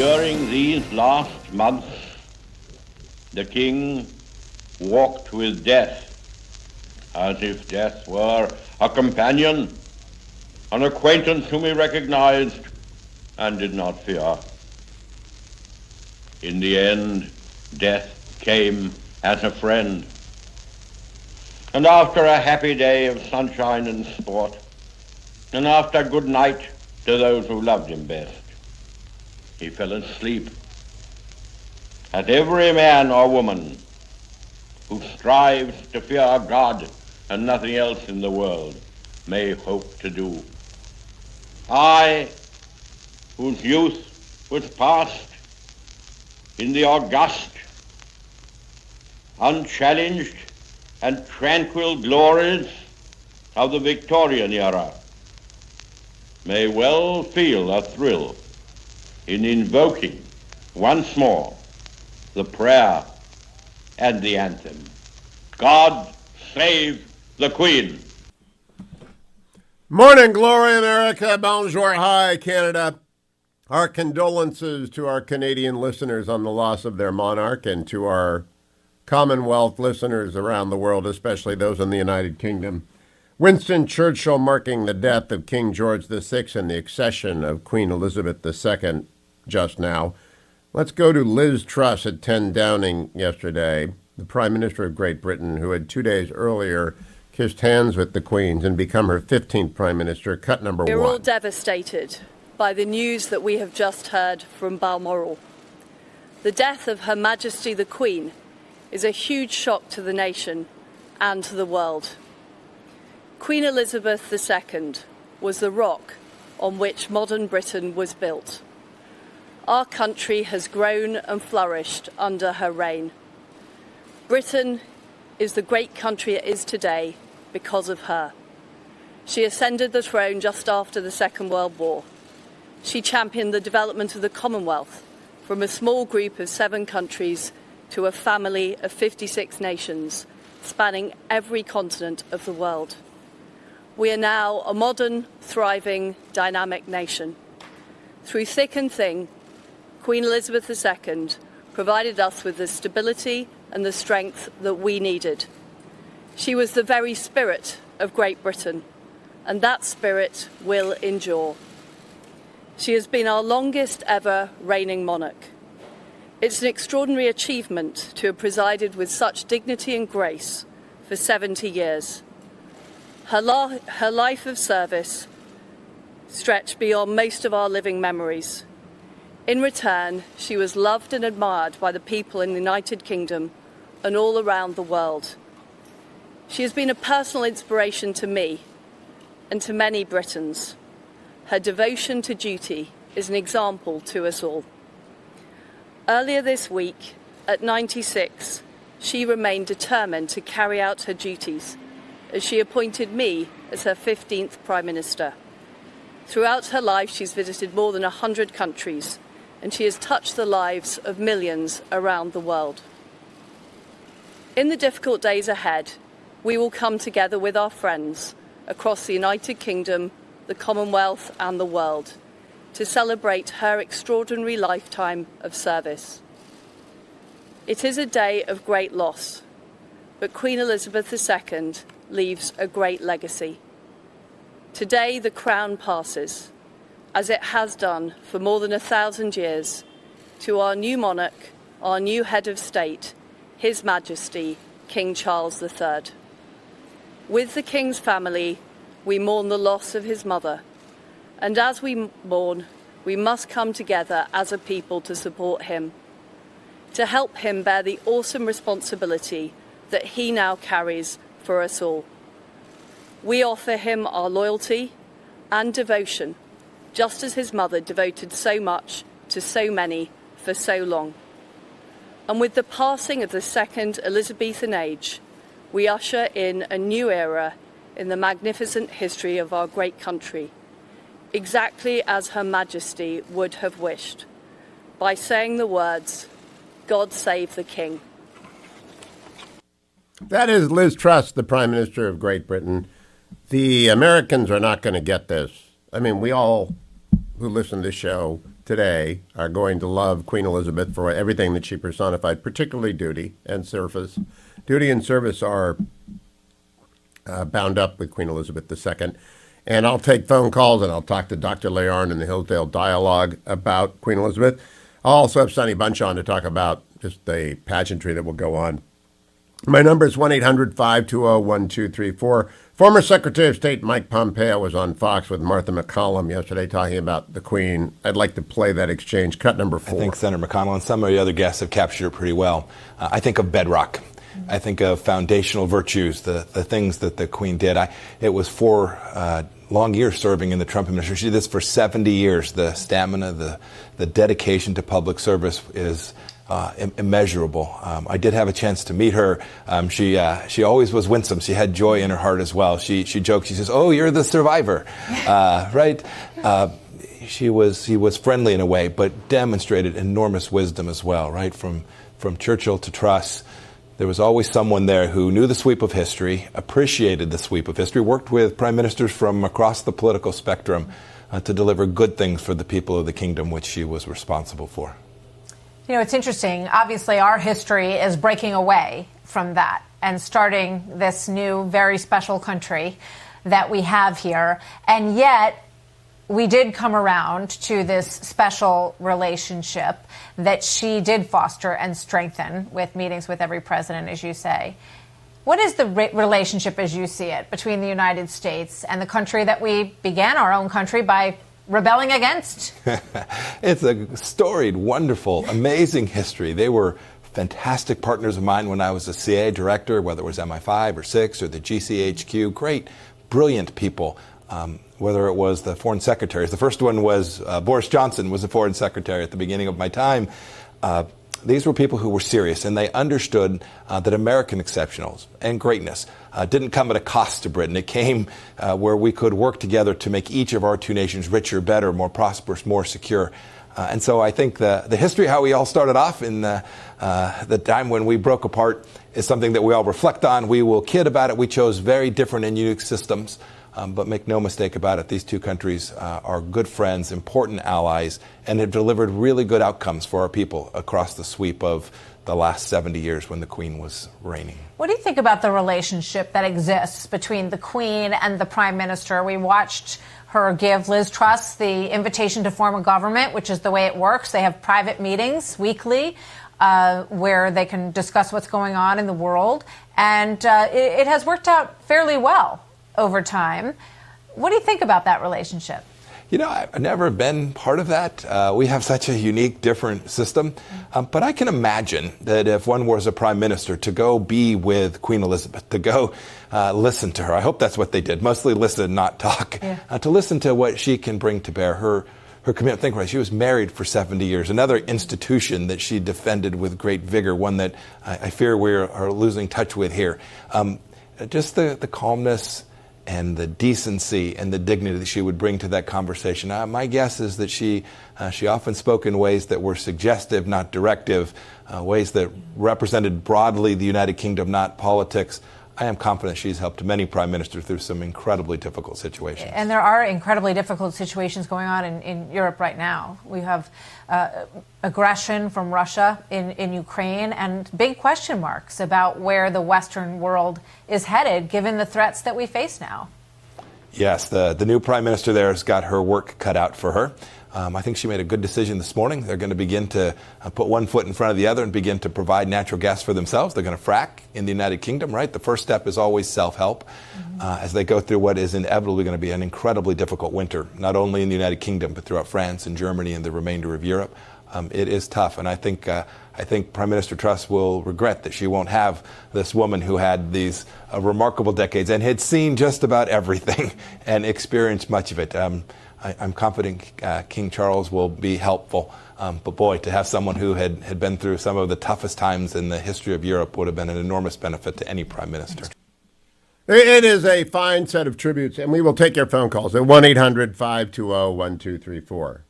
During these last months, the king walked with death, as if death were a companion, an acquaintance whom he recognized and did not fear. In the end, death came as a friend. And after a happy day of sunshine and sport, and after good night to those who loved him best, he fell asleep. As every man or woman who strives to fear God and nothing else in the world may hope to do. I, whose youth was passed in the august, unchallenged, and tranquil glories of the Victorian era, may well feel a thrill in invoking once more the prayer and the anthem. God save the Queen. Morning, glory, America. Bonjour, hi, Canada. Our condolences to our Canadian listeners on the loss of their monarch, and to our Commonwealth listeners around the world, especially those in the United Kingdom. Winston Churchill marking the death of King George VI and the accession of Queen Elizabeth II just now. Let's go to Liz Truss at 10 Downing yesterday, the Prime Minister of Great Britain, who had 2 days earlier kissed hands with the Queen's and become her 15th Prime Minister. Cut number one. We're all devastated by the news that we have just heard from Balmoral. The death of Her Majesty the Queen is a huge shock to the nation and to the world. Queen Elizabeth II was the rock on which modern Britain was built. Our country has grown and flourished under her reign. Britain is the great country it is today because of her. She ascended the throne just after the Second World War. She championed the development of the Commonwealth from a small group of 7 countries to a family of 56 nations, spanning every continent of the world. We are now a modern, thriving, dynamic nation. Through thick and thin, Queen Elizabeth II provided us with the stability and the strength that we needed. She was the very spirit of Great Britain, and that spirit will endure. She has been our longest ever reigning monarch. It's an extraordinary achievement to have presided with such dignity and grace for 70 years. Her life of service stretched beyond most of our living memories. In return, she was loved and admired by the people in the United Kingdom and all around the world. She has been a personal inspiration to me and to many Britons. Her devotion to duty is an example to us all. Earlier this week, at 96, she remained determined to carry out her duties as she appointed me as her 15th Prime Minister. Throughout her life, she's visited more than 100 countries, and she has touched the lives of millions around the world. In the difficult days ahead, we will come together with our friends across the United Kingdom, the Commonwealth, and the world to celebrate her extraordinary lifetime of service. It is a day of great loss, but Queen Elizabeth II leaves a great legacy. Today, the crown passes, as it has done for more than 1,000 years, to our new monarch, our new head of state, His Majesty, King Charles III. With the King's family, we mourn the loss of his mother, and as we mourn, we must come together as a people to support him, to help him bear the awesome responsibility that he now carries for us all. We offer him our loyalty and devotion, just as his mother devoted so much to so many for so long. And with the passing of the second Elizabethan age, we usher in a new era in the magnificent history of our great country, exactly as Her Majesty would have wished, by saying the words, "God save the King." That is Liz Truss, the Prime Minister of Great Britain. The Americans are not going to get this. I mean, we all who listen to this show today are going to love Queen Elizabeth for everything that she personified, particularly duty and service. Duty and service are bound up with Queen Elizabeth II. And I'll take phone calls, and I'll talk to Dr. Learn in the Hillsdale Dialogue about Queen Elizabeth. I'll also have Sonny Bunch on to talk about just the pageantry that will go on. My number is 1-800-520-1234. Former Secretary of State Mike Pompeo was on Fox with Martha McCallum yesterday talking about the Queen. I'd like to play that exchange. Cut number 4. I think Senator McConnell and some of the other guests have captured it pretty well. I think of bedrock. I think of foundational virtues, the things that the Queen did. It was 4 long years serving in the Trump administration. She did this for 70 years. The stamina, the dedication to public service is immeasurable. I did have a chance to meet her. She always was winsome. She had joy in her heart as well. She joked. She says, "Oh, you're the survivor," right? She was friendly in a way, but demonstrated enormous wisdom as well. Right from Churchill to Truss, there was always someone there who knew the sweep of history, appreciated the sweep of history, worked with prime ministers from across the political spectrum to deliver good things for the people of the kingdom, which she was responsible for. You know, it's interesting. Obviously, our history is breaking away from that and starting this new, very special country that we have here. And yet, we did come around to this special relationship that she did foster and strengthen with meetings with every president, as you say. What is the relationship, as you see it, between the United States and the country that we began our own country by rebelling against? It's a storied, wonderful, amazing history. They were fantastic partners of mine when I was a CIA director, whether it was MI5 or 6 or the GCHQ. Great, brilliant people. Whether it was the foreign secretaries. The first one was Boris Johnson was the foreign secretary at the beginning of my time. These were people who were serious, and they understood that American exceptionals and greatness didn't come at a cost to Britain. It came where we could work together to make each of our two nations richer, better, more prosperous, more secure. And so I think the history, how we all started off in the time when we broke apart, is something that we all reflect on. We will kid about it. We chose very different and unique systems. But make no mistake about it, these two countries are good friends, important allies, and have delivered really good outcomes for our people across the sweep of the last 70 years when the Queen was reigning. What do you think about the relationship that exists between the Queen and the Prime Minister? We watched her give Liz Truss the invitation to form a government, which is the way it works. They have private meetings weekly where they can discuss what's going on in the world. And it has worked out fairly well over time. What do you think about that relationship? You know, I've never been part of that. We have such a unique, different system. But I can imagine that if one was a prime minister, to go be with Queen Elizabeth, to go listen to her. I hope that's what they did. Mostly listen, not talk. Yeah. To listen to what she can bring to bear. Her commitment. Think about it. She was married for 70 years. Another institution that she defended with great vigor. One that I fear we are losing touch with here. Just the calmness and the decency and the dignity that she would bring to that conversation. My guess is that she often spoke in ways that were suggestive, not directive, ways that represented broadly the United Kingdom, not politics. I am confident she's helped many prime ministers through some incredibly difficult situations. And there are incredibly difficult situations going on in Europe right now. We have aggression from Russia in Ukraine and big question marks about where the Western world is headed, given the threats that we face now. Yes, the new prime minister there has got her work cut out for her. I think she made a good decision this morning. They're going to begin to put one foot in front of the other and begin to provide natural gas for themselves. They're going to frack in the United Kingdom, right? The first step is always self-help as they go through what is inevitably going to be an incredibly difficult winter, not only in the United Kingdom, but throughout France and Germany and the remainder of Europe. It is tough, and I think Prime Minister Truss will regret that she won't have this woman who had these remarkable decades and had seen just about everything and experienced much of it. I'm confident King Charles will be helpful. But boy, to have someone who had been through some of the toughest times in the history of Europe would have been an enormous benefit to any prime minister. It is a fine set of tributes, and we will take your phone calls at 1-800-520-1234.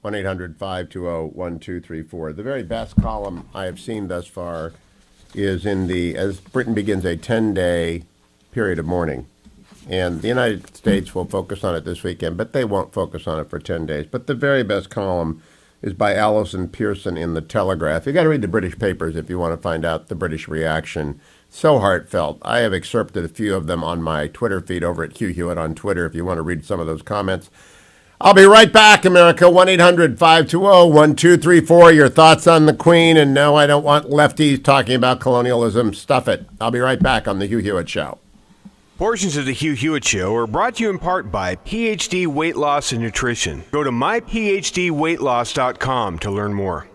1-800-520-1234. The very best column I have seen thus far is as Britain begins a 10-day period of mourning. And the United States will focus on it this weekend, but they won't focus on it for 10 days. But the very best column is by Alison Pearson in The Telegraph. You got to read the British papers if you want to find out the British reaction. So heartfelt. I have excerpted a few of them on my Twitter feed over at Hugh Hewitt on Twitter if you want to read some of those comments. I'll be right back, America. 1-800-520-1234. Your thoughts on the Queen. And no, I don't want lefties talking about colonialism. Stuff it. I'll be right back on The Hugh Hewitt Show. Portions of The Hugh Hewitt Show are brought to you in part by PhD Weight Loss and Nutrition. Go to myphdweightloss.com to learn more.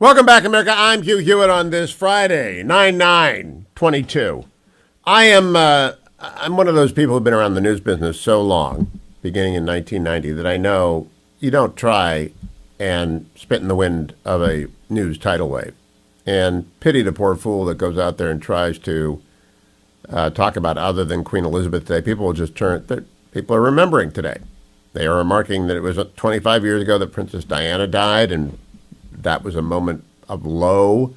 Welcome back, America. I'm Hugh Hewitt on this Friday, 9/9/22. I'm one of those people who've been around the news business so long, beginning in 1990, that I know you don't try and spit in the wind of a news tidal wave. And pity the poor fool that goes out there and tries to talk about other than Queen Elizabeth today. People will just people are remembering today. They are remarking that it was 25 years ago that Princess Diana died, and that was a moment of low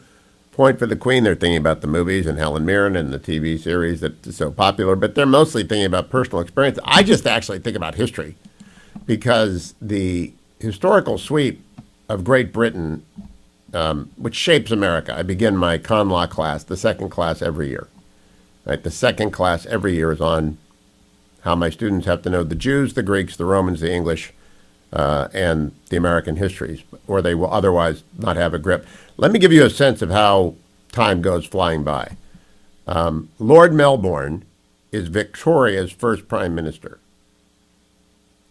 point for the Queen. They're thinking about the movies and Helen Mirren and the TV series that's so popular, but they're mostly thinking about personal experience. I just actually think about history, because the historical sweep of Great Britain, which shapes America. I begin my con law class, the second class every year. Right? The second class every year is on how my students have to know the Jews, the Greeks, the Romans, the English, and the American histories, or they will otherwise not have a grip. Let me give you a sense of how time goes flying by. Lord Melbourne is Victoria's first prime minister.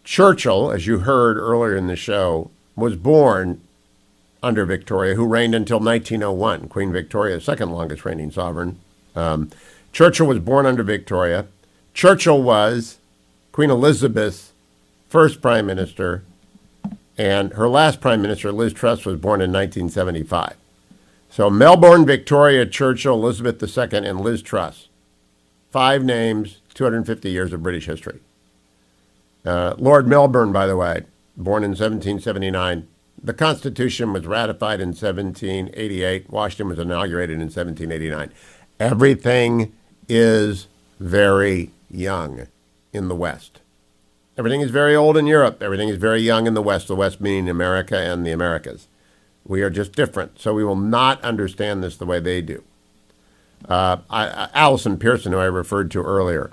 Churchill, as you heard earlier in the show, was born under Victoria, who reigned until 1901. Queen Victoria, second longest reigning sovereign. Churchill was born under Victoria. Churchill was Queen Elizabeth's first prime minister, and her last prime minister, Liz Truss, was born in 1975. So Melbourne, Victoria, Churchill, Elizabeth II, and Liz Truss. 5 names, 250 years of British history. Lord Melbourne, by the way, born in 1779. The Constitution was ratified in 1788. Washington was inaugurated in 1789. Everything is very young in the West. Everything is very old in Europe. Everything is very young in the West meaning America and the Americas. We are just different, so we will not understand this the way they do. Alison Pearson, who I referred to earlier,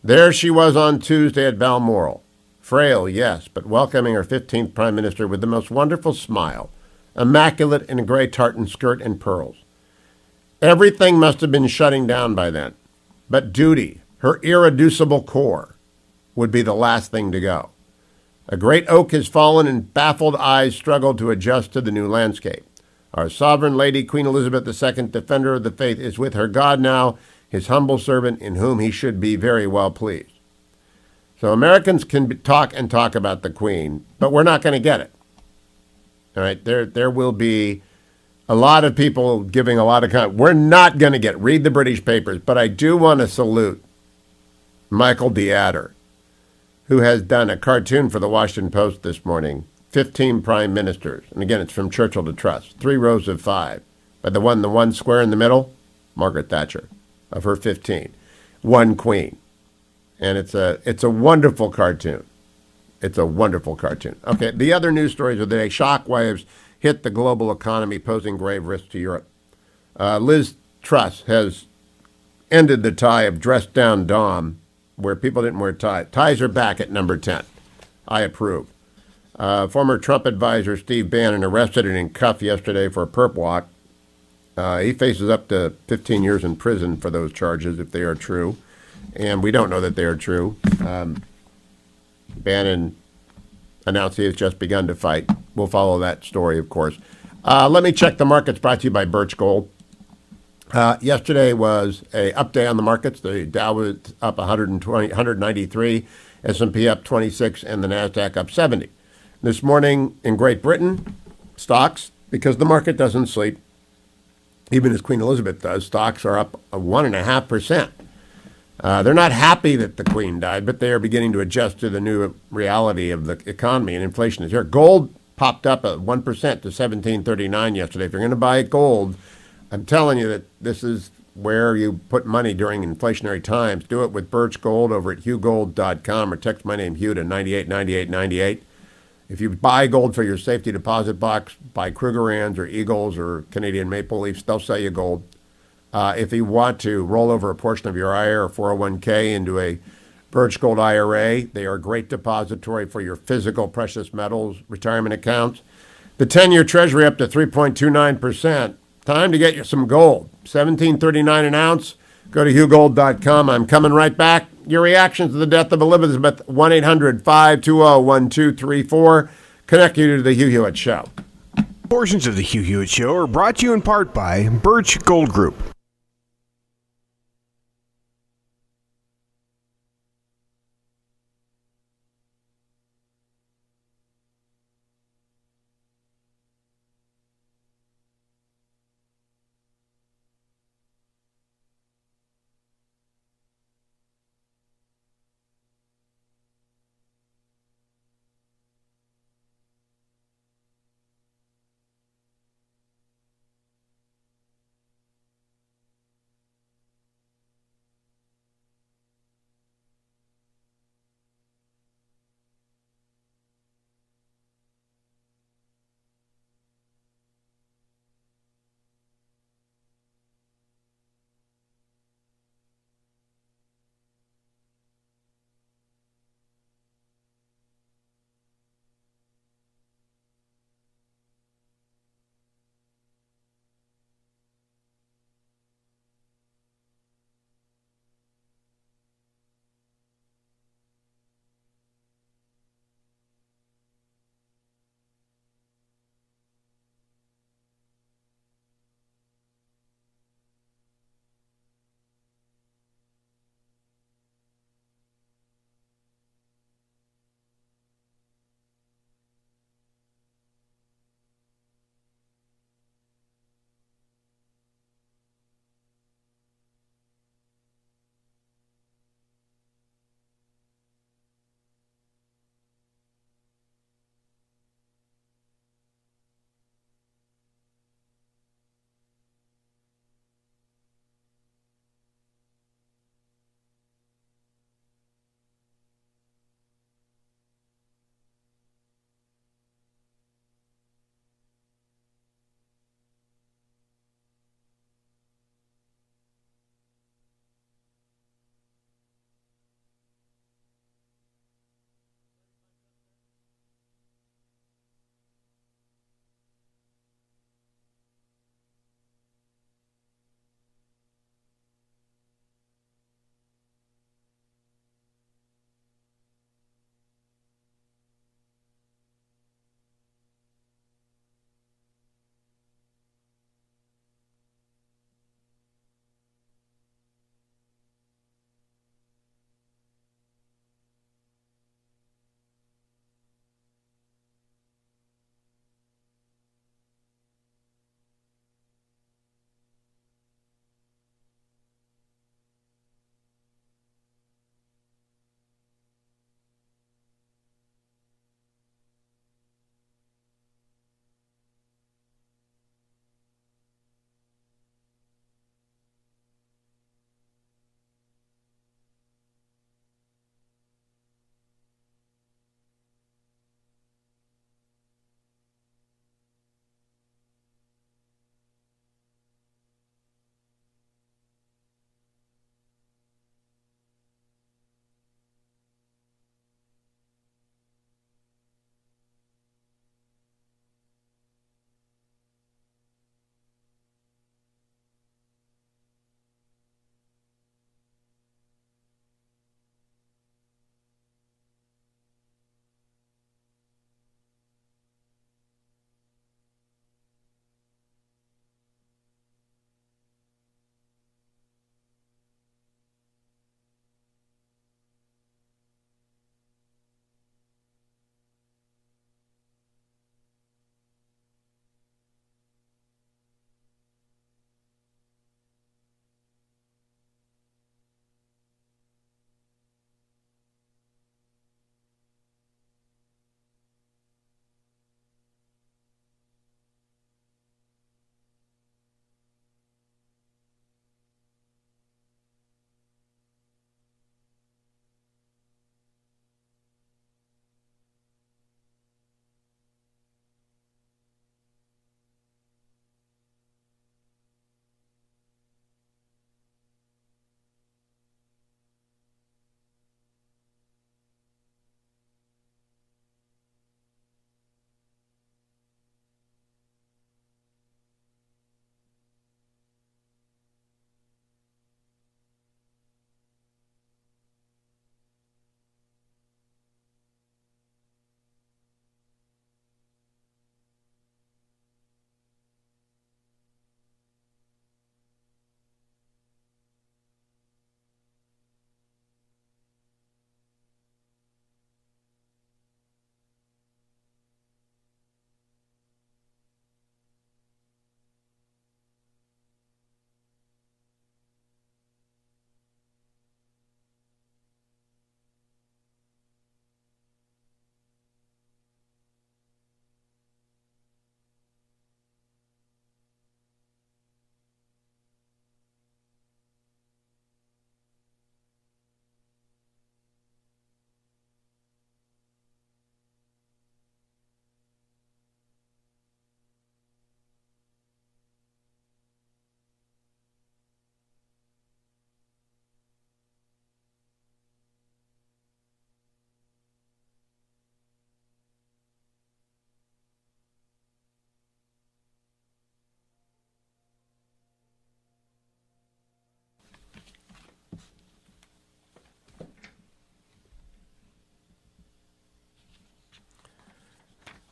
there she was on Tuesday at Balmoral. Frail, yes, but welcoming her 15th prime minister with the most wonderful smile, immaculate in a gray tartan skirt and pearls. Everything must have been shutting down by then, but duty, her irreducible core, would be the last thing to go. A great oak has fallen, and baffled eyes struggle to adjust to the new landscape. Our sovereign lady, Queen Elizabeth II, defender of the faith, is with her God now, his humble servant, in whom he should be very well pleased. So Americans can talk about the Queen, but we're not going to get it. All right, there will be a lot of people giving a lot of comment. We're not going to get it. Read the British papers, but I do want to salute Michael DeAdder, who has done a cartoon for the Washington Post this morning, 15 prime ministers. And again, it's from Churchill to Truss, 3 rows of 5. But the one square in the middle, Margaret Thatcher, of her 15. 1 queen. And it's a wonderful cartoon. It's a wonderful cartoon. Okay, the other news stories of the day. Shockwaves hit the global economy, posing grave risks to Europe. Liz Truss has ended the tie of dressed-down Dom, where people didn't wear ties. Ties are back at number 10. I approve. Former Trump advisor Steve Bannon arrested and in cuffs yesterday for a perp walk. He faces up to 15 years in prison for those charges if they are true. And we don't know that they are true. Bannon announced he has just begun to fight. We'll follow that story, of course. Let me check the markets, brought to you by Birch Gold. Yesterday was a up day on the markets. The Dow was up 193, S&P up 26, and the NASDAQ up 70. This morning in Great Britain, stocks, because the market doesn't sleep, even as Queen Elizabeth does, stocks are up 1.5%. They're not happy that the Queen died, but they are beginning to adjust to the new reality of the economy, and inflation is here. Gold popped up at 1% to $17.39 yesterday. If you're going to buy gold, I'm telling you that this is where you put money during inflationary times. Do it with Birch Gold over at hughgold.com, or text my name, Hugh, to 989898. If you buy gold for your safety deposit box, buy Krugerrands or Eagles or Canadian Maple Leafs, they'll sell you gold. If you want to roll over a portion of your IRA or 401k into a Birch Gold IRA, they are a great depository for your physical precious metals retirement accounts. The 10-year Treasury up to 3.29%. Time to get you some gold. $17.39 an ounce. Go to hughgold.com. I'm coming right back. Your reactions to the death of Elizabeth, 1-800-520-1234. Connect you to the Hugh Hewitt Show. Portions of the Hugh Hewitt Show are brought to you in part by Birch Gold Group.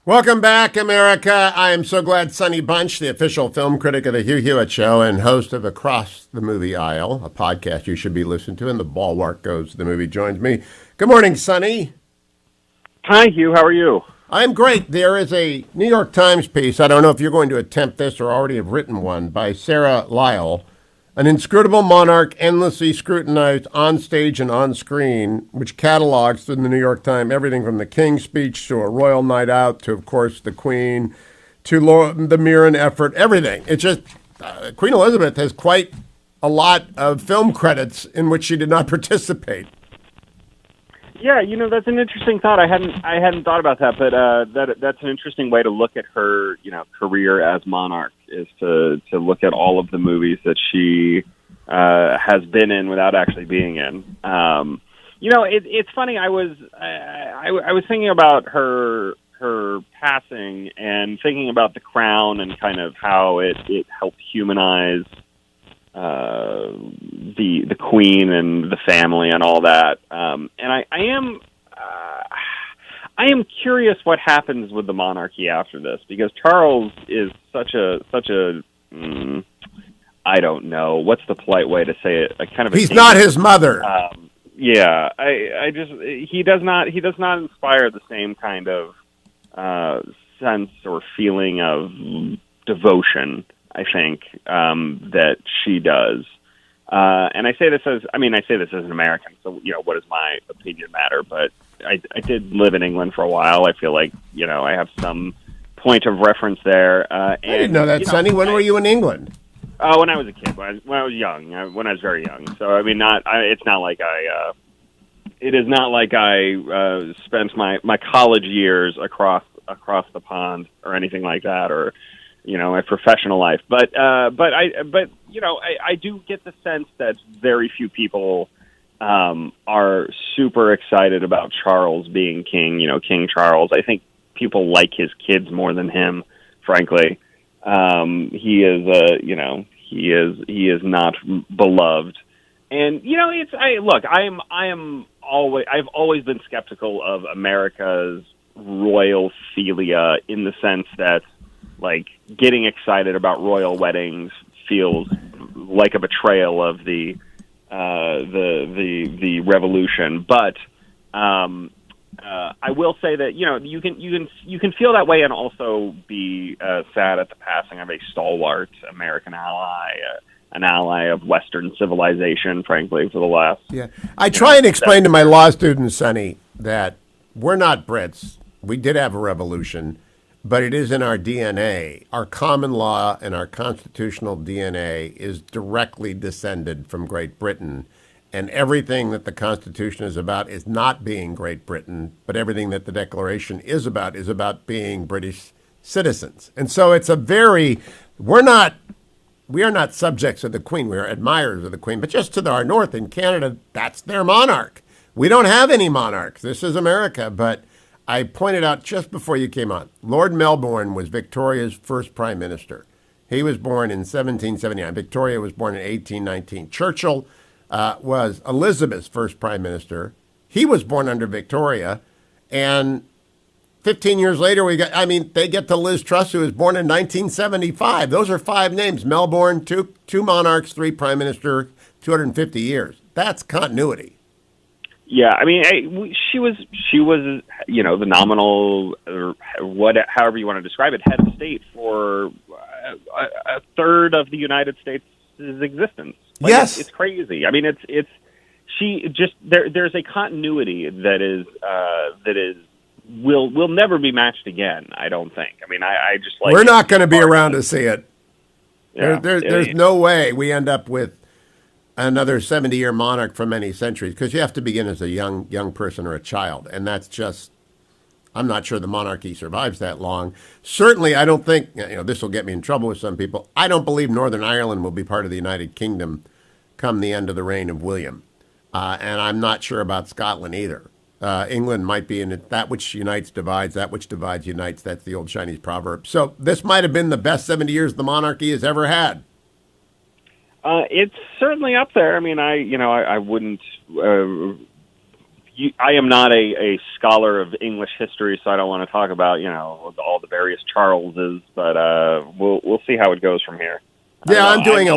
Welcome back, America. I am so glad Sonny Bunch, the official film critic of the Hugh Hewitt Show and host of Across the Movie Aisle, a podcast you should be listening to, and the ballpark goes to the movie, joins me. Good morning, Sonny. Hi, Hugh. How are you? I'm great. There is a New York Times piece, I don't know if you're going to attempt this or already have written one, by Sarah Lyle, An Inscrutable Monarch Endlessly Scrutinized on Stage and on Screen, which catalogs in the New York Times everything from the King's Speech to A Royal Night Out to, of course, the Queen, to the Mirren Effort, everything. It's just, Queen Elizabeth has quite a lot of film credits in which she did not participate. Yeah, that's an interesting thought. I hadn't thought about that, but that's an interesting way to look at her, career as monarch, is to look at all of the movies that she has been in without actually being in. It's funny. I was thinking about her passing and thinking about The Crown and kind of how it helped humanize the Queen and the family and all that. And I am curious what happens with the monarchy after this, because Charles is such a I don't know, what's the polite way to say it? He's not his mother. Yeah, he does not inspire the same kind of sense or feeling of devotion, I think, that she does. And I say this as an American, so, what does my opinion matter? But I did live in England for a while. I feel like, I have some point of reference there. I didn't know that, Sonny. When were you in England? When I was a kid, when I was young, when I was very young. So, it's not like it is not like I spent my college years across the pond or anything like that, or my professional life. But I do get the sense that very few people are super excited about Charles being king. King Charles. I think people like his kids more than him, frankly. He is not beloved. And I've always been skeptical of America's royal philia, in the sense that, like, getting excited about royal weddings feels like a betrayal of the revolution. But I will say that you can feel that way and also be sad at the passing of a stalwart American ally, an ally of Western civilization, frankly, for the last. Yeah, I try and explain to my law students, Sonny, that we're not Brits. We did have a revolution, but it is in our DNA. Our common law and our constitutional DNA is directly descended from Great Britain. And everything that the Constitution is about is not being Great Britain, but everything that the Declaration is about being British citizens. And so it's we are not subjects of the Queen. We are admirers of the Queen. But just to our north in Canada, that's their monarch. We don't have any monarchs. This is America. But I pointed out just before you came on, Lord Melbourne was Victoria's first prime minister. He was born in 1779. Victoria was born in 1819. Churchill was Elizabeth's first prime minister. He was born under Victoria. And 15 years later, they get to Liz Truss, who was born in 1975. Those are 5 names. Melbourne, two monarchs, 3 prime minister, 250 years. That's continuity. Yeah, she was the nominal, or however you want to describe it, head of state for a third of the United States' existence. Yes, it's crazy. It's she just there's a continuity that will never be matched again. I don't think. I just like. We're not going to be around to see it. Yeah, there's no way we end up with another 70-year monarch from many centuries, because you have to begin as a young person or a child, and that's just. I'm not sure the monarchy survives that long. Certainly, I don't think, this will get me in trouble with some people. I don't believe Northern Ireland will be part of the United Kingdom come the end of the reign of William. And I'm not sure about Scotland either. England might be in it. That which unites divides, that which divides unites. That's the old Chinese proverb. So this might have been the best 70 years the monarchy has ever had. It's certainly up there. I wouldn't I am not a scholar of English history, so I don't want to talk about all the various Charleses, but we'll see how it goes from here. Yeah, I'm doing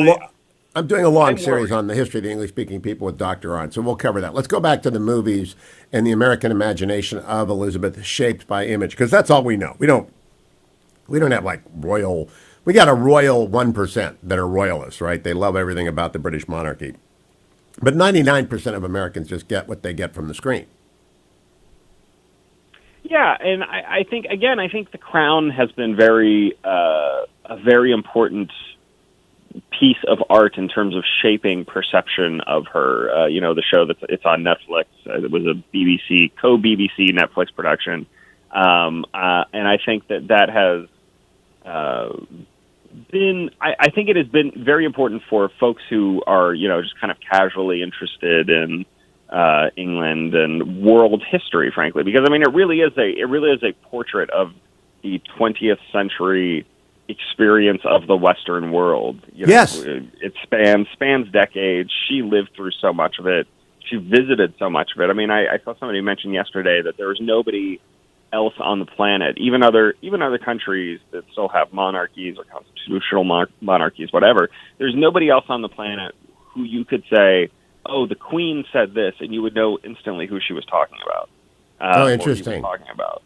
a long series on the history of the English-speaking people with Dr. Oren, so we'll cover that. Let's go back to the movies and the American imagination of Elizabeth shaped by image, because that's all we know. We don't have like royal. We got a royal 1% that are royalists, right? They love everything about the British monarchy. But 99% of Americans just get what they get from the screen. Yeah, and I think The Crown has been a very important piece of art in terms of shaping perception of her. The show it's on Netflix. It was a co-BBC Netflix production, and I think that has been. I think it has been very important for folks who are just kind of casually interested in England and world history, frankly, because it really is a portrait of the 20th century experience of the Western world. Yes, it spans decades. She lived through so much of it. She visited so much of it. I saw somebody mention yesterday that there was nobody else on the planet, even other countries that still have monarchies or constitutional monarchies, whatever. There's nobody else on the planet who you could say, "Oh, the Queen said this," and you would know instantly who she was talking about. Interesting. Talking about.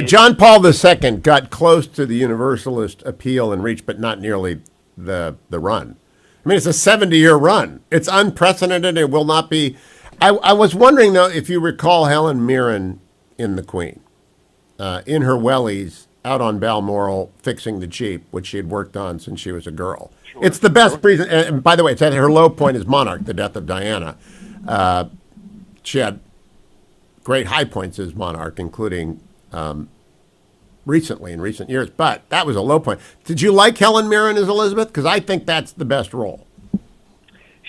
John Paul II got close to the Universalist appeal and reach, but not nearly the run. It's a 70-year run. It's unprecedented. It will not be. I was wondering, though, if you recall Helen Mirren in The Queen, in her wellies out on Balmoral fixing the Jeep, which she had worked on since she was a girl. Sure, it's the best and by the way, it's at her low point as monarch, the death of Diana. She had great high points as monarch, including recent years, but that was a low point. Did you like Helen Mirren as Elizabeth? Because I think that's the best role.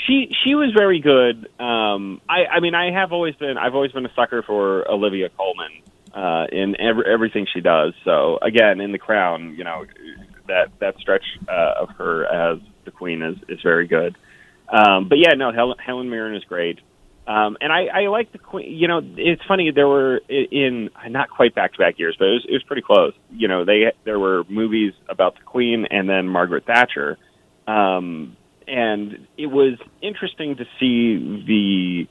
She was very good. I've always been a sucker for Olivia Colman in everything she does. So again, in The Crown, that stretch of her as the Queen is very good. But yeah, no, Helen Mirren is great. And I like the Queen. It's funny. There were in not quite back-to-back years, but it was pretty close. There were movies about the Queen and then Margaret Thatcher, and it was interesting to see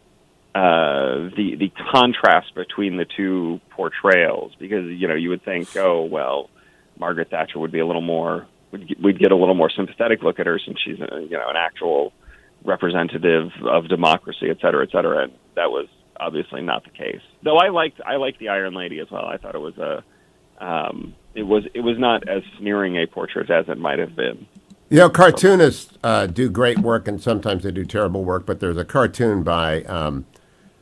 the contrast between the two portrayals, because you would think, oh well, Margaret Thatcher would be we'd get a little more sympathetic look at her since she's an actual representative of democracy, et cetera, and that was obviously not the case. Though I liked the Iron Lady as well. I thought it was it was not as sneering a portrait as it might have been. Cartoonists do great work, and sometimes they do terrible work. But there's a cartoon by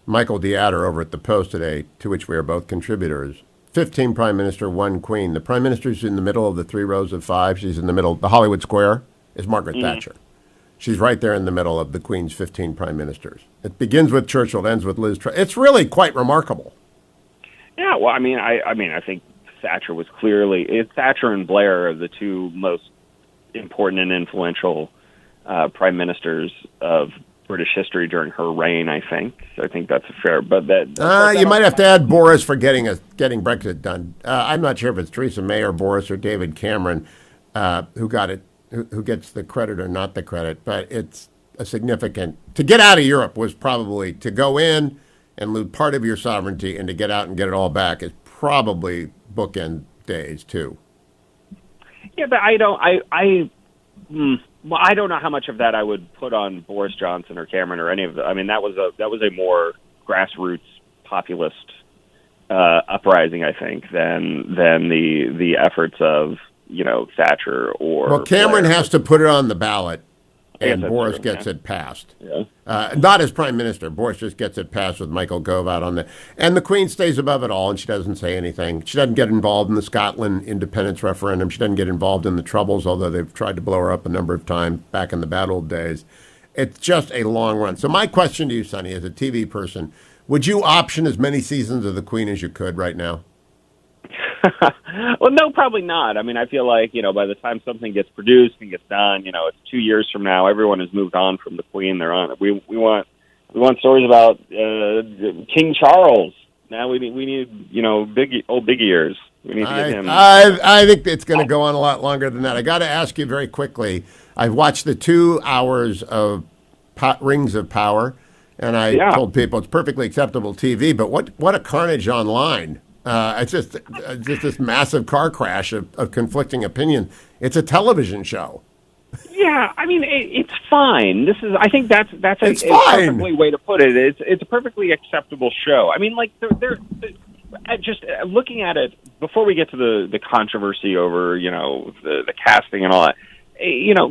Michael Deatter over at the Post today, to which we are both contributors. 15 Prime Minister, 1 Queen. The Prime Minister's in the middle of the 3 rows of 5. She's in the middle. The Hollywood Square is Margaret Thatcher. She's right there in the middle of the Queen's 15 prime ministers. It begins with Churchill, it ends with Liz Truss. It's really quite remarkable. Yeah, well, I think Thatcher was Thatcher and Blair are the two most important and influential prime ministers of British history during her reign. I think that's fair. But you might have to add Boris for getting Brexit done. I'm not sure if it's Theresa May or Boris or David Cameron who got it. Who gets the credit or not the credit, but it's a significant. To get out of Europe was probably, to go in and lose part of your sovereignty, and to get out and get it all back is probably bookend days too. Yeah, but I don't know how much of that I would put on Boris Johnson or Cameron or any of the. That was a more grassroots populist uprising, I think, than the efforts of Thatcher or. Well, Cameron Blair. has to put it on the ballot, and Boris gets it passed. Yeah. Not as prime minister. Boris just gets it passed with Michael Gove out on the. And the Queen stays above it all, and she doesn't say anything. She doesn't get involved in the Scotland independence referendum. She doesn't get involved in the Troubles, although they've tried to blow her up a number of times back in the bad old days. It's just a long run. So my question to you, Sonny, as a TV person, would you option as many seasons of the Queen as you could right now? Well, no, probably not. I feel like, by the time something gets produced and gets done, it's 2 years from now, everyone has moved on from the Queen. They're on. We want We want stories about King Charles. Now we need big ears. We need to get him. I think it's going to go on a lot longer than that. I got to ask you very quickly. I've watched the 2 hours of Rings of Power, and I told people it's perfectly acceptable TV. But what a carnage online! It's just this massive car crash of conflicting opinion. It's a television show. Yeah, I mean it's fine. I think that's a perfectly way to put it. It's a perfectly acceptable show. I mean, like they're just looking at it before we get to the controversy over the casting and all that.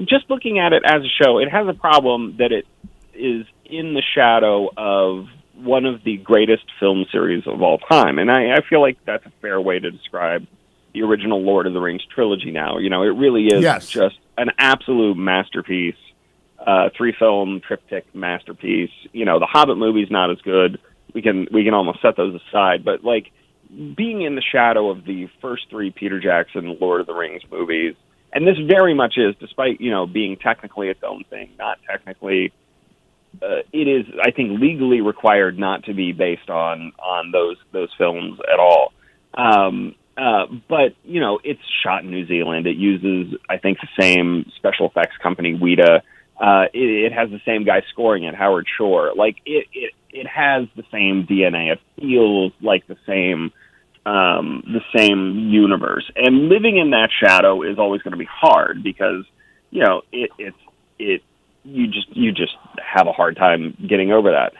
Just looking at it as a show, it has a problem that it is in the shadow of one of the greatest film series of all time, and I feel like that's a fair way to describe the original Lord of the Rings trilogy. Now, it really is just an absolute masterpiece, 3-film triptych masterpiece. The Hobbit movie's not as good. We can almost set those aside, but like being in the shadow of the first 3 Peter Jackson Lord of the Rings movies, and this very much is, despite being technically its own thing, not technically. It is, I think, legally required not to be based on those films at all. But it's shot in New Zealand. It uses, I think, the same special effects company, Weta. It has the same guy scoring it, Howard Shore. Like it has the same DNA. It feels like the same universe. And living in that shadow is always going to be hard because you just have a hard time getting over that.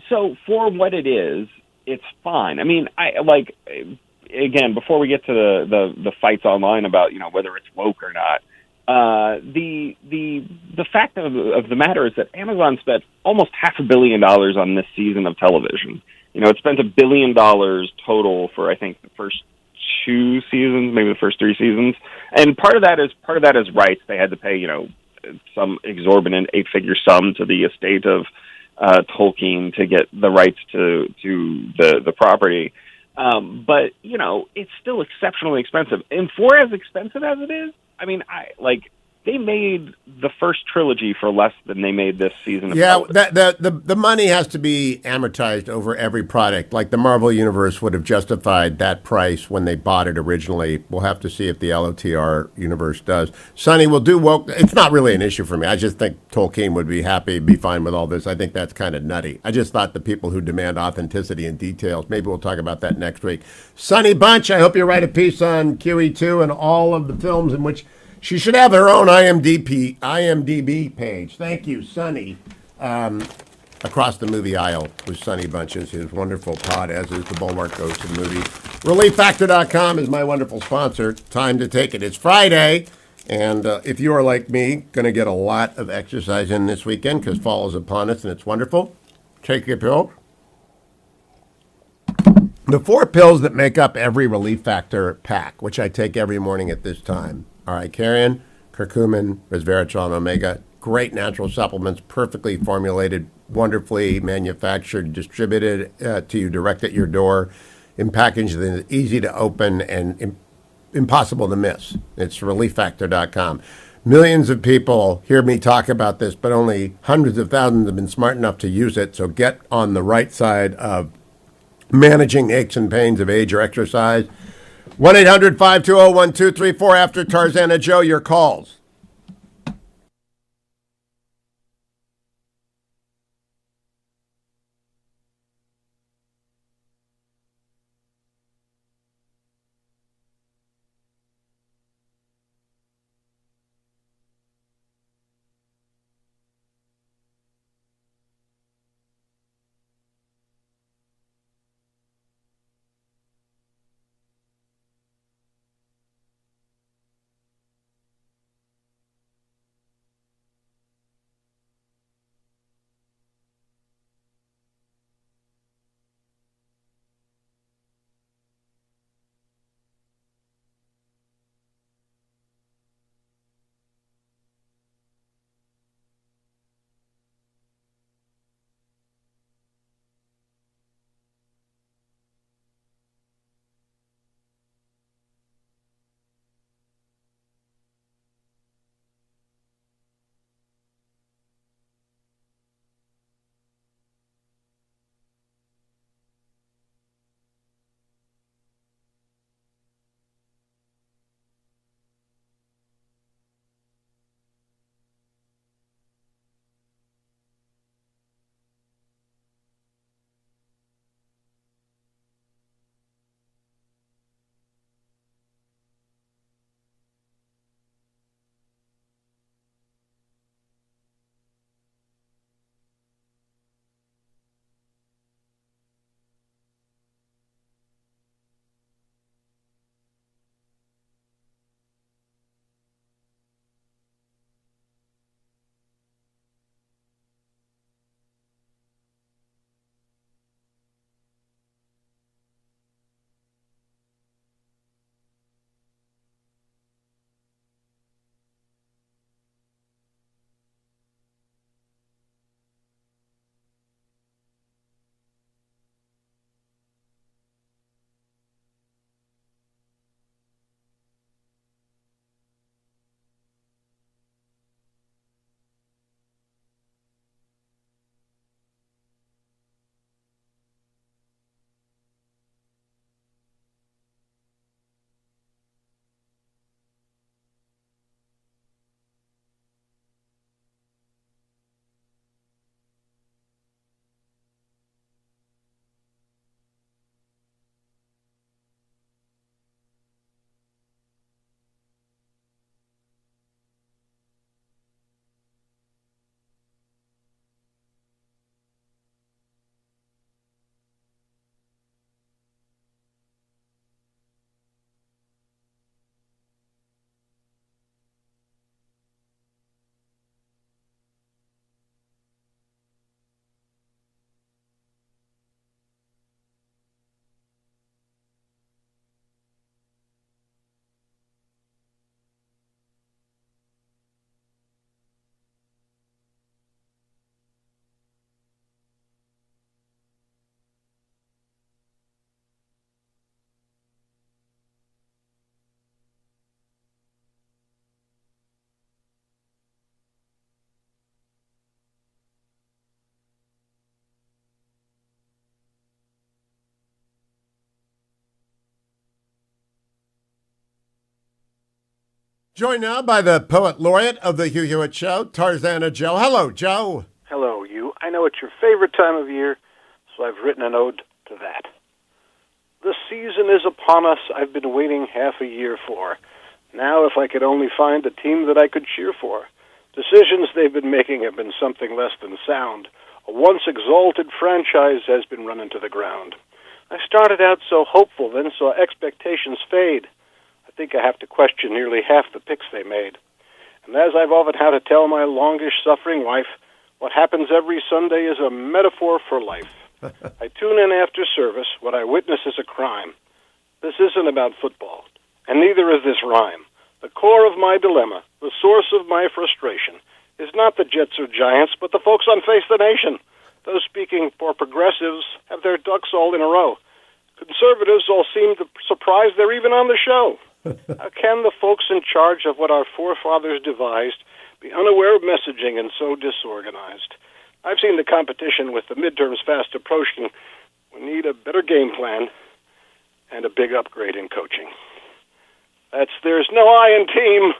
So for what it is, it's fine. I mean, again, before we get to the fights online about whether it's woke or not, the fact of the matter is that Amazon spent almost $500 million on this season of television. It spent $1 billion total for I think the first 2 seasons, maybe the first 3 seasons, and part of that is rights. They had to pay some exorbitant 8-figure sum to the estate of Tolkien to get the rights to the property. But it's still exceptionally expensive. And for as expensive as it is, I mean, they made the first trilogy for less than they made this season of television. The money has to be amortized over every product. Like the Marvel Universe would have justified that price when they bought it originally. We'll have to see if the LOTR universe does. Sonny, we'll do woke. It's not really an issue for me. I just think Tolkien would be happy, be fine with all this. I think that's kind of nutty. I just thought the people who demand authenticity and details, maybe we'll talk about that next week. Sonny Bunch, I hope you write a piece on QE2 and all of the films in which she should have her own IMDb page. Thank you, Sonny. Across the Movie Aisle with Sonny Bunches, his wonderful pod, as is the Bulwark Goes to the Movies. ReliefFactor.com is my wonderful sponsor. Time to take it. It's Friday, and if you are like me, going to get a lot of exercise in this weekend because fall is upon us, and it's wonderful. Take your pill. The 4 pills that make up every Relief Factor pack, which I take every morning at this time, are Icarian, curcumin, resveratrol, and omega. Great natural supplements, perfectly formulated, wonderfully manufactured, distributed to you direct at your door, in package that is easy to open and impossible to miss. It's ReliefFactor.com. Millions of people hear me talk about this, but only hundreds of thousands have been smart enough to use it. So get on the right side of managing the aches and pains of age or exercise. 1-800-520-1234 after Tarzana Joe, your calls. Joined now by the poet laureate of the Hugh Hewitt Show, Tarzana Joe. Hello, Joe. Hello, you. I know it's your favorite time of year, so I've written an ode to that. The season is upon us I've been waiting half a year for. Now if I could only find a team that I could cheer for. Decisions they've been making have been something less than sound. A once exalted franchise has been run into the ground. I started out so hopeful, then saw expectations fade. I think I have to question nearly half the picks they made. And as I've often had to tell my longish-suffering wife, what happens every Sunday is a metaphor for life. I tune in after service. What I witness is a crime. This isn't about football, and neither is this rhyme. The core of my dilemma, the source of my frustration, is not the Jets or Giants, but the folks on Face the Nation. Those speaking for progressives have their ducks all in a row. Conservatives all seem surprised they're even on the show. How can the folks in charge of what our forefathers devised be unaware of messaging and so disorganized? I've seen the competition with the midterms fast approaching. We need a better game plan and a big upgrade in coaching. That's There's No I in Team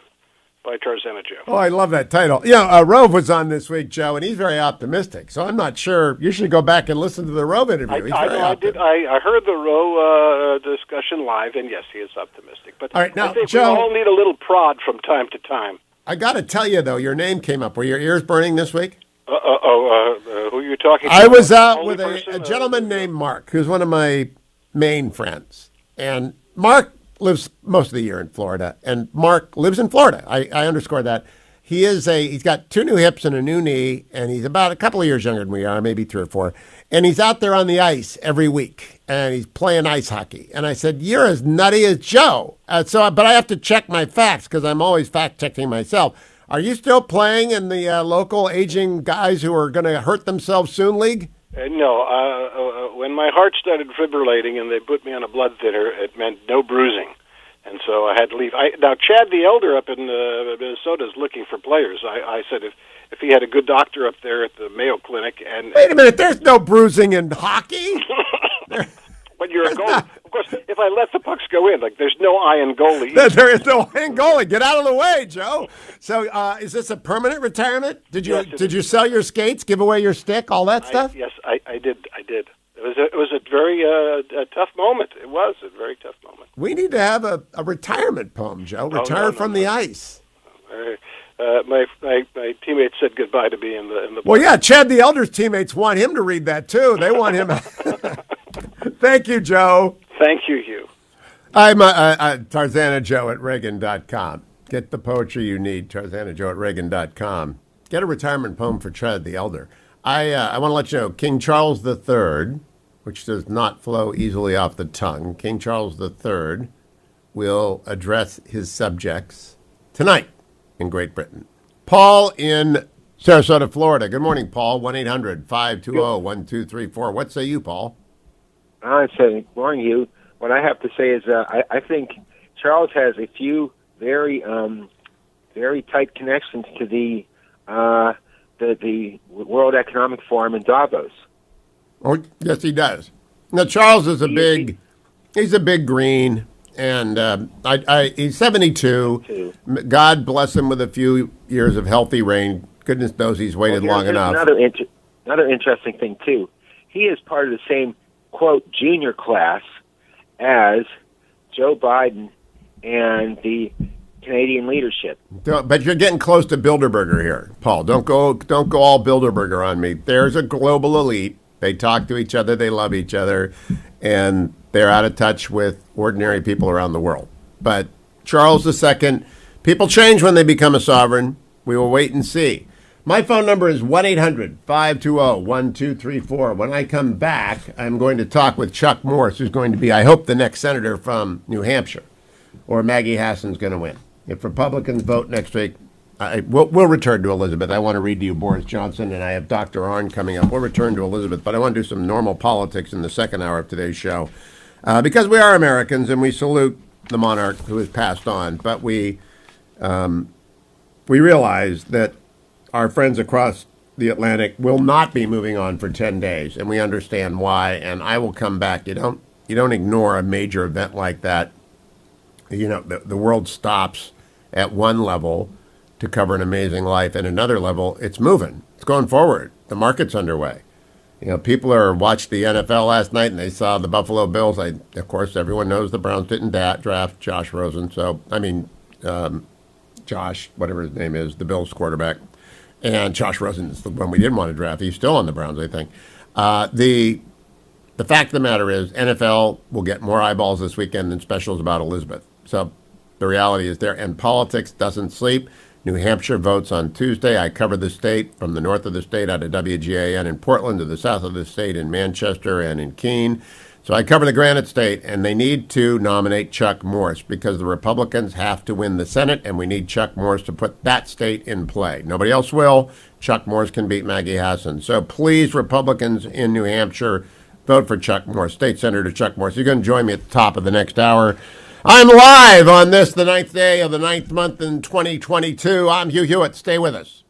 by Tarzana Joe. Oh, I love that title. Rove was on this week, Joe, and he's very optimistic. So I'm not sure. You should go back and listen to the Rove interview. I did. I heard the Roe discussion live, and yes, he is optimistic. But all right, now, I think Joe, we all need a little prod from time to time. I got to tell you, though, your name came up. Were your ears burning this week? Who are you talking to? I was out with a gentleman named Mark, who's one of my main friends. And Mark lives most of the year in Florida, and Mark lives in Florida. I underscore that. He's got 2 new hips and a new knee, and he's about a couple of years younger than we are, maybe 3 or 4. And he's out there on the ice every week, and he's playing ice hockey. And I said, "You're as nutty as Joe." But I have to check my facts because I'm always fact-checking myself. Are you still playing in the local aging guys who are going to hurt themselves soon league? No. When my heart started fibrillating and they put me on a blood thinner, it meant no bruising. And so I had to leave. Now, Chad the Elder up in Minnesota is looking for players. I said if he had a good doctor up there at the Mayo Clinic. Wait a minute, there's no bruising in hockey? But you're a goalie. Of course, if I let the pucks go in, there's no eye in goalie. There is no eye in goalie. Get out of the way, Joe. So is this a permanent retirement? Did you sell your skates, give away your stick, all that stuff? Yes, I did. It was a very tough moment. It was a very tough moment. We need to have a retirement poem, Joe. Retire from the ice. My teammates said goodbye to me in the. Well, yeah, Chad the Elder's teammates want him to read that too. They want him. Thank you, Joe. Thank you, Hugh. I'm Tarzana Joe at Reagan.com. Get the poetry you need, Tarzana Joe at Reagan.com. Get a retirement poem for Chad the Elder. I want to let you know, King Charles III, which does not flow easily off the tongue, King Charles III will address his subjects tonight in Great Britain. Paul in Sarasota, Florida. Good morning, Paul. 1-800-520-1234. What say you, Paul? I say, morning, Hugh. What I have to say is I think Charles has a few very tight connections to the World Economic Forum in Davos. Oh, yes, he does. Now, Charles is he's a big green, and he's 72. God bless him with a few years of healthy reign. Goodness knows he's waited long enough. Another interesting thing, too. He is part of the same, quote, junior class as Joe Biden and the Canadian leadership. But you're getting close to Bilderberger here, Paul. Don't go all Bilderberger on me. There's a global elite. They talk to each other. They love each other. And they're out of touch with ordinary people around the world. But Charles II, people change when they become a sovereign. We will wait and see. My phone number is 1-800-520-1234. When I come back, I'm going to talk with Chuck Morse, who's going to be, I hope, the next senator from New Hampshire. Or Maggie Hassan's going to win. If Republicans vote next week, we'll return to Elizabeth. I want to read to you Boris Johnson, and I have Dr. Oren coming up. We'll return to Elizabeth, but I want to do some normal politics in the second hour of today's show. Because we are Americans, and we salute the monarch who has passed on. But we realize that our friends across the Atlantic will not be moving on for 10 days, and we understand why, and I will come back. You don't ignore a major event like that. You know, the world stops, at one level to cover an amazing life. At another level, it's moving. It's going forward. The market's underway. You know, people watched the NFL last night and they saw the Buffalo Bills. Of course, everyone knows the Browns didn't draft Josh Rosen. So, Josh, whatever his name is, the Bills quarterback. And Josh Rosen is the one we didn't want to draft. He's still on the Browns, I think. The fact of the matter is NFL will get more eyeballs this weekend than specials about Elizabeth. So the reality is there. And politics doesn't sleep. New Hampshire votes on Tuesday. I cover the state from the north of the state out of WGAN in Portland to the south of the state in Manchester and in Keene. So I cover the Granite State, and they need to nominate Chuck Morse because the Republicans have to win the Senate, and we need Chuck Morse to put that state in play. Nobody else will. Chuck Morse can beat Maggie Hassan. So please, Republicans in New Hampshire, vote for Chuck Morse, State Senator Chuck Morse. You're going to join me at the top of the next hour. I'm live on this, the 9th day of the 9th month in 2022. I'm Hugh Hewitt. Stay with us.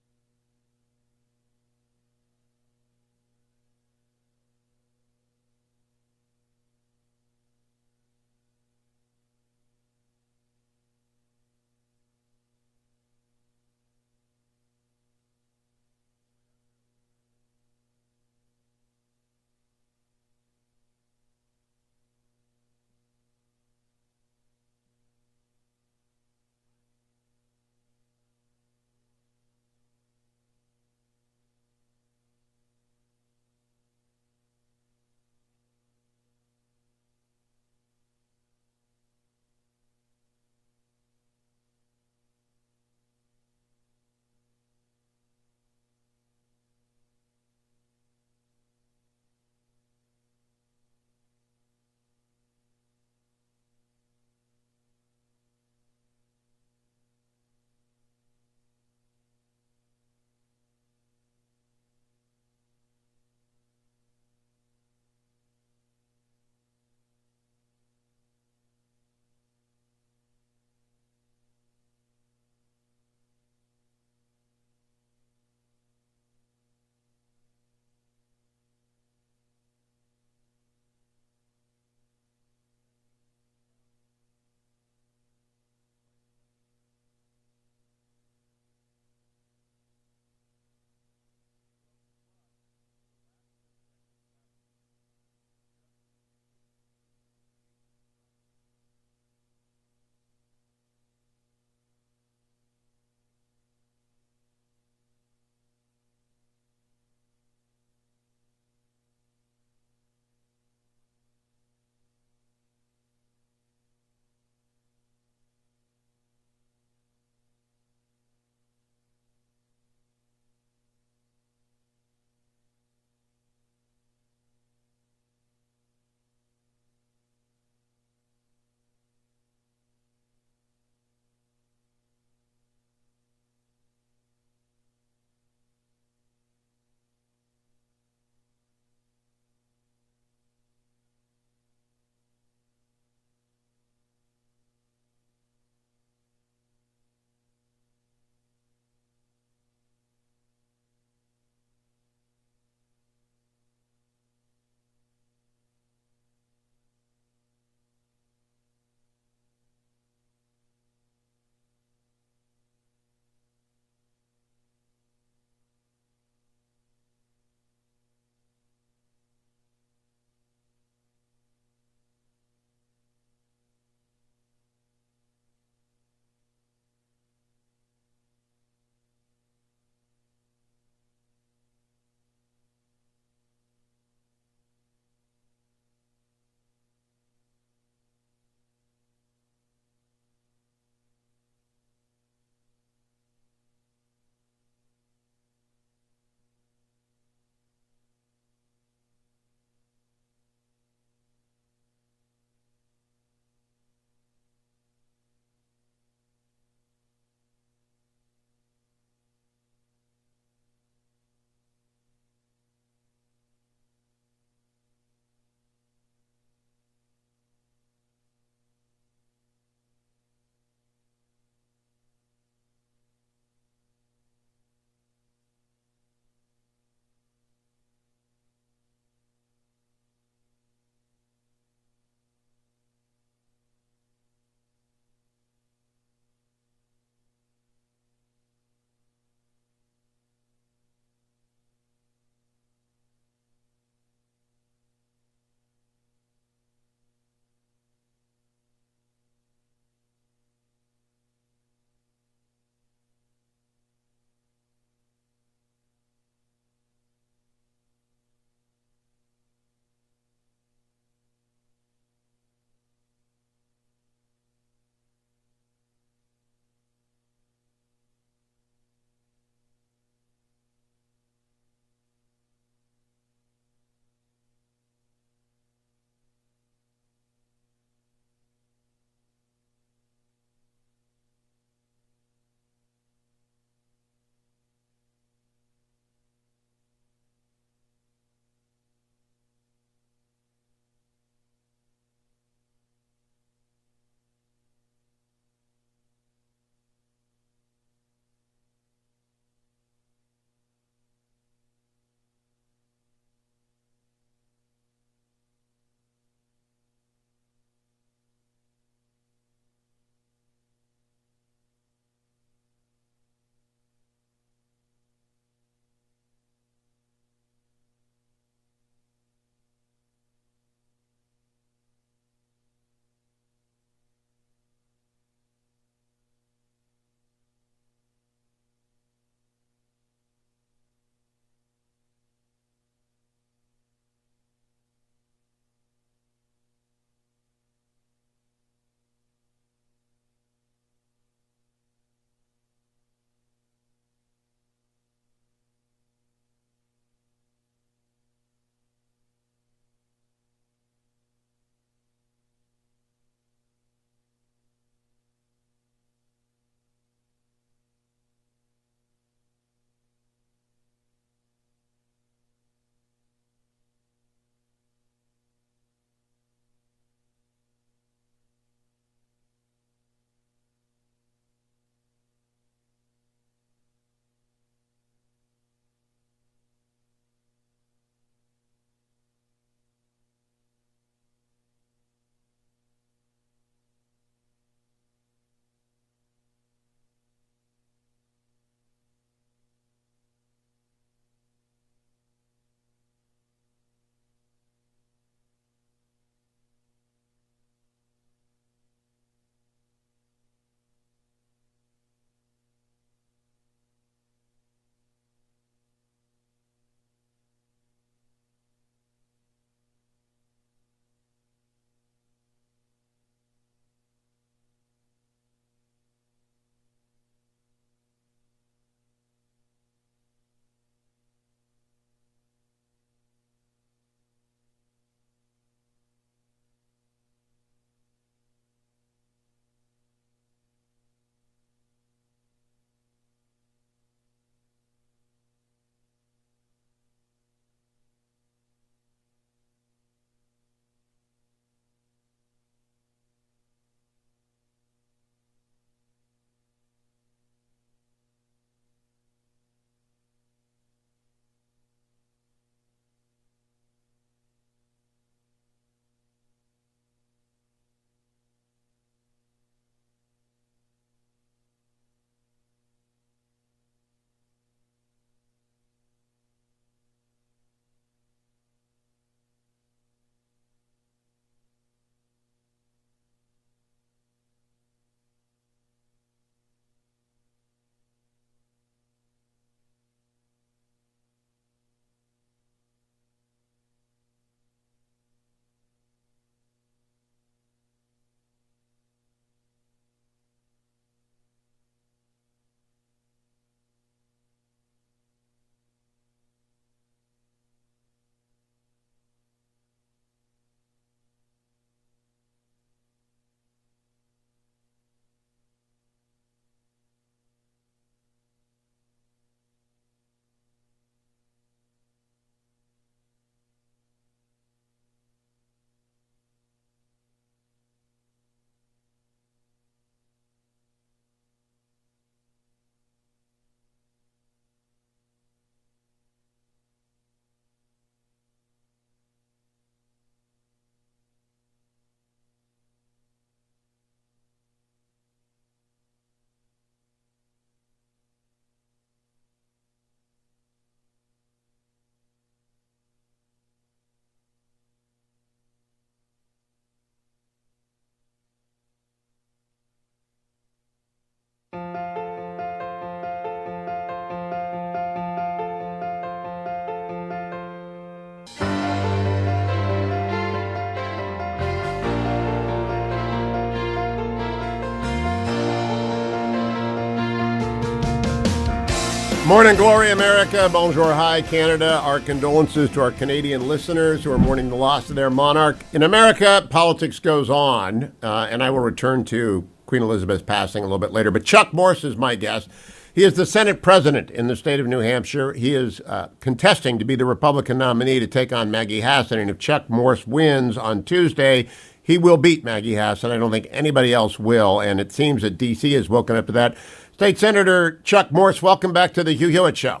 Morning glory, America. Bonjour, hi, Canada. Our condolences to our Canadian listeners who are mourning the loss of their monarch. In America, politics goes on, and I will return to Queen Elizabeth's passing a little bit later. But Chuck Morse is my guest. He is the Senate president in the state of New Hampshire. He is contesting to be the Republican nominee to take on Maggie Hassan. And if Chuck Morse wins on Tuesday, he will beat Maggie Hassan. I don't think anybody else will. And it seems that D.C. has woken up to that. State Senator Chuck Morse, welcome back to the Hugh Hewitt Show.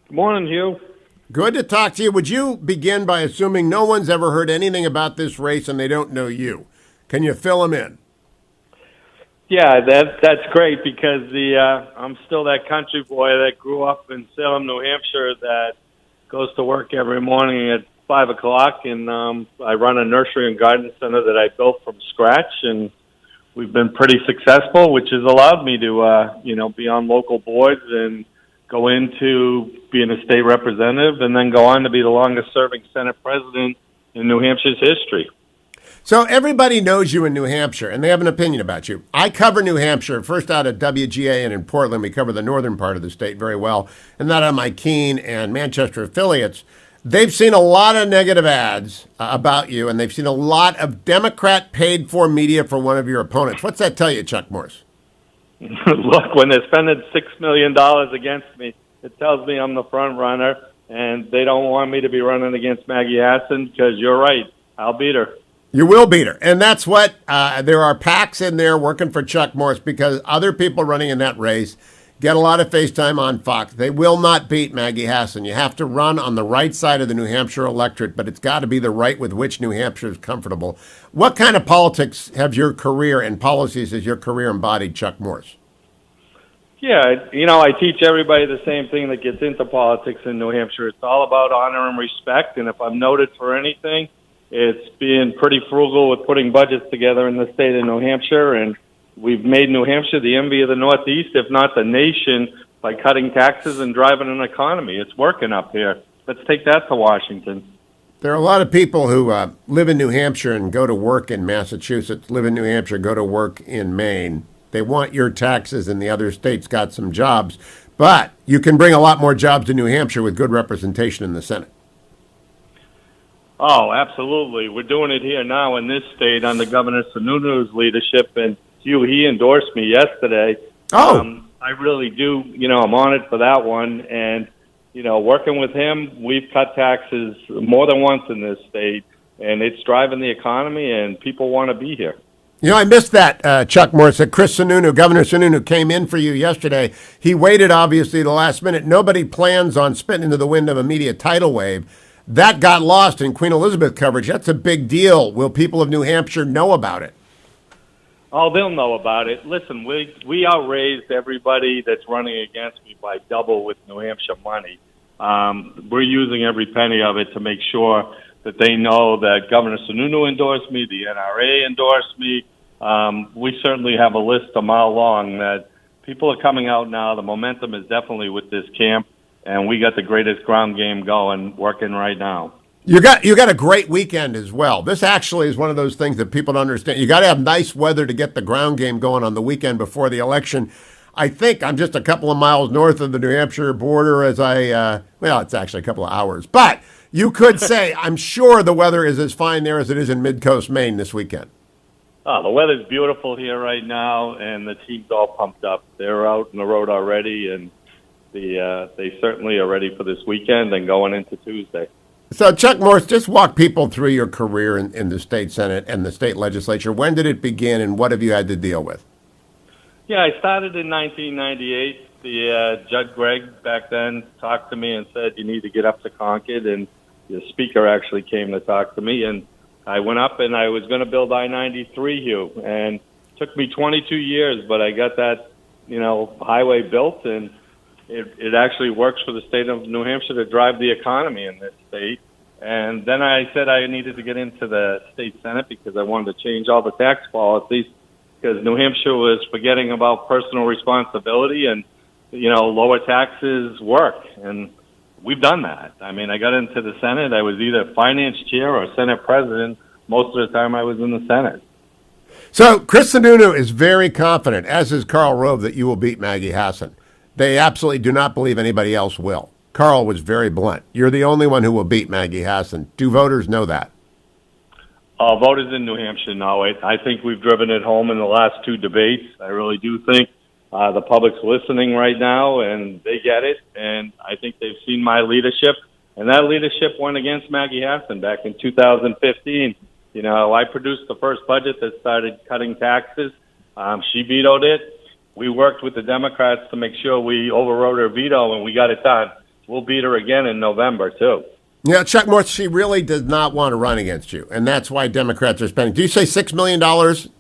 Good morning, Hugh. Good to talk to you. Would you begin by assuming no one's ever heard anything about this race and they don't know you? Can you fill them in? Yeah, that's great because I'm still that country boy that grew up in Salem, New Hampshire, that goes to work every morning at 5 o'clock, and I run a nursery and garden center that I built from scratch, and we've been pretty successful, which has allowed me to, be on local boards and go into being a state representative and then go on to be the longest-serving Senate president in New Hampshire's history. So everybody knows you in New Hampshire, and they have an opinion about you. I cover New Hampshire, first out at WGA and in Portland. We cover the northern part of the state very well, and that on my Keene and Manchester affiliates. They've seen a lot of negative ads about you, and they've seen a lot of Democrat-paid-for media for one of your opponents. What's that tell you, Chuck Morse? Look, when they're spending $6 million against me, it tells me I'm the front runner, and they don't want me to be running against Maggie Hassan because you're right, I'll beat her. You will beat her. And that's what, there are PACs in there working for Chuck Morse because other people running in that race get a lot of face time on Fox. They will not beat Maggie Hassan. You have to run on the right side of the New Hampshire electorate, but it's got to be the right with which New Hampshire is comfortable. What kind of politics have your career and policies has your career embodied, Chuck Morse? Yeah, I teach everybody the same thing that gets into politics in New Hampshire. It's all about honor and respect, and if I'm noted for anything, it's being pretty frugal with putting budgets together in the state of New Hampshire, and we've made New Hampshire the envy of the Northeast, if not the nation, by cutting taxes and driving an economy. It's working up here. Let's take that to Washington. There are a lot of people who live in New Hampshire and go to work in Massachusetts, live in New Hampshire, go to work in Maine. They want your taxes, and the other states got some jobs. But you can bring a lot more jobs to New Hampshire with good representation in the Senate. Oh, absolutely. We're doing it here now in this state under Governor Sununu's leadership, and Hugh, he endorsed me yesterday. Oh. I really do, I'm honored for that one, and, working with him, we've cut taxes more than once in this state, and it's driving the economy, and people want to be here. I missed that, Chuck Morse, that Governor Sununu came in for you yesterday. He waited, obviously, the last minute. Nobody plans on spitting into the wind of a media tidal wave. That got lost in Queen Elizabeth coverage. That's a big deal. Will people of New Hampshire know about it? Oh, they'll know about it. Listen, we outraised everybody that's running against me by double with New Hampshire money. We're using every penny of it to make sure that they know that Governor Sununu endorsed me, the NRA endorsed me. We certainly have a list a mile long that people are coming out now. The momentum is definitely with this camp, and we got the greatest ground game going, working right now. You got a great weekend as well. This actually is one of those things that people don't understand. You got to have nice weather to get the ground game going on the weekend before the election. I think I'm just a couple of miles north of the New Hampshire border it's actually a couple of hours. But you could say, I'm sure the weather is as fine there as it is in Mid-Coast Maine this weekend. Oh, the weather's beautiful here right now, and the team's all pumped up. They're out on the road already, and they certainly are ready for this weekend and going into Tuesday. So, Chuck Morse, just walk people through your career in the state Senate and the state legislature. When did it begin, and what have you had to deal with? Yeah, I started in 1998. The Judge Gregg back then talked to me and said, you need to get up to Concord, and the speaker actually came to talk to me, and I went up and I was going to build I-93, Hugh, and it took me 22 years, but I got that, highway built, and it actually works for the state of New Hampshire to drive the economy in this state. And then I said I needed to get into the state Senate because I wanted to change all the tax policies because New Hampshire was forgetting about personal responsibility and, lower taxes work. And we've done that. I mean, I got into the Senate. I was either finance chair or Senate president. Most of the time I was in the Senate. So Chris Sununu is very confident, as is Karl Rove, that you will beat Maggie Hassan. they absolutely do not believe anybody else will. Carl was very blunt. You're the only one who will beat Maggie Hassan. Do voters know that? Voters in New Hampshire know it. I think we've driven it home in the last two debates. I really do think the public's listening right now, and they get it. And I think they've seen my leadership. And that leadership went against Maggie Hassan back in 2015. You know, I produced the first budget that started cutting taxes. She vetoed it. We worked with the Democrats to make sure we overrode her veto, and we got it done. We'll beat her again in November, too. Yeah, Chuck Morse, she really does not want to run against you, and that's why Democrats are spending. Do you say $6 million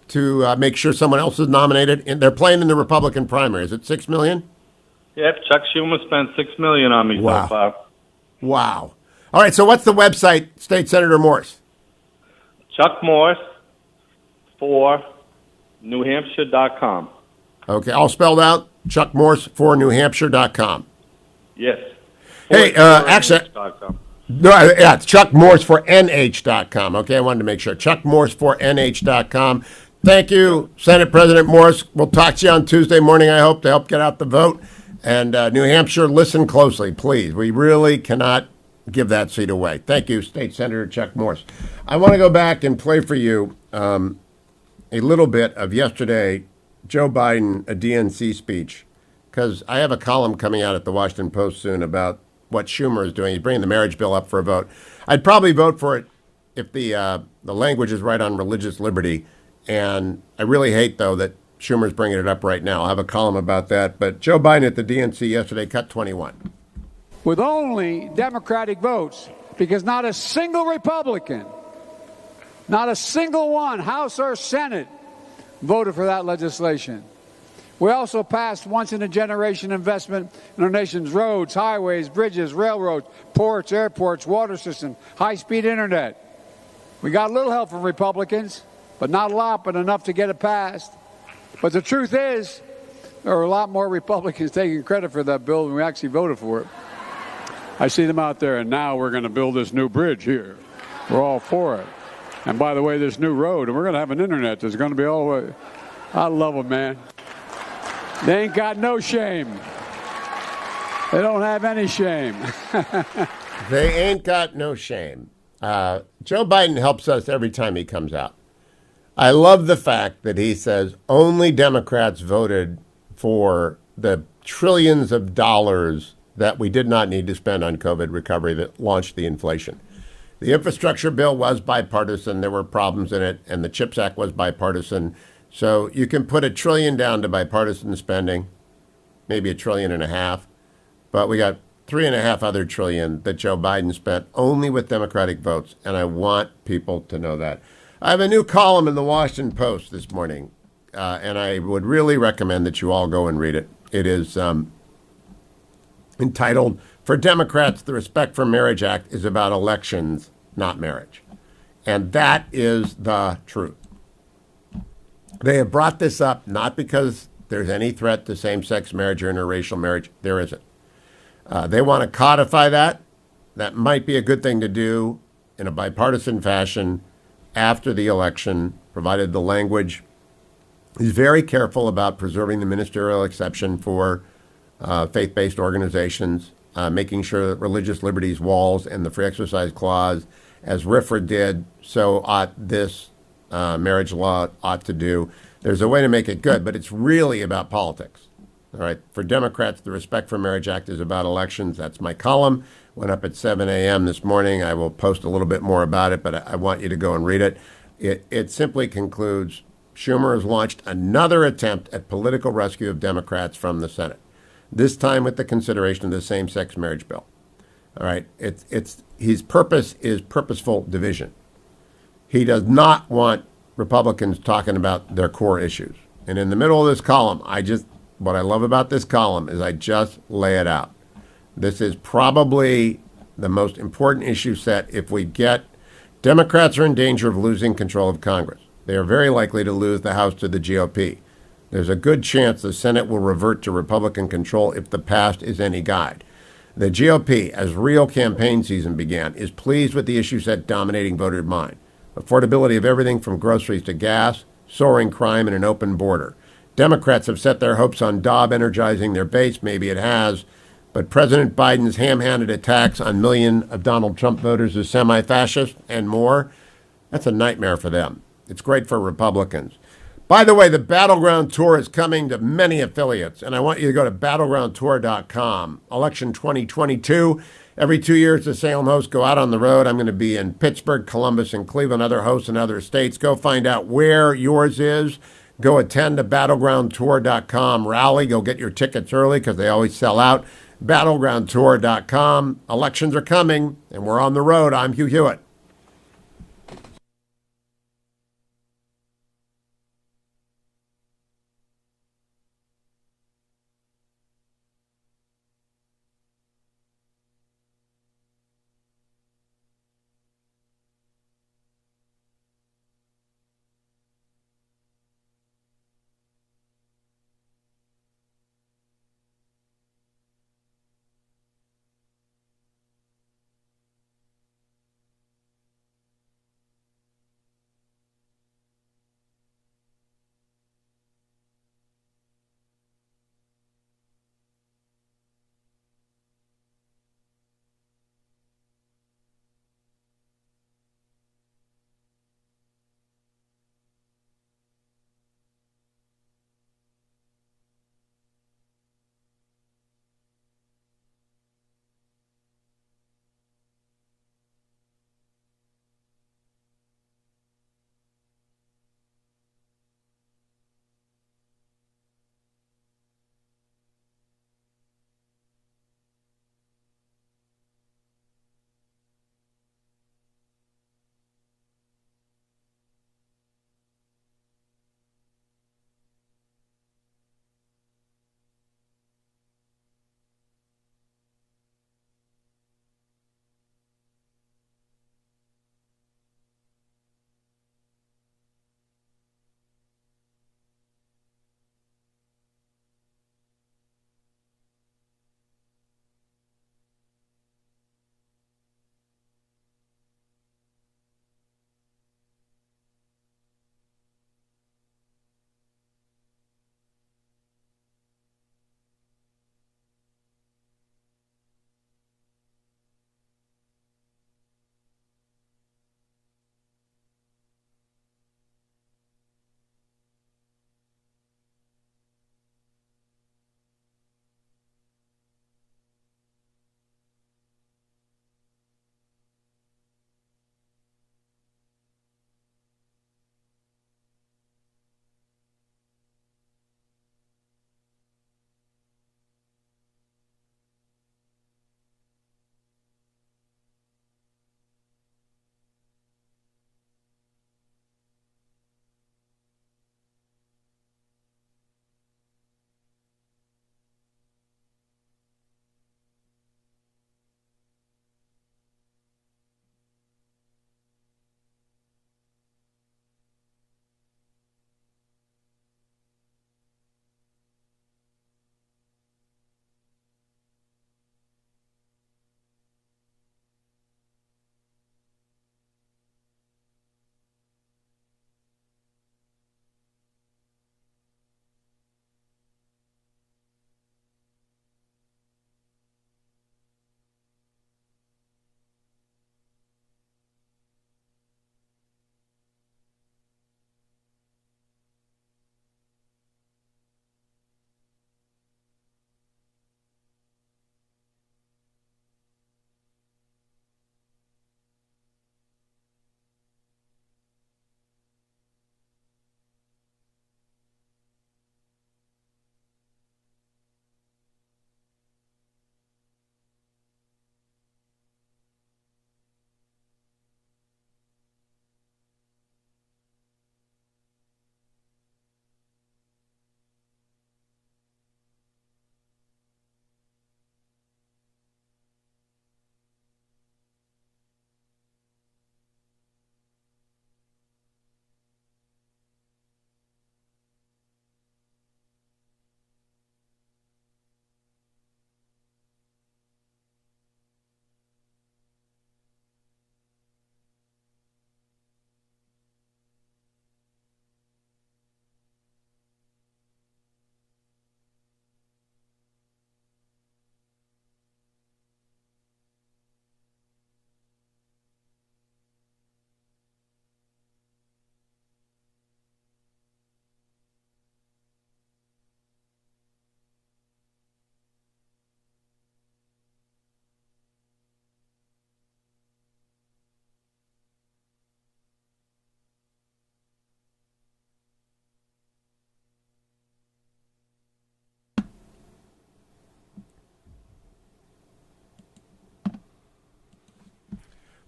to make sure someone else is nominated? And they're playing in the Republican primary. Is it $6 million? Yep, Chuck Schumer spent $6 million on me so far. Wow. All right, so what's the website, State Senator Morse? Chuck Morse for NewHampshire.com. Okay, all spelled out? Chuck Morse for NewHampshire.com. Yes. Hey, actually... No, yeah, it's Chuck Morse for NH.com. Okay, I wanted to make sure. Chuck Morse for NH.com. Thank you, Senate President Morse. We'll talk to you on Tuesday morning, I hope, to help get out the vote. And New Hampshire, listen closely, please. We really cannot give that seat away. Thank you, State Senator Chuck Morse. I want to go back and play for you a little bit of yesterday, Joe Biden, a DNC speech, because I have a column coming out at the Washington Post soon about what Schumer is doing. He's bringing the marriage bill up for a vote. I'd probably vote for it if the language is right on religious liberty. And I really hate, though, that Schumer's bringing it up right now. I'll have a column about that. But Joe Biden at the DNC yesterday cut 21. With only Democratic votes, because not a single Republican, not a single one, House or Senate, voted for that legislation. We also passed once-in-a-generation investment in our nation's roads, highways, bridges, railroads, ports, airports, water systems, high-speed internet. We got a little help from Republicans, but not a lot, but enough to get it passed. But the truth is, there are a lot more Republicans taking credit for that bill than we actually voted for it. I see them out there, and now we're going to build this new bridge here. We're all for it. And by the way, this new road, and we're going to have an internet that's going to be all the way. I love them, man. They ain't got no shame. They don't have any shame. They ain't got no shame. Joe Biden helps us every time he comes out. I love the fact that he says only Democrats voted for the trillions of dollars that we did not need to spend on COVID recovery that launched the inflation. The infrastructure bill was bipartisan. There were problems in it, and the CHIPS Act was bipartisan. So you can put $1 trillion down to bipartisan spending, maybe $1.5 trillion, but we got $3.5 other trillion that Joe Biden spent only with Democratic votes, and I want people to know that. I have a new column in the Washington Post this morning, and I would really recommend that you all go and read it. It is entitled, "For Democrats, the Respect for Marriage Act is about elections, not marriage." And that is the truth. They have brought this up not because there's any threat to same-sex marriage or interracial marriage. There isn't. They want to codify that. That might be a good thing to do in a bipartisan fashion after the election, provided the language is very careful about preserving the ministerial exception for faith-based organizations, making sure that religious liberties walls and the free exercise clause, as RFRA did, so ought this marriage law ought to do. There's a way to make it good, but it's really about politics. All right. For Democrats, the Respect for Marriage Act is about elections. That's my column. Went up at 7 a.m. this morning. I will post a little bit more about it, but I want you to go and read it. It simply concludes, Schumer has launched another attempt at political rescue of Democrats from the Senate, this time with the consideration of the same-sex marriage bill. All right. His purpose is purposeful division. He does not want Republicans talking about their core issues. And in the middle of this column, what I love about this column is I just lay it out. This is probably the most important issue set. If we get Democrats are in danger of losing control of Congress. They are very likely to lose the House to the GOP. There's a good chance the Senate will revert to Republican control if the past is any guide. The GOP, as real campaign season began, is pleased with the issue set dominating voter mind. Affordability of everything from groceries to gas, soaring crime, and an open border. Democrats have set their hopes on Dobb energizing their base. Maybe it has. But President Biden's ham-handed attacks on millions of Donald Trump voters as semi-fascist and more, that's a nightmare for them. It's great for Republicans. By the way, the Battleground Tour is coming to many affiliates, and I want you to go to battlegroundtour.com. Election 2022. Every 2 years, the Salem hosts go out on the road. I'm going to be in Pittsburgh, Columbus, and Cleveland, other hosts in other states. Go find out where yours is. Go attend the battlegroundtour.com rally. Go get your tickets early because they always sell out. Battlegroundtour.com. Elections are coming, and we're on the road. I'm Hugh Hewitt.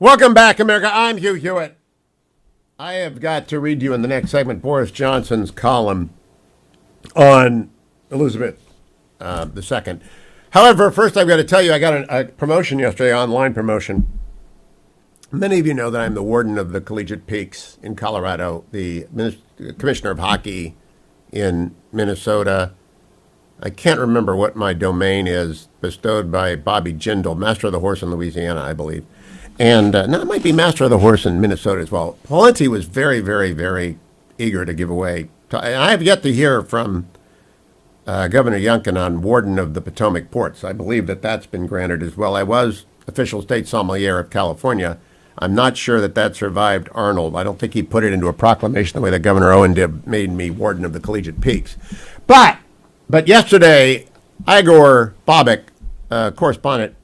Welcome back, America. I'm Hugh Hewitt. I have got to read you in the next segment Boris Johnson's column on Elizabeth II. However, first I've got to tell you I got a promotion yesterday, online promotion. Many of you know that I'm the warden of the Collegiate Peaks in Colorado, the commissioner of hockey in Minnesota. I can't remember what my domain is, bestowed by Bobby Jindal, master of the horse in Louisiana, I believe. And no, it might be master of the horse in Minnesota as well. Pawlenty was very, very, very eager to give away. And I have yet to hear from Governor Youngkin on warden of the Potomac ports. I believe that that's been granted as well. I was official state sommelier of California. I'm not sure that that survived Arnold. I don't think he put it into a proclamation the way that Governor Owen did, made me warden of the Collegiate Peaks. But yesterday, Igor Bobek, correspondent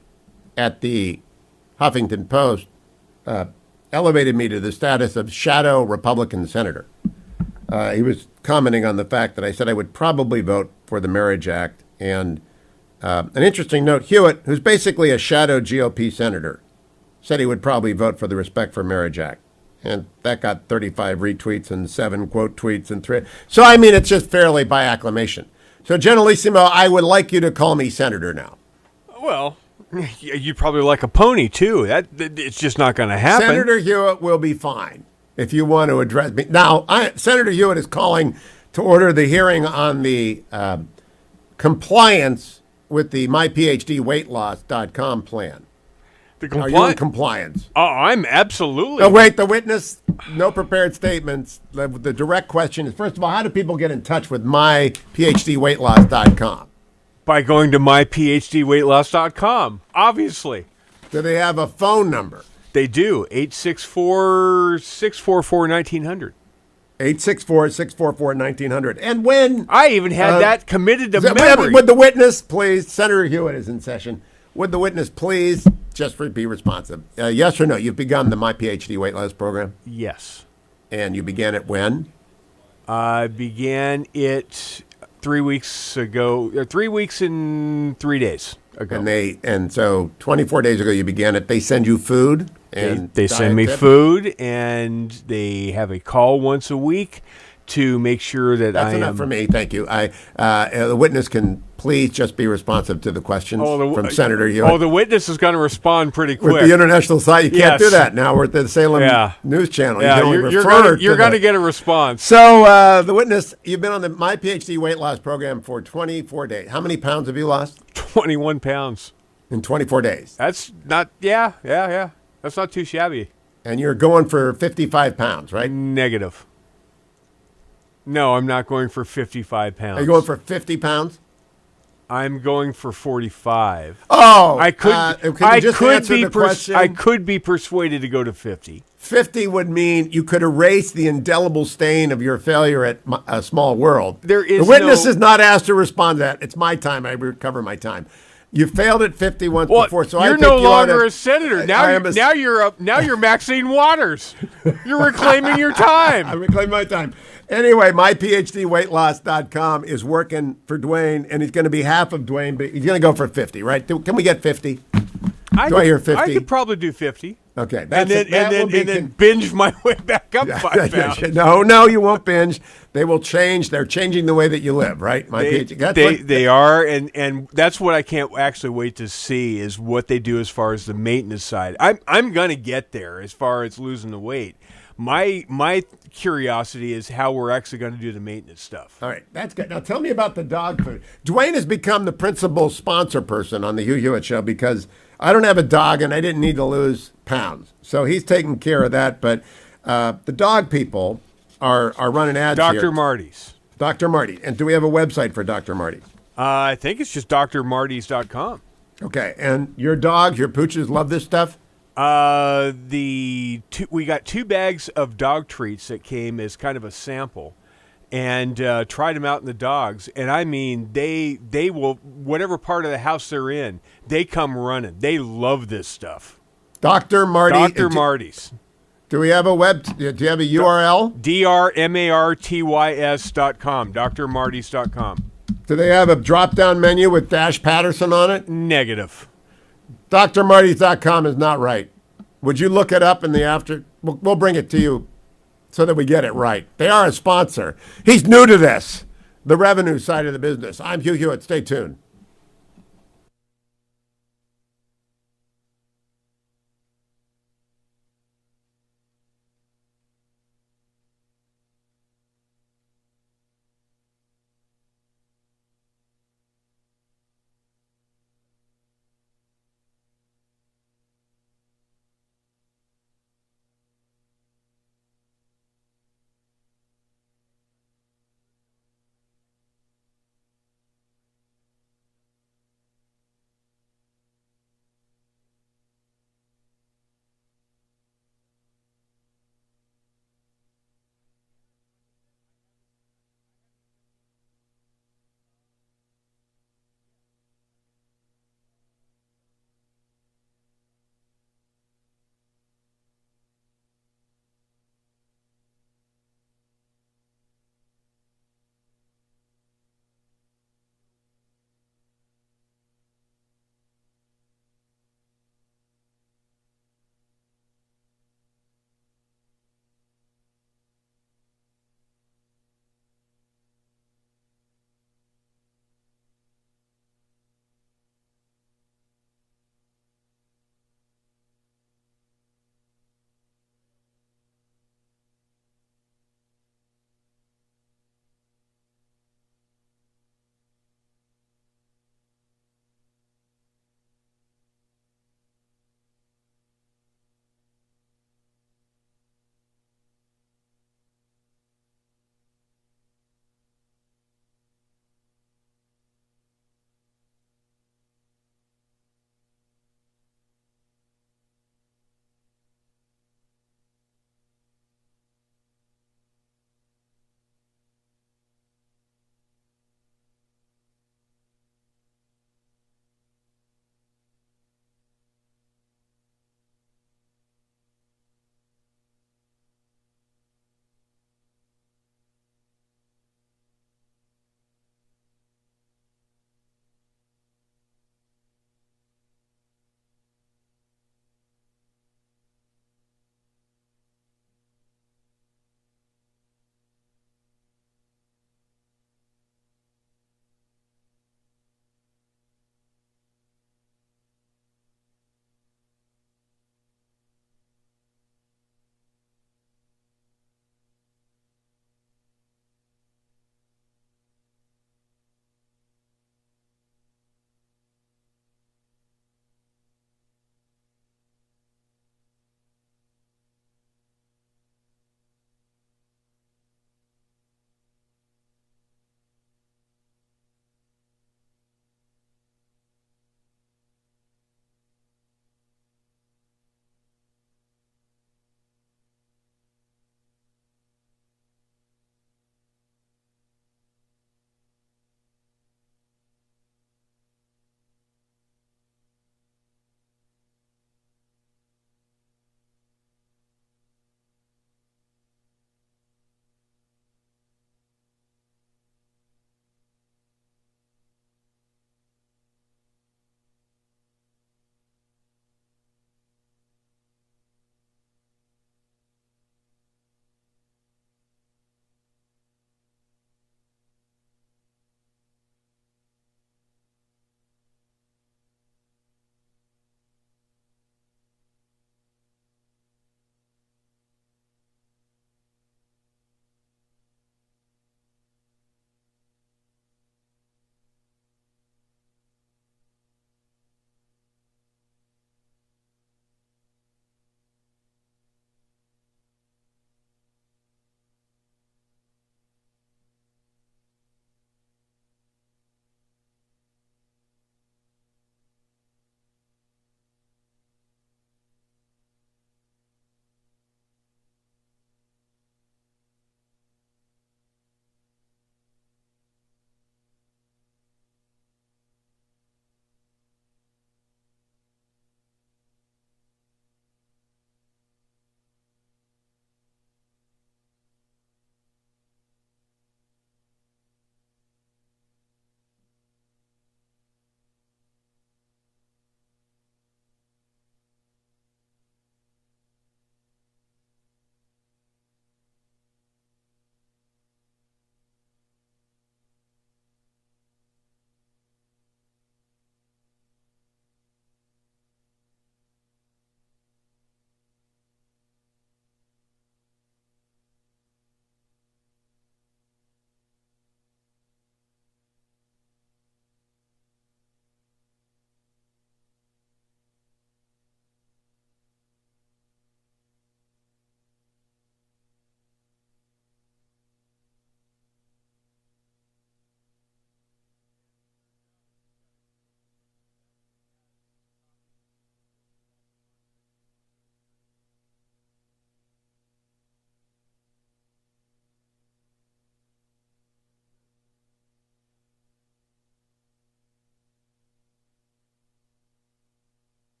at the Huffington Post, elevated me to the status of shadow Republican senator. He was commenting on the fact that I said I would probably vote for the Marriage Act. And an interesting note, Hewitt, who's basically a shadow GOP senator, said he would probably vote for the Respect for Marriage Act. And that got 35 retweets and 7 quote tweets and 3. So, I mean, it's just fairly by acclamation. So, Generalissimo, I would like you to call me senator now. Well, you'd probably like a pony, too. It's just not going to happen. Senator Hewitt will be fine if you want to address me. Now, Senator Hewitt is calling to order the hearing on the compliance with the myphdweightloss.com plan. Are you in compliance? Oh, I'm absolutely. Oh, wait, the witness, no prepared statements. The direct question is, first of all, how do people get in touch with myphdweightloss.com? By going to myphdweightloss.com, obviously. Do they have a phone number? They do, 864-644-1900. 864-644-1900. And when... I even had that committed to memory. Would the witness, please, Senator Hewitt is in session. Would the witness please just be responsive? Yes or no? You've begun the My PhD Weight Loss program? Yes. And you began it when? I began it 3 weeks ago. 3 weeks and 3 days ago. And so 24 days ago you began it. They send you food? And they send me food, and they have a call once a week to make sure that That's enough for me. Thank you. The witness can please just be responsive to the questions from Senator Hewitt. Oh, the witness is going to respond pretty quick. With the international site, you can't do that now. We're at the Salem News Channel. Yeah, you're going to get a response. So the witness, you've been on the My PhD Weight Loss program for 24 days. How many pounds have you lost? 21 pounds. In 24 days. That's not, yeah. That's not too shabby. And you're going for 55 pounds, right? Negative. No, I'm not going for 55 pounds. Are you going for 50 pounds? I'm going for 45. Oh, I could I could be persuaded to go to 50. 50 would mean you could erase the indelible stain of your failure at A Small World. The witness is not asked to respond to that. It's my time. I recover my time. You failed at 50 once before, so you're no longer a senator. Now you're Maxine Waters. You're reclaiming your time. I reclaim my time. Anyway, myphdweightloss.com is working for Dwayne, and he's going to be half of Dwayne, but he's going to go for 50, right? Can we get 50? I hear 50? I could probably do 50. Okay. And then binge my way back up 5 pounds. No, you won't binge. They will change. They're changing the way that you live, right? They are, and that's what I can't actually wait to see is what they do as far as the maintenance side. I'm going to get there as far as losing the weight. My curiosity is how we're actually going to do the maintenance stuff. All right, that's good. Now tell me about the dog food. Dwayne has become the principal sponsor person on the Hugh Hewitt Show because I don't have a dog and I didn't need to lose pounds. So he's taking care of that. But the dog people are running ads here. Dr. Marty's. Dr. Marty. And do we have a website for Dr. Marty? I think it's just drmartys.com. Okay, and your dogs, your pooches love this stuff? We got 2 bags of dog treats that came as kind of a sample, and tried them out in the dogs. And I mean, they will, whatever part of the house they're in, they come running. They love this stuff. Dr. Marty. Dr. Marty's. Do we have a do you have a URL? drmartys.com. drmartys.com. Do they have a drop-down menu with Dash Patterson on it? Negative. drmartys.com is not right. Would you look it up in the after? We'll bring it to you so that we get it right. They are a sponsor. He's new to this, the revenue side of the business. I'm Hugh Hewitt. Stay tuned.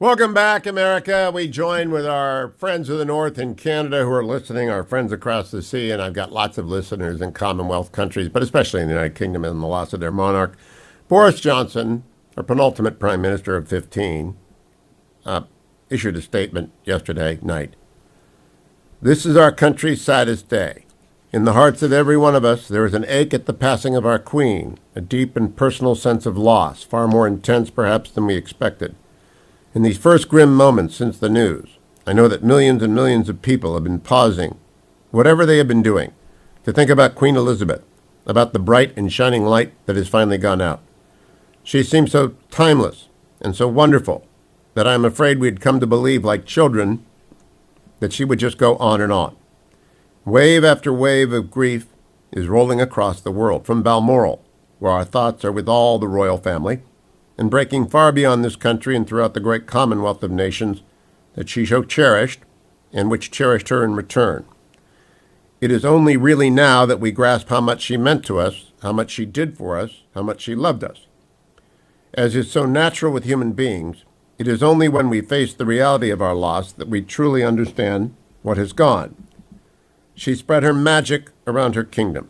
Welcome back, America. We join with our friends of the North in Canada who are listening, our friends across the sea, and I've got lots of listeners in Commonwealth countries, but especially in the United Kingdom and the loss of their monarch. Boris Johnson, our penultimate prime minister of 15, issued a statement yesterday night. This is our country's saddest day. In the hearts of every one of us, there is an ache at the passing of our queen, a deep and personal sense of loss, far more intense perhaps than we expected. In these first grim moments since the news, I know that millions and millions of people have been pausing, whatever they have been doing, to think about Queen Elizabeth, about the bright and shining light that has finally gone out. She seems so timeless and so wonderful that I am afraid we'd come to believe, like children, that she would just go on and on. Wave after wave of grief is rolling across the world, from Balmoral, where our thoughts are with all the royal family, and breaking far beyond this country and throughout the great commonwealth of nations that she so cherished and which cherished her in return. It is only really now that we grasp how much she meant to us, how much she did for us, how much she loved us. As is so natural with human beings, it is only when we face the reality of our loss that we truly understand what has gone. She spread her magic around her kingdom.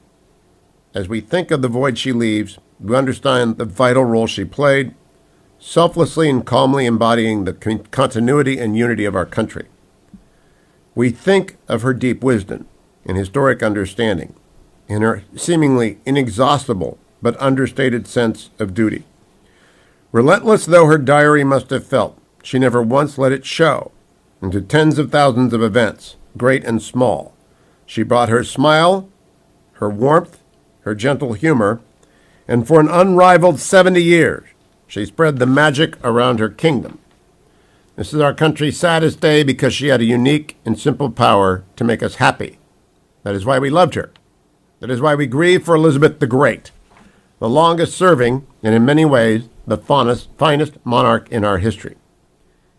As we think of the void she leaves, we understand the vital role she played, selflessly and calmly embodying the continuity and unity of our country. We think of her deep wisdom and historic understanding, and her seemingly inexhaustible but understated sense of duty. Relentless though her diary must have felt, she never once let it show into tens of thousands of events, great and small. She brought her smile, her warmth, her gentle humor, and for an unrivaled 70 years, she spread the magic around her kingdom. This is our country's saddest day because she had a unique and simple power to make us happy. That is why we loved her. That is why we grieve for Elizabeth the Great, the longest serving and in many ways the finest monarch in our history.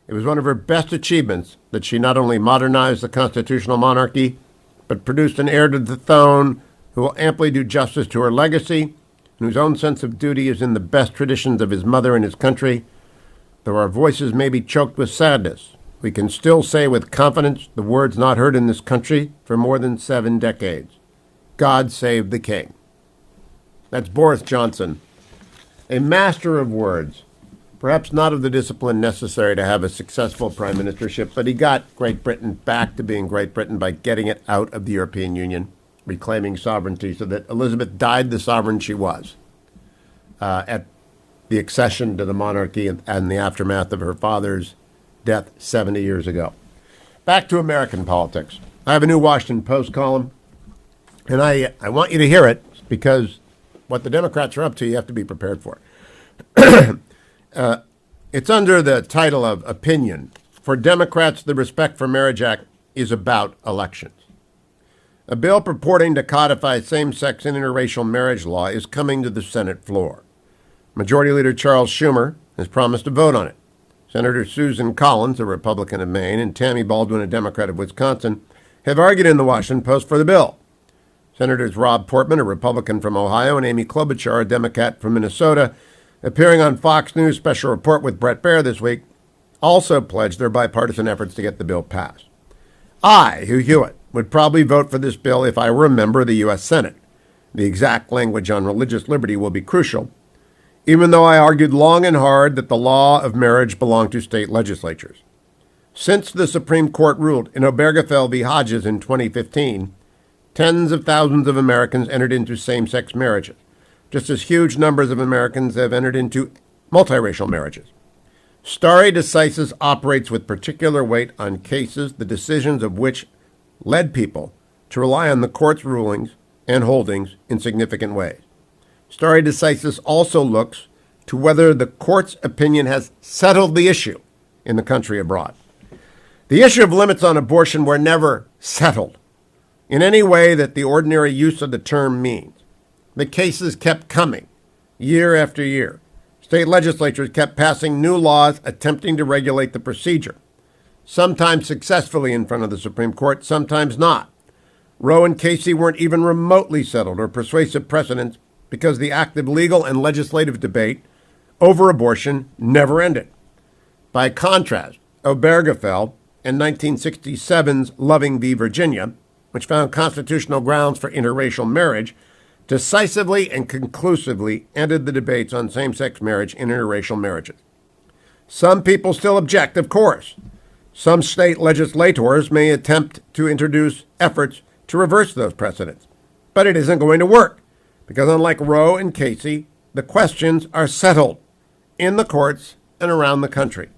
It was one of her best achievements that she not only modernized the constitutional monarchy, but produced an heir to the throne who will amply do justice to her legacy, and whose own sense of duty is in the best traditions of his mother and his country. Though our voices may be choked with sadness, we can still say with confidence the words not heard in this country for more than 7 decades. God save the king. That's Boris Johnson, a master of words, perhaps not of the discipline necessary to have a successful prime ministership, but he got Great Britain back to being Great Britain by getting it out of the European Union, reclaiming sovereignty so that Elizabeth died the sovereign she was at the accession to the monarchy and the aftermath of her father's death 70 years ago. Back to American politics. I have a new Washington Post column, and I want you to hear it because what the Democrats are up to, you have to be prepared for. It's under the title of Opinion. For Democrats, the Respect for Marriage Act is about elections. A bill purporting to codify same-sex and interracial marriage law is coming to the Senate floor. Majority Leader Charles Schumer has promised to vote on it. Senator Susan Collins, a Republican of Maine, and Tammy Baldwin, a Democrat of Wisconsin, have argued in the Washington Post for the bill. Senators Rob Portman, a Republican from Ohio, and Amy Klobuchar, a Democrat from Minnesota, appearing on Fox News' Special Report with Bret Baier this week, also pledged their bipartisan efforts to get the bill passed. I, Hugh Hewitt, would probably vote for this bill if I were a member of the U.S. Senate. The exact language on religious liberty will be crucial, even though I argued long and hard that the law of marriage belonged to state legislatures. Since the Supreme Court ruled in Obergefell v. Hodges in 2015, tens of thousands of Americans entered into same-sex marriages, just as huge numbers of Americans have entered into multiracial marriages. Stare decisis operates with particular weight on cases, the decisions of which led people to rely on the court's rulings and holdings in significant ways. Stare decisis also looks to whether the court's opinion has settled the issue in the country abroad. The issue of limits on abortion were never settled in any way that the ordinary use of the term means. The cases kept coming year after year. State legislatures kept passing new laws attempting to regulate the procedure, sometimes successfully in front of the Supreme Court, sometimes not. Roe and Casey weren't even remotely settled or persuasive precedents because the active legal and legislative debate over abortion never ended. By contrast, Obergefell in 1967's Loving v. Virginia, which found constitutional grounds for interracial marriage, decisively and conclusively ended the debates on same-sex marriage and interracial marriages. Some people still object, of course. Some state legislators may attempt to introduce efforts to reverse those precedents. But it isn't going to work, because unlike Roe and Casey, the questions are settled in the courts and around the country.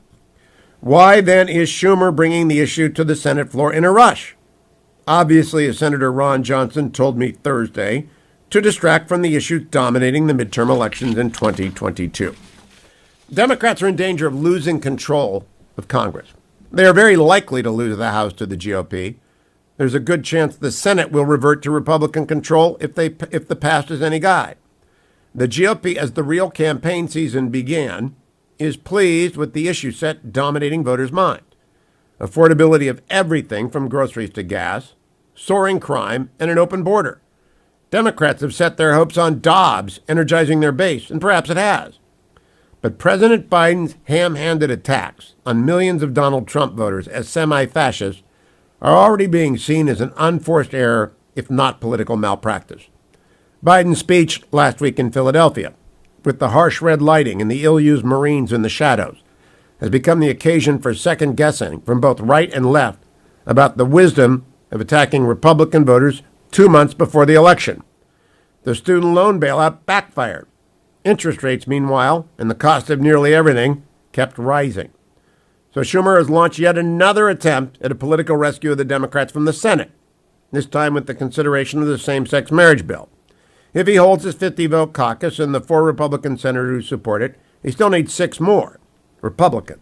Why then is Schumer bringing the issue to the Senate floor in a rush? Obviously, as Senator Ron Johnson told me Thursday, to distract from the issues dominating the midterm elections in 2022. Democrats are in danger of losing control of Congress. They are very likely to lose the House to the GOP. There's a good chance the Senate will revert to Republican control if the past is any guide. The GOP, as the real campaign season began, is pleased with the issue set dominating voters' minds. Affordability of everything from groceries to gas, soaring crime, and an open border. Democrats have set their hopes on Dobbs energizing their base, and perhaps it has. But President Biden's ham-handed attacks on millions of Donald Trump voters as semi-fascists are already being seen as an unforced error, if not political malpractice. Biden's speech last week in Philadelphia, with the harsh red lighting and the ill-used Marines in the shadows, has become the occasion for second-guessing from both right and left about the wisdom of attacking Republican voters 2 months before the election. The student loan bailout backfired. Interest rates, meanwhile, and the cost of nearly everything kept rising. So Schumer has launched yet another attempt at a political rescue of the Democrats from the Senate, this time with the consideration of the same-sex marriage bill. If he holds his 50-vote caucus and the 4 Republican senators who support it, he still needs 6 more Republicans.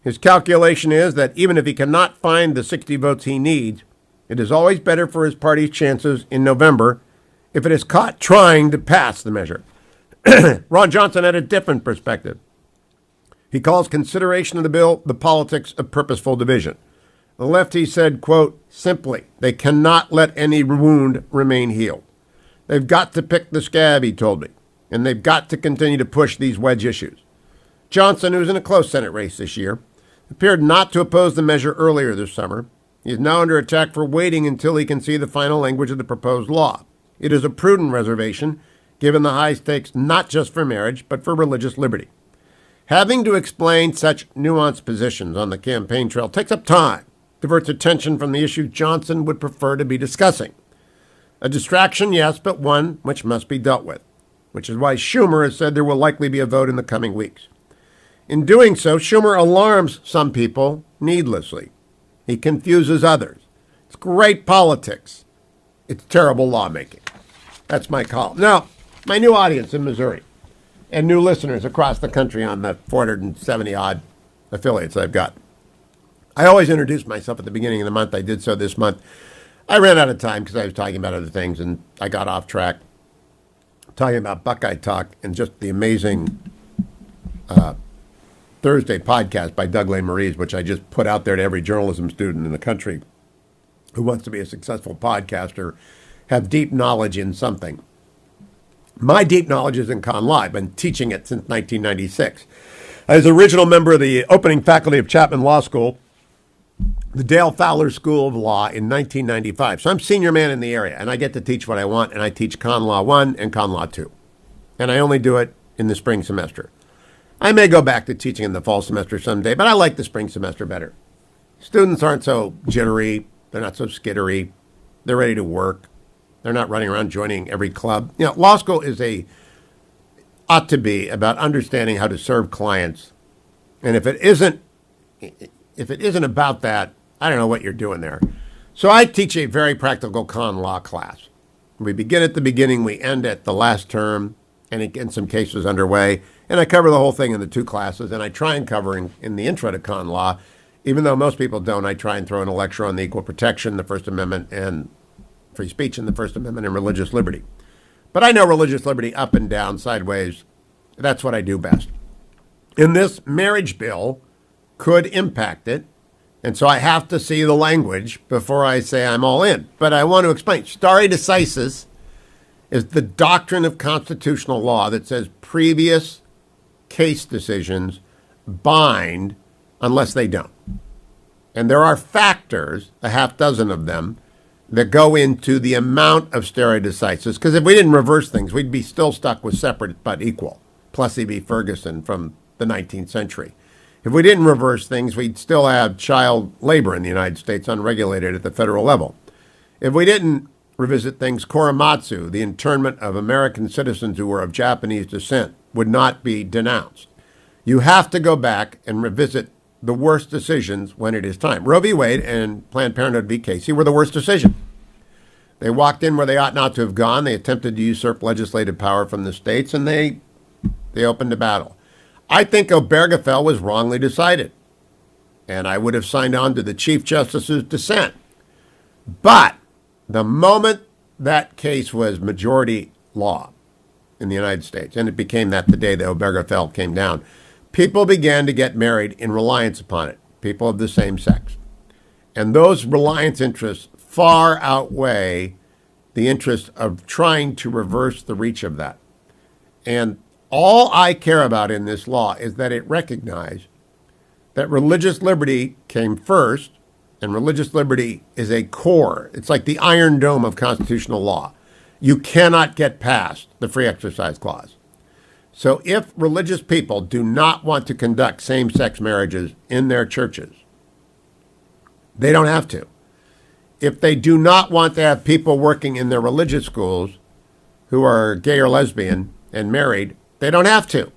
His calculation is that even if he cannot find the 60 votes he needs, it is always better for his party's chances in November if it is caught trying to pass the measure. Ron Johnson had a different perspective. He calls consideration of the bill the politics of purposeful division. The left, he said, quote, simply, they cannot let any wound remain healed. They've got to pick the scab, he told me, and they've got to continue to push these wedge issues. Johnson, who's in a close Senate race this year, appeared not to oppose the measure earlier this summer. He is now under attack for waiting until he can see the final language of the proposed law. It is a prudent reservation, given the high stakes not just for marriage, but for religious liberty. Having to explain such nuanced positions on the campaign trail takes up time, diverts attention from the issue Johnson would prefer to be discussing. A distraction, yes, but one which must be dealt with, which is why Schumer has said there will likely be a vote in the coming weeks. In doing so, Schumer alarms some people needlessly. He confuses others. It's great politics. It's terrible lawmaking. That's my call. Now, my new audience in Missouri and new listeners across the country on the 470-odd affiliates I've got. I always introduce myself at the beginning of the month. I did so this month. I ran out of time because I was talking about other things, and I got off track talking about Buckeye Talk and just the amazing Thursday podcast by Doug Lesmerises, which I just put out there to every journalism student in the country who wants to be a successful podcaster, have deep knowledge in something. My deep knowledge is in con law. I've been teaching it since 1996. I was an original member of the opening faculty of Chapman Law School, the Dale Fowler School of Law, in 1995. So I'm senior man in the area, and I get to teach what I want, and I teach Con Law 1 and Con Law 2. And I only do it in the spring semester. I may go back to teaching in the fall semester someday, but I like the spring semester better. Students aren't so jittery. They're not so skittery. They're ready to work. They're not running around joining every club. You know, law school ought to be about understanding how to serve clients. And if it isn't about that, I don't know what you're doing there. So I teach a very practical con law class. We begin at the beginning, we end at the last term, and in some cases underway. And I cover the whole thing in the 2 classes, and I try and cover in the intro to con law, even though most people don't. I try and throw in a lecture on the equal protection, the First Amendment, and free speech in the First Amendment, and religious liberty. But I know religious liberty up and down, sideways. That's what I do best. And this marriage bill could impact it, and so I have to see the language before I say I'm all in. But I want to explain. Stare decisis is the doctrine of constitutional law that says previous case decisions bind unless they don't. And there are factors, a half dozen of them, that go into the amount of stare decisis. Because if we didn't reverse things, we'd be still stuck with separate but equal, Plessy v. Ferguson from the 19th century. If we didn't reverse things, we'd still have child labor in the United States unregulated at the federal level. If we didn't revisit things, Korematsu, the internment of American citizens who were of Japanese descent, would not be denounced. You have to go back and revisit the worst decisions when it is time. Roe v. Wade and Planned Parenthood v. Casey were the worst decision. They walked in where they ought not to have gone. They attempted to usurp legislative power from the states, and they opened a battle. I think Obergefell was wrongly decided, and I would have signed on to the Chief Justice's dissent. But the moment that case was majority law in the United States, and it became that the day that Obergefell came down, people began to get married in reliance upon it, people of the same sex. And those reliance interests far outweigh the interest of trying to reverse the reach of that. And all I care about in this law is that it recognized that religious liberty came first, and religious liberty is a core. It's like the Iron Dome of constitutional law. You cannot get past the Free Exercise Clause. So if religious people do not want to conduct same-sex marriages in their churches, they don't have to. If they do not want to have people working in their religious schools who are gay or lesbian and married, they don't have to.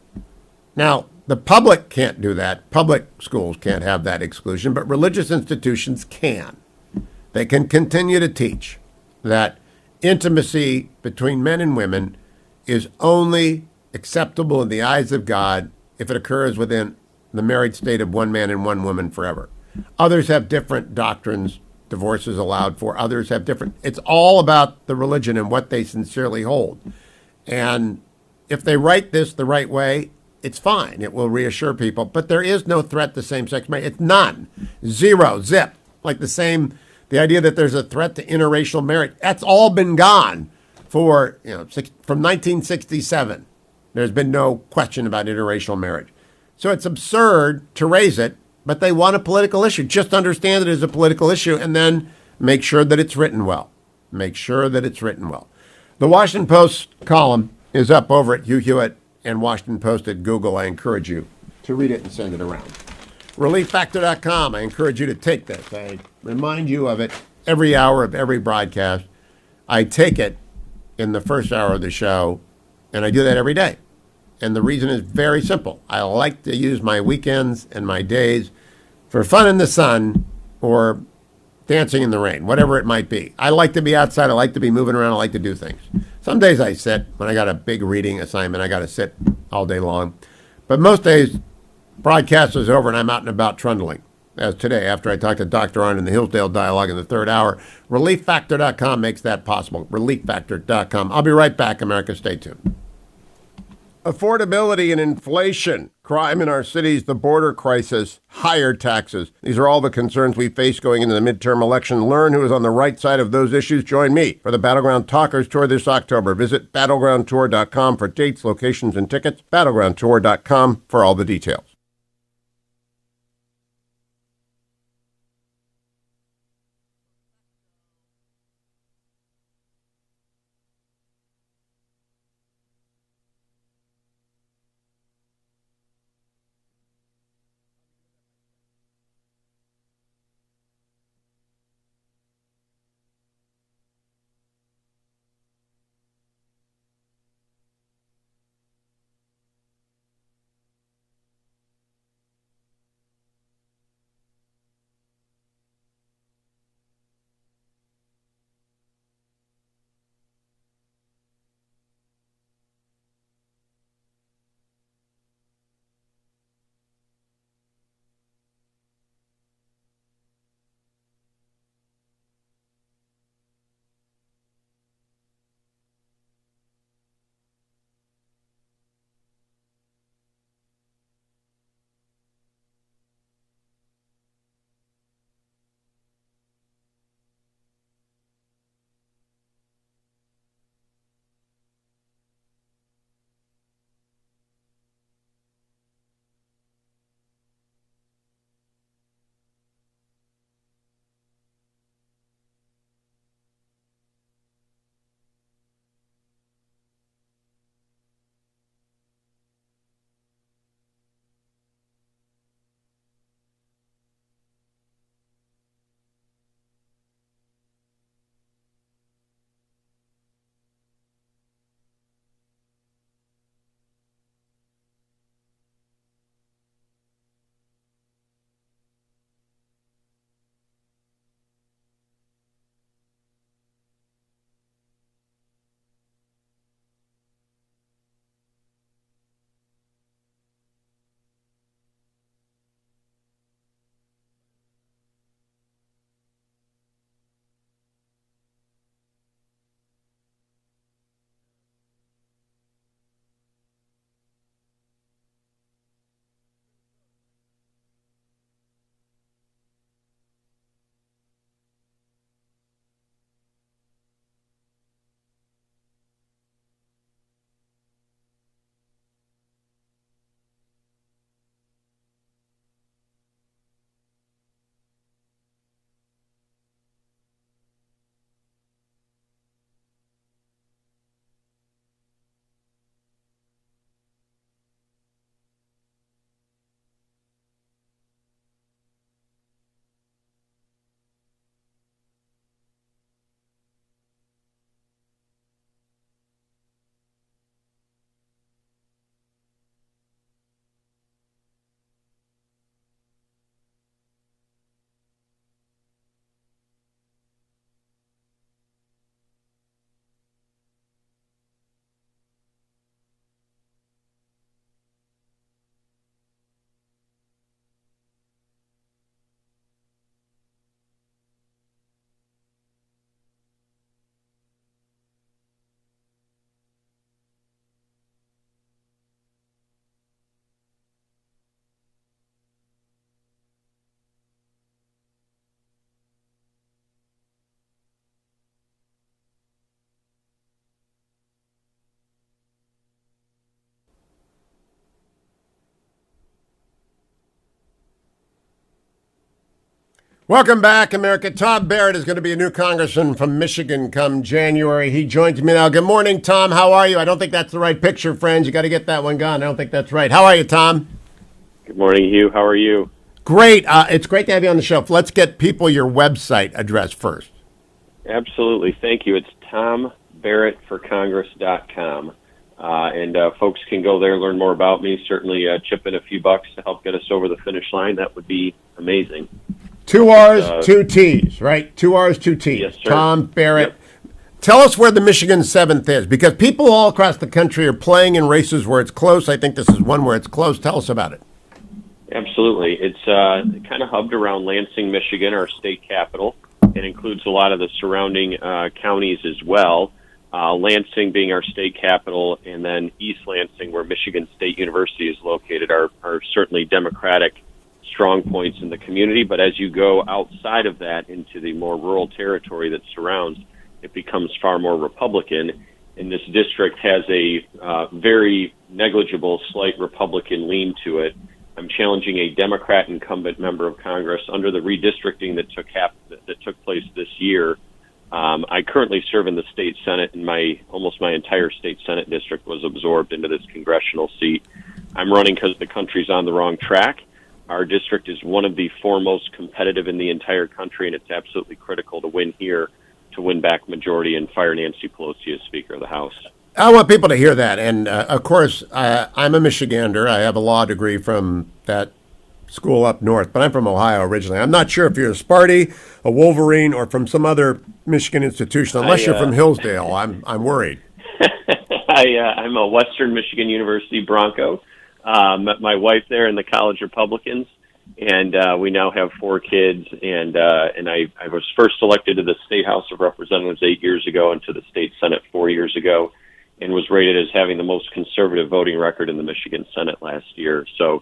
Now, the public can't do that. Public schools can't have that exclusion, but religious institutions can. They can continue to teach that intimacy between men and women is only acceptable in the eyes of God if it occurs within the married state of one man and one woman forever. Others have different doctrines. Divorce is allowed for. Others have different. It's all about the religion and what they sincerely hold. And if they write this the right way, it's fine. It will reassure people. But there is no threat to same-sex marriage. It's none. Zero. Zip. Like the idea that there's a threat to interracial marriage. That's all been gone from 1967. There's been no question about interracial marriage. So it's absurd to raise it, but they want a political issue. Just understand it as a political issue and then make sure that it's written well. Make sure that it's written well. The Washington Post column is up over at Hugh Hewitt and Washington Post at Google. I encourage you to read it and send it around. ReliefFactor.com. I encourage you to take this. I remind you of it every hour of every broadcast. I take it in the first hour of the show, and I do that every day. And the reason is very simple. I like to use my weekends and my days for fun in the sun or dancing in the rain, whatever it might be. I like to be outside. I like to be moving around. I like to do things. Some days I sit. When I got a big reading assignment, I got to sit all day long. But most days, broadcast is over and I'm out and about trundling. As today, after I talked to Dr. Oren in the Hillsdale Dialogue in the third hour. ReliefFactor.com makes that possible. ReliefFactor.com. I'll be right back, America. Stay tuned. Affordability and inflation, crime in our cities, the border crisis, higher taxes. These are all the concerns we face going into the midterm election. Learn who is on the right side of those issues. Join me for the Battleground Talkers Tour this October. Visit battlegroundtour.com for dates, locations, and tickets. Battlegroundtour.com for all the details. Welcome back, America. Todd Barrett is going to be a new congressman from Michigan come January. He joins me now. Good morning, Tom. How are you? I don't think that's the right picture, friends. You got to get that one gone. I don't think that's right. How are you, Tom? Good morning, Hugh. How are you? Great. It's great to have you on the show. Let's get people your website address first. Absolutely. Thank you. It's tombarrettforcongress.com. And folks can go there, learn more about me, certainly chip in a few bucks to help get us over the finish line. That would be amazing. 2 R's, 2 T's, right? 2 R's, 2 T's. Yes, sir. Tom Barrett. Yep. Tell us where the Michigan 7th is, because people all across the country are playing in races where it's close. I think this is one where it's close. Tell us about it. Absolutely. It's kind of hubbed around Lansing, Michigan, our state capital. It includes a lot of the surrounding counties as well. Lansing being our state capital, and then East Lansing, where Michigan State University is located, are certainly Democratic strong points in the community. But as you go outside of that into the more rural territory that surrounds, it becomes far more Republican. And this district has a very negligible, slight Republican lean to it. I'm challenging a Democrat incumbent member of Congress under the redistricting that took place this year. I currently serve in the state Senate, and almost my entire state Senate district was absorbed into this congressional seat. I'm running because the country's on the wrong track. Our district is one of the foremost competitive in the entire country, and it's absolutely critical to win here, to win back majority and fire Nancy Pelosi as Speaker of the House. I want people to hear that. And, of course, I'm a Michigander. I have a law degree from that school up north, but I'm from Ohio originally. I'm not sure if you're a Sparty, a Wolverine, or from some other Michigan institution. Unless you're from Hillsdale, I'm worried. I'm a Western Michigan University Bronco. Met my wife there in the College Republicans, and we now have 4 kids. And I was first elected to the State House of Representatives 8 years ago and to the State Senate 4 years ago, and was rated as having the most conservative voting record in the Michigan Senate last year. So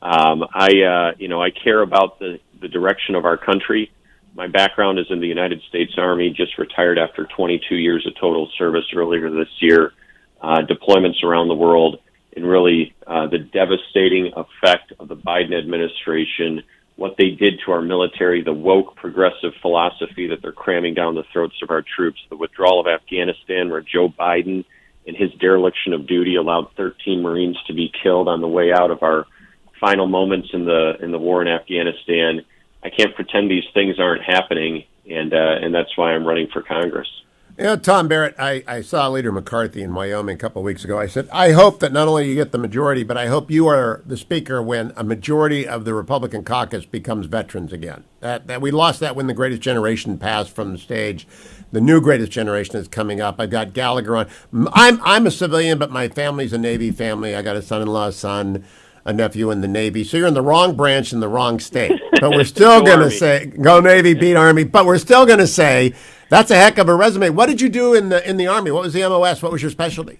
I care about the direction of our country. My background is in the United States Army, just retired after 22 years of total service earlier this year, deployments around the world, and really the devastating effect of the Biden administration, what they did to our military, the woke progressive philosophy that they're cramming down the throats of our troops, the withdrawal of Afghanistan, where Joe Biden and his dereliction of duty allowed 13 Marines to be killed on the way out of our final moments in the war in Afghanistan. I can't pretend these things aren't happening, and that's why I'm running for Congress. You know, Tom Barrett, I saw Leader McCarthy in Wyoming a couple of weeks ago. I said, I hope that not only you get the majority, but I hope you are the speaker when a majority of the Republican caucus becomes veterans again. That we lost that when the greatest generation passed from the stage. The new greatest generation is coming up. I've got Gallagher on. I'm a civilian, but my family's a Navy family. I got a son-in-law, son, a nephew in the Navy. So you're in the wrong branch in the wrong state. But we're still going to say, go Navy, beat Army. But we're still going to say, that's a heck of a resume. What did you do in the Army? What was the MOS? What was your specialty?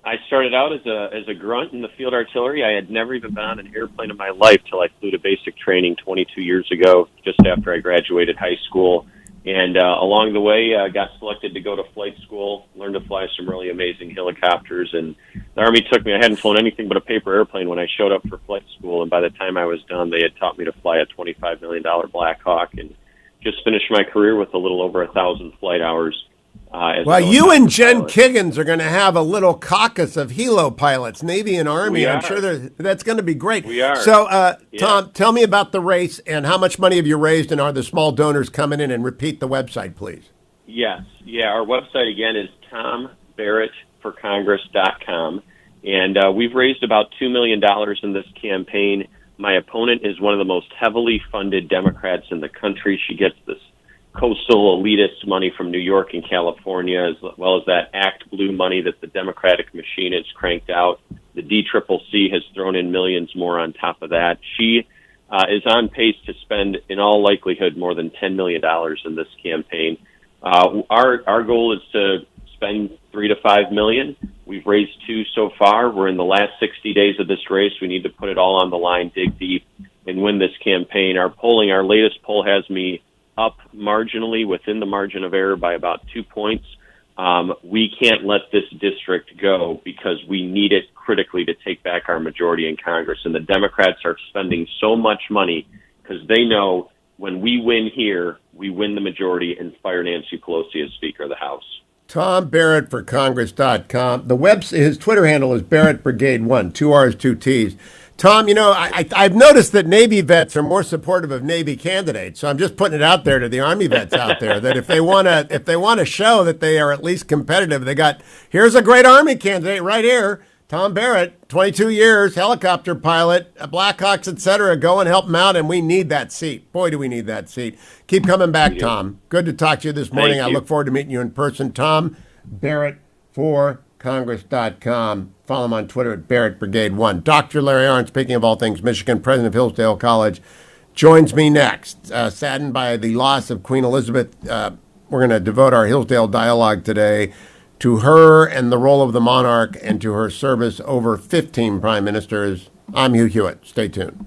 I started out as a grunt in the field artillery. I had never even been on an airplane in my life till I flew to basic training 22 years ago, just after I graduated high school. And along the way, I got selected to go to flight school, learned to fly some really amazing helicopters. And the Army took me. I hadn't flown anything but a paper airplane when I showed up for flight school. And by the time I was done, they had taught me to fly a $25 million Black Hawk, and just finished my career with a little over 1,000 flight hours. Well, you and Jen Kiggins are going to have a little caucus of helo pilots, Navy and Army. I'm sure that's going to be great. We are. So, Tom, tell me about the race and how much money have you raised, and are the small donors coming in? And repeat the website, please. Yes. Yeah, our website, again, is tombarrettforcongress.com. And we've raised about $2 million in this campaign. My opponent is one of the most heavily funded Democrats in the country. She gets this coastal elitist money from New York and California, as well as that Act Blue money that the Democratic machine has cranked out. The DCCC has thrown in millions more on top of that. She is on pace to spend, in all likelihood, more than $10 million in this campaign. Our goal is to spend $3 to $5 million. We've raised $2 so far. We're in the last 60 days of this race. We need to put it all on the line, dig deep, and win this campaign. Our latest poll has me up marginally within the margin of error by about 2 points. We can't let this district go because we need it critically to take back our majority in Congress. And the Democrats are spending so much money because they know when we win here, we win the majority and fire Nancy Pelosi as Speaker of the House. Tom Barrett for Congress.com. His Twitter handle is Barrett Brigade 1, 2 R's, 2 T's. Tom, I've noticed that Navy vets are more supportive of Navy candidates. So I'm just putting it out there to the Army vets out there that if they want to show that they are at least competitive, here's a great Army candidate right here. Tom Barrett, 22 years, helicopter pilot, Blackhawks, etc. Go and help him out, and we need that seat. Boy, do we need that seat. Keep coming back, Tom. Good to talk to you this morning. I look forward to meeting you in person. Tom Barrett for Congress.com. Follow him on Twitter at Barrett Brigade 1. Dr. Larry Oren, speaking of all things Michigan, president of Hillsdale College, joins me next. Saddened by the loss of Queen Elizabeth, we're going to devote our Hillsdale dialogue today to her and the role of the monarch and to her service over 15 prime ministers. I'm Hugh Hewitt. Stay tuned.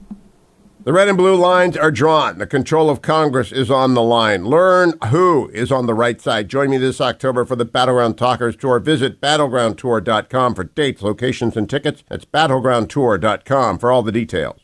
The red and blue lines are drawn. The control of Congress is on the line. Learn who is on the right side. Join me this October for the Battleground Talkers Tour. Visit battlegroundtour.com for dates, locations, and tickets. That's battlegroundtour.com for all the details.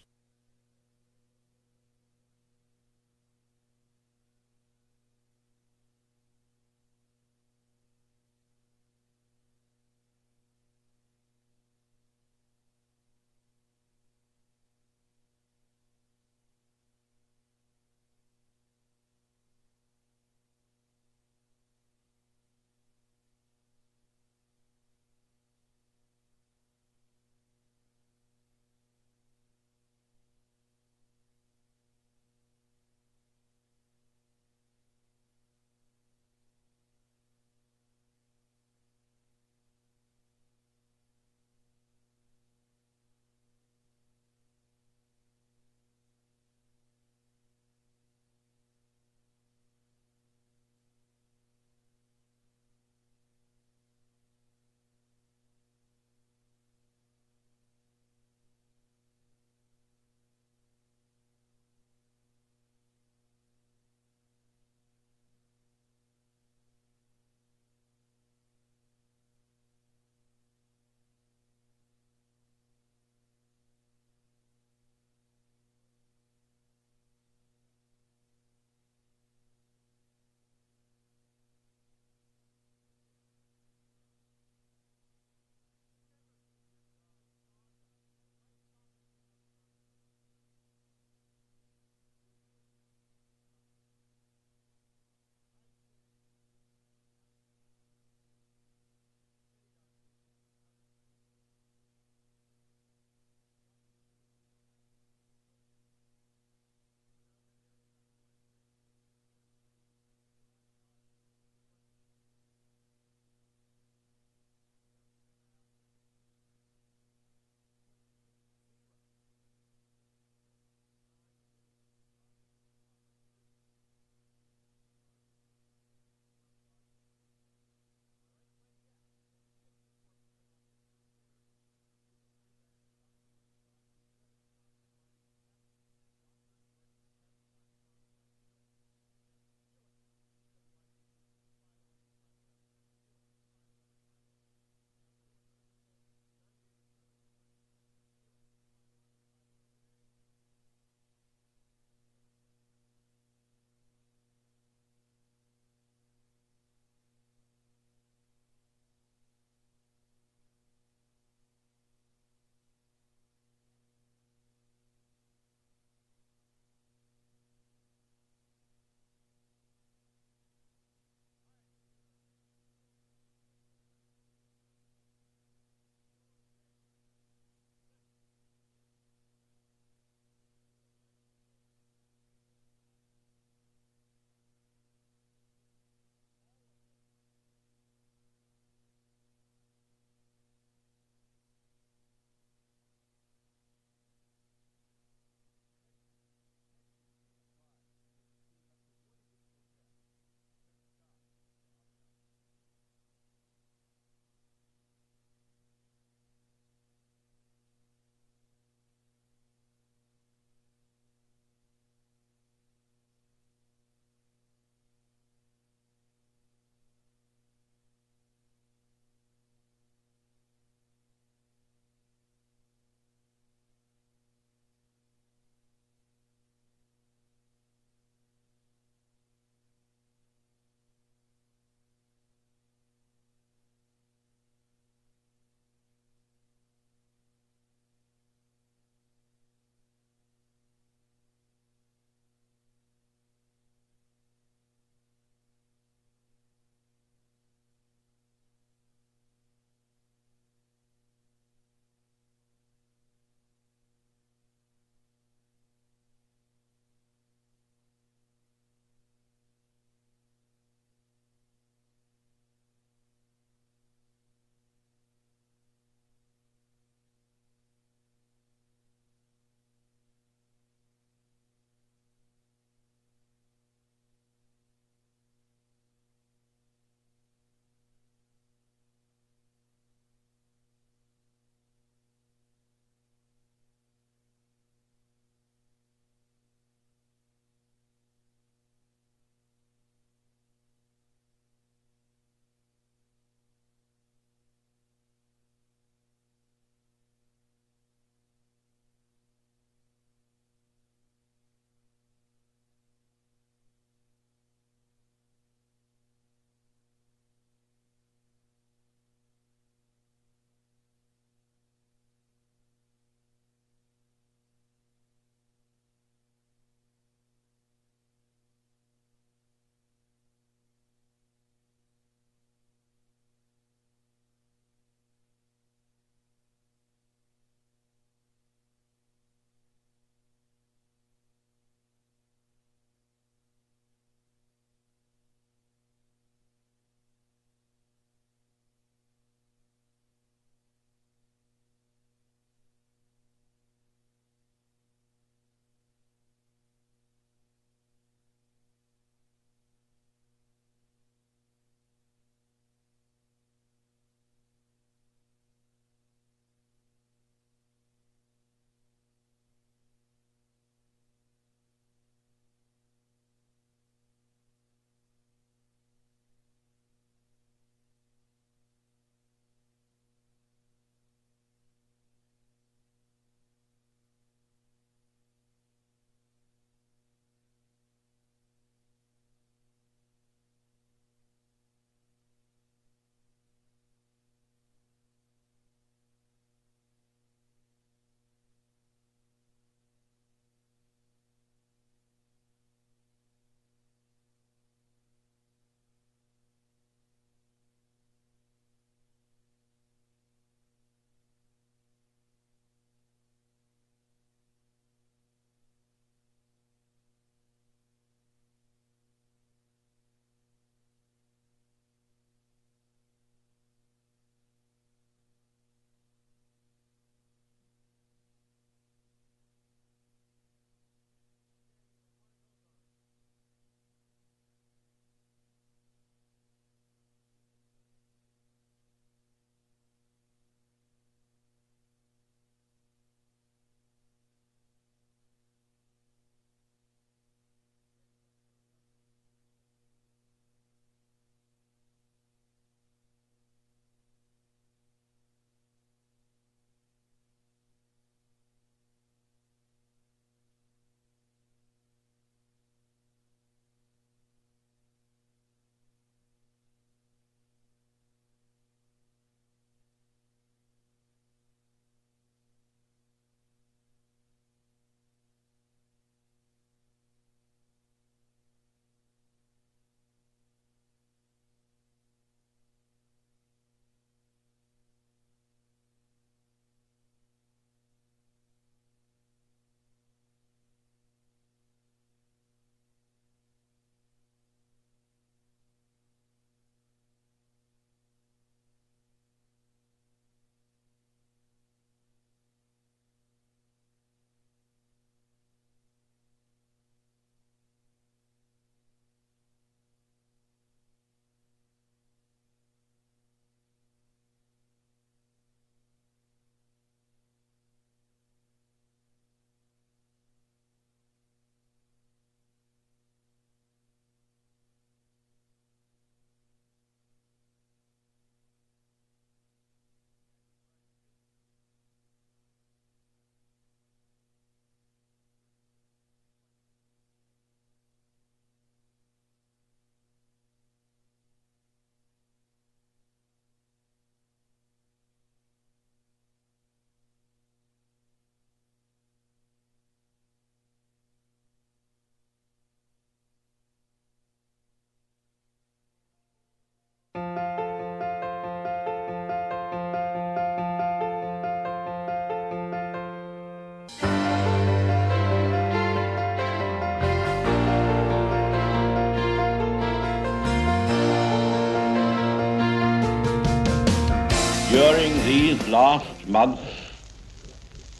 During these last months,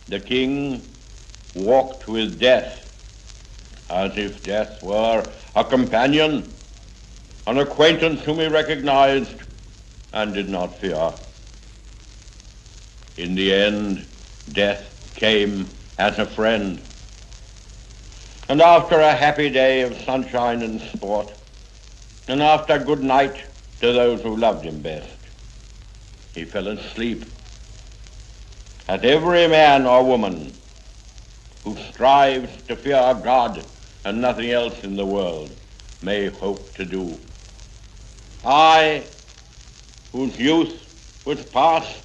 the king walked with death, as if death were a companion, an acquaintance whom he recognized and did not fear. In the end, death came as a friend. And after a happy day of sunshine and sport, and after good night to those who loved him best, he fell asleep. As every man or woman who strives to fear God and nothing else in the world may hope to do. I, whose youth was passed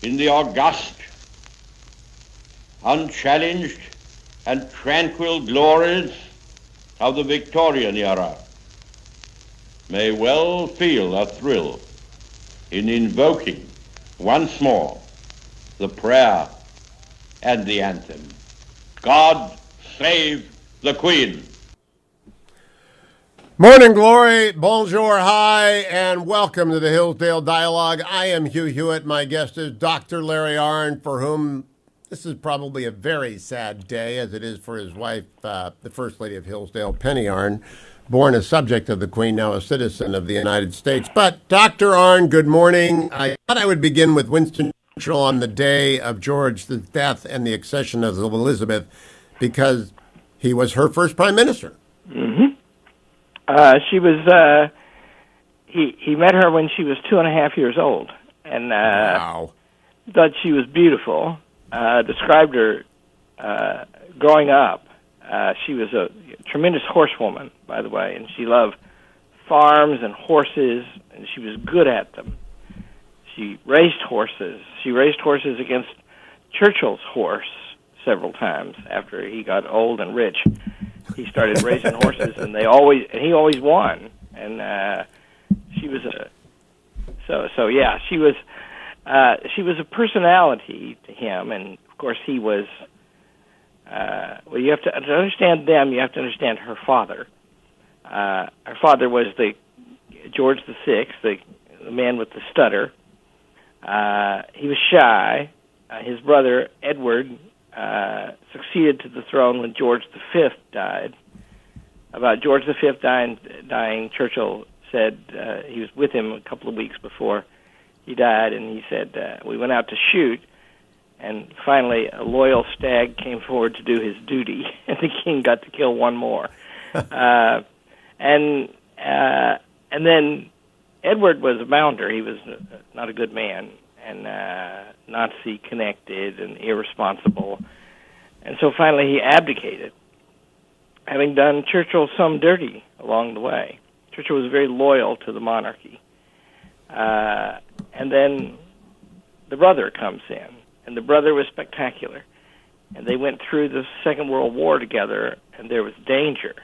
in the august, unchallenged, and tranquil glories of the Victorian era, may well feel a thrill in invoking once more the prayer and the anthem. God save the Queen. Morning glory, bonjour, hi, and welcome to the Hillsdale Dialogue. I am Hugh Hewitt. My guest is Dr. Larry Oren, for whom this is probably a very sad day, as it is for his wife, the First Lady of Hillsdale, Penny Oren, born a subject of the Queen, now a citizen of the United States. But Dr. Oren, good morning. I thought I would begin with Winston Churchill on the day of George's death and the accession of Elizabeth, because he was her first prime minister. Mm-hmm. She was. He met her when she was 2.5 years old, and wow. Thought she was beautiful. Described her growing up. She was a tremendous horsewoman, by the way, and she loved farms and horses, and she was good at them. She raced horses. She raced horses against Churchill's horse several times after he got old and rich. He started racing horses, and he always won. And she was she was a personality to him, and of course he was. You have to understand them. You have to understand her father. Her father was the George VI, the man with the stutter. He was shy. His brother Edward succeeded to the throne when George V died. About George V dying, Churchill said he was with him a couple of weeks before he died, and he said, we went out to shoot, and finally a loyal stag came forward to do his duty, and the king got to kill one more. And then Edward was a bounder. He was not a good man, and Nazi-connected and irresponsible. And so finally he abdicated, having done Churchill some dirty along the way. Churchill was very loyal to the monarchy. And then the brother comes in, and the brother was spectacular. And they went through the Second World War together, and there was danger.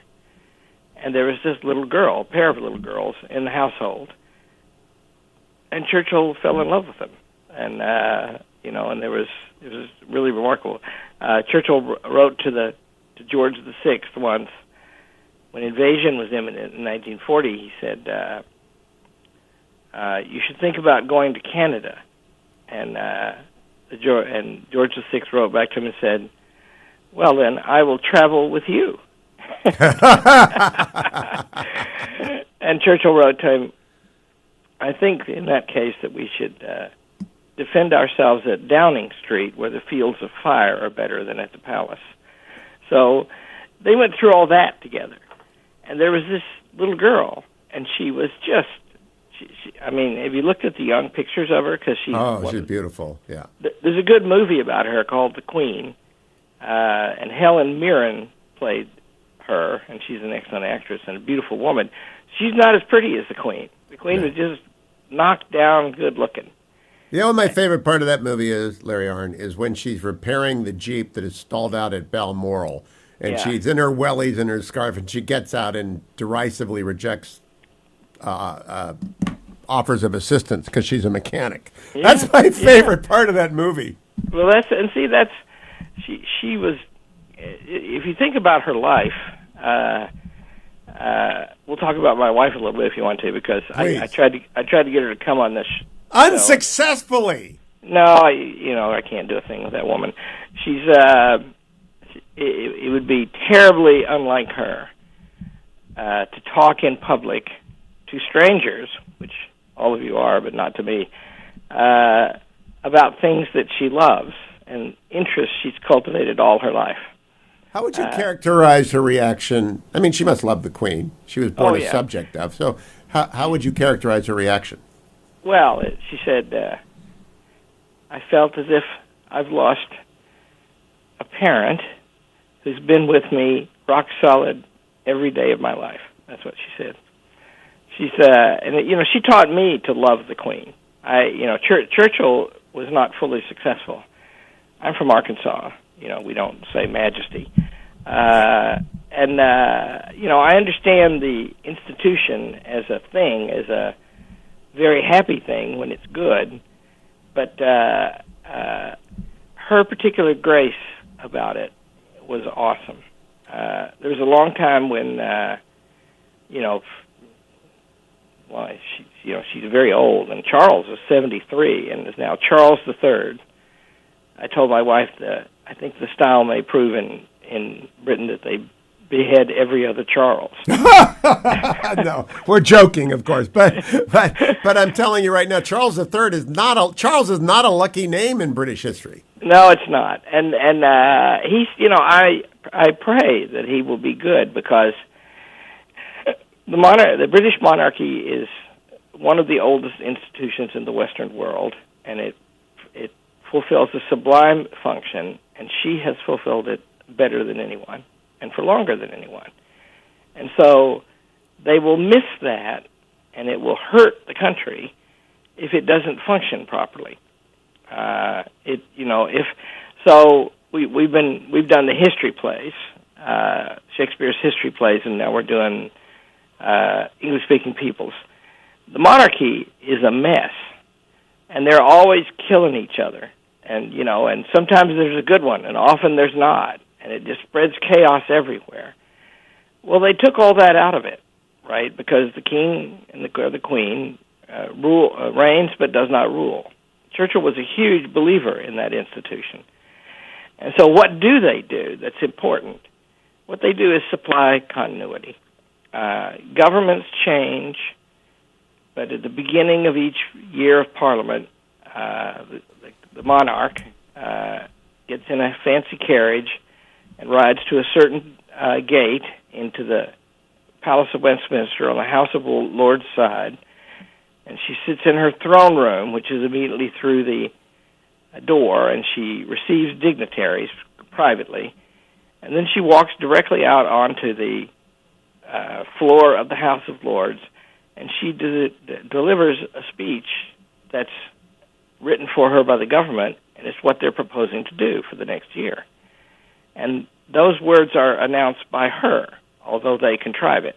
And there was this little girl, a pair of little girls, in the household. And Churchill fell in love with them. And, and it was really remarkable. Churchill wrote to George VI once, when invasion was imminent in 1940, he said, you should think about going to Canada. And George VI wrote back to him and said, well, then, I will travel with you. And Churchill wrote to him, I think in that case that we should defend ourselves at Downing Street, where the fields of fire are better than at the palace. So they went through all that together. And there was this little girl, and she was just, have you looked at the young pictures of her? Cause she's beautiful, yeah. There's a good movie about her called The Queen, and Helen Mirren played her, and she's an excellent actress and a beautiful woman. She's not as pretty as the Queen. The Queen was just knocked down, good looking. You know what my favorite part of that movie is, Larry Oren, is when she's repairing the Jeep that is stalled out at Balmoral, and she's in her wellies and her scarf, and she gets out and derisively rejects offers of assistance because she's a mechanic. That's my favorite part of that movie. Well, she was. If you think about her life, we'll talk about my wife a little bit if you want to, because I tried to get her to come on this unsuccessfully. No, I can't do a thing with that woman. She's it would be terribly unlike her to talk in public to strangers, which all of you are, but not to me, about things that she loves and interests she's cultivated all her life. How would you characterize her reaction? I mean, she must love the Queen. She was born a subject of. So how would you characterize her reaction? Well, she said, I felt as if I've lost a parent who's been with me rock solid every day of my life. That's what she said. She's, and she taught me to love the Queen. Churchill was not fully successful. I'm from Arkansas. We don't say Majesty. I understand the institution as a thing, as a very happy thing when it's good, but her particular grace about it was awesome. There was a long time when, she's very old, and Charles is 73 and is now Charles III. I told my wife that I think the style may prove in Britain that they behead every other Charles. No, we're joking, of course, but I'm telling you right now, Charles III is not a lucky name in British history. No, it's not, and he's I pray that he will be good, because the British monarchy is one of the oldest institutions in the Western world, and it fulfills a sublime function, and she has fulfilled it better than anyone, and for longer than anyone. And so they will miss that, and it will hurt the country if it doesn't function properly. We've done the history plays, Shakespeare's history plays, and now we're doing English-speaking peoples. The monarchy is a mess, and they're always killing each other. And sometimes there's a good one, and often there's not, and it just spreads chaos everywhere. Well, they took all that out of it, right? Because the king and the queen reigns but does not rule. Churchill was a huge believer in that institution. And so what do they do that's important? What they do is supply continuity. Governments change, but at the beginning of each year of Parliament, the monarch gets in a fancy carriage and rides to a certain gate into the Palace of Westminster on the House of Lords side, and she sits in her throne room, which is immediately through the door, and she receives dignitaries privately, and then she walks directly out onto the floor of the House of Lords, and she delivers a speech that's written for her by the government, and it's what they're proposing to do for the next year. And those words are announced by her, although they contrive it.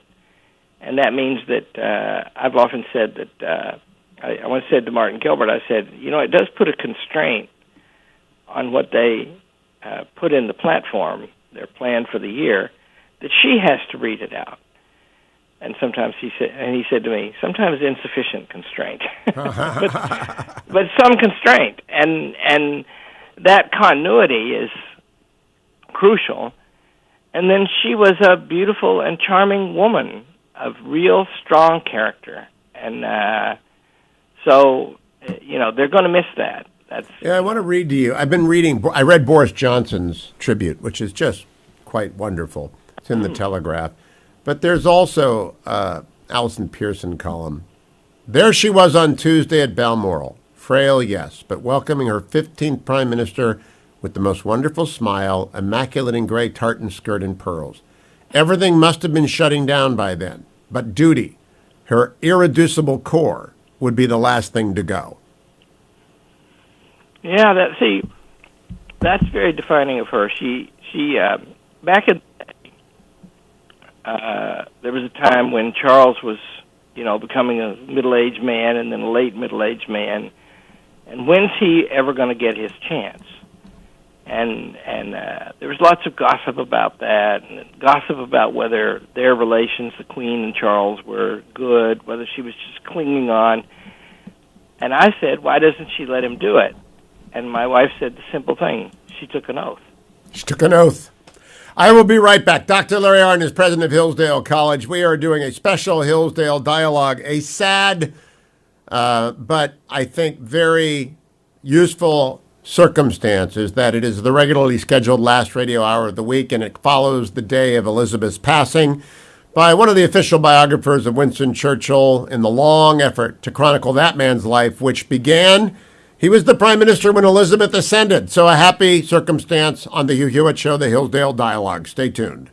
And that means that I've often said that, I once said to Martin Gilbert, I said, it does put a constraint on what they put in the platform, their plan for the year, that she has to read it out. And sometimes he said to me, sometimes insufficient constraint, but some constraint, and that continuity is crucial. And then she was a beautiful and charming woman of real strong character, and so they're going to miss that. I want to read to you. I read Boris Johnson's tribute, which is just quite wonderful. It's in the Telegraph. But there's also Alison Pearson column. There she was on Tuesday at Balmoral. Frail, yes, but welcoming her 15th Prime Minister with the most wonderful smile, immaculate in gray tartan skirt and pearls. Everything must have been shutting down by then. But duty, her irreducible core, would be the last thing to go. Yeah, that's very defining of her. She back in there was a time when Charles was becoming a middle-aged man and then a late middle-aged man. And when's he ever going to get his chance? And there was lots of gossip about that, and gossip about whether their relations, the Queen and Charles, were good, whether she was just clinging on. And I said, why doesn't she let him do it? And my wife said the simple thing: she took an oath. She took an oath. I will be right back. Dr. Larry Arnn is president of Hillsdale College. We are doing a special Hillsdale dialogue, a sad but I think very useful circumstances that it is the regularly scheduled last radio hour of the week, and it follows the day of Elizabeth's passing by one of the official biographers of Winston Churchill in the long effort to chronicle that man's life, which began, he was the prime minister when Elizabeth ascended. So a happy circumstance on the Hugh Hewitt Show, the Hillsdale Dialogue. Stay tuned.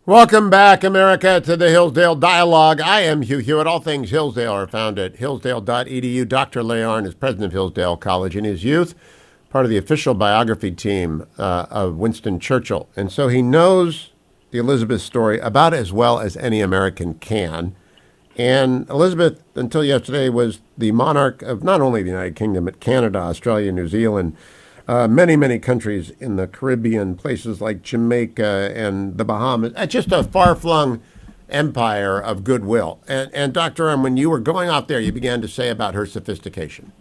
Welcome back, America, to the Hillsdale Dialogue. I am Hugh Hewitt. All things Hillsdale are found at hillsdale.edu. Dr. Leon is president of Hillsdale College in his youth, part of the official biography team of Winston Churchill. And so he knows the Elizabeth story about as well as any American can. And Elizabeth, until yesterday, was the monarch of not only the United Kingdom, but Canada, Australia, New Zealand, many, many countries in the Caribbean, places like Jamaica and the Bahamas, just a far-flung empire of goodwill. And Dr. Oren, when you were going off there, you began to say about her sophistication.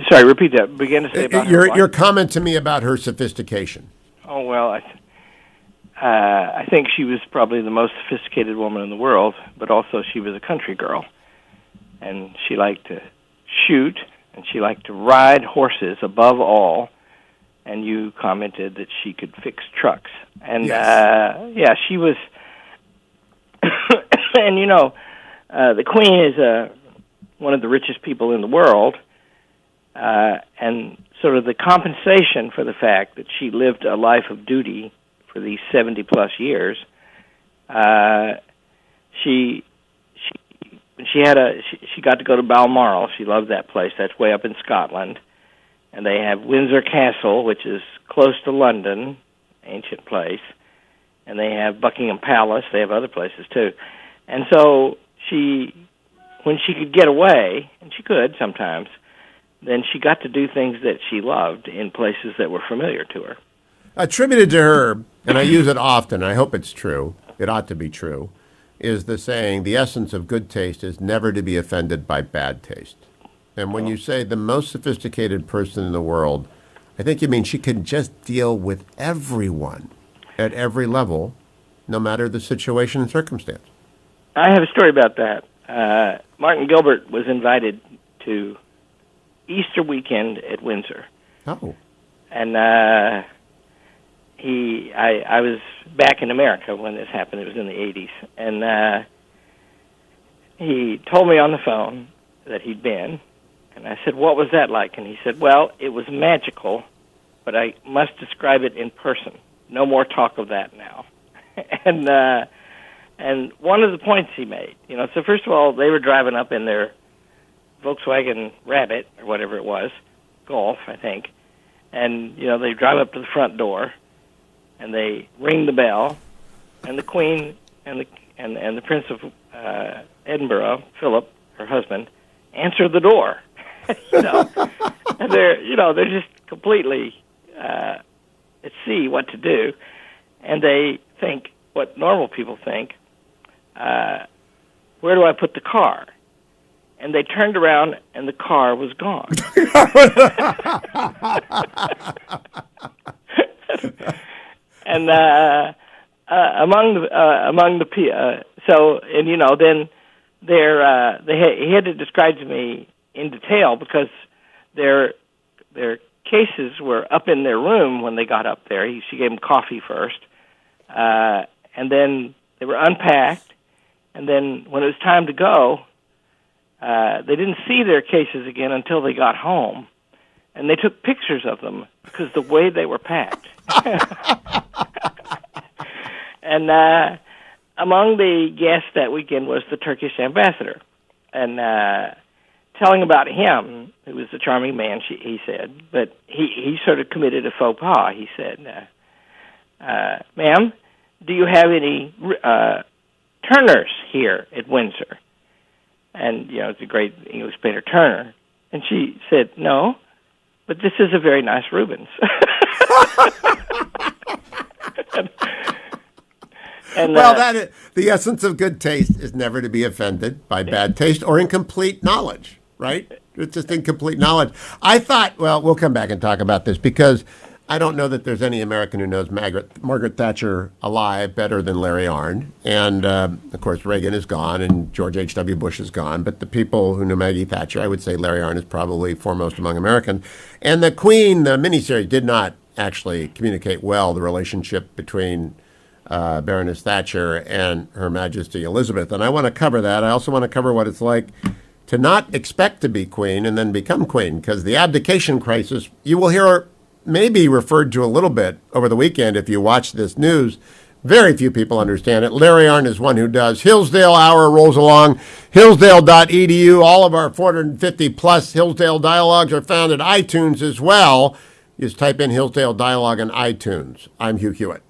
Sorry, repeat that. Began to say about your comment to me about her sophistication. Oh, well, I think she was probably the most sophisticated woman in the world, but also she was a country girl. And she liked to shoot, and she liked to ride horses above all. And you commented that she could fix trucks. And, yes. She was... and, the Queen is one of the richest people in the world. And sort of the compensation for the fact that she lived a life of duty for these 70-plus years, she got to go to Balmoral. She loved that place. That's way up in Scotland. And they have Windsor Castle, which is close to London, ancient place. And they have Buckingham Palace. They have other places, too. And so when she could get away, and she could sometimes, then she got to do things that she loved in places that were familiar to her. Attributed to her, and I use it often, I hope it's true, it ought to be true, is the saying, the essence of good taste is never to be offended by bad taste. And when you say the most sophisticated person in the world, I think you mean she can just deal with everyone at every level, no matter the situation and circumstance. I have a story about that. Martin Gilbert was invited to Easter weekend at Windsor. Oh. And I was back in America when this happened. It was in the 80s. And he told me on the phone that he'd been. And I said, what was that like? And he said, well, it was magical, but I must describe it in person. No more talk of that now. And one of the points he made, so first of all, they were driving up in their Volkswagen Rabbit, or whatever it was, Golf, I think. And, they drive up to the front door, and they ring the bell, and the Queen and the Prince of Edinburgh, Philip, her husband, answer the door. And they're just completely at sea what to do, and they think what normal people think. Where do I put the car? And they turned around, and the car was gone. And then he had to describe to me in detail because their cases were up in their room when they got up there. She gave them coffee first, and then they were unpacked, and then when it was time to go, they didn't see their cases again until they got home, and they took pictures of them because the way they were packed. And among the guests that weekend was the Turkish ambassador, and telling about him, who was a charming man, he said, but he sort of committed a faux pas. He said, ma'am, do you have any Turners here at Windsor? And, it's a great English painter, Turner. And she said, no, but this is a very nice Rubens. The essence of good taste is never to be offended by bad taste or incomplete knowledge, right? It's just incomplete knowledge. I thought, well, we'll come back and talk about this because I don't know that there's any American who knows Margaret Thatcher alive better than Larry Arnn. And, of course, Reagan is gone and George H.W. Bush is gone. But the people who knew Maggie Thatcher, I would say Larry Arnn is probably foremost among Americans. And the Queen, the miniseries, did not actually communicate well the relationship between Baroness Thatcher and Her Majesty Elizabeth. And I want to cover that. I also want to cover what it's like to not expect to be queen and then become queen, because the abdication crisis, you will hear may be referred to a little bit over the weekend if you watch this news. Very few people understand it. Larry Arnn is one who does. Hillsdale Hour rolls along. Hillsdale.edu. All of our 450 plus Hillsdale Dialogues are found at iTunes as well. Just type in Hillsdale Dialogue on iTunes. I'm Hugh Hewitt.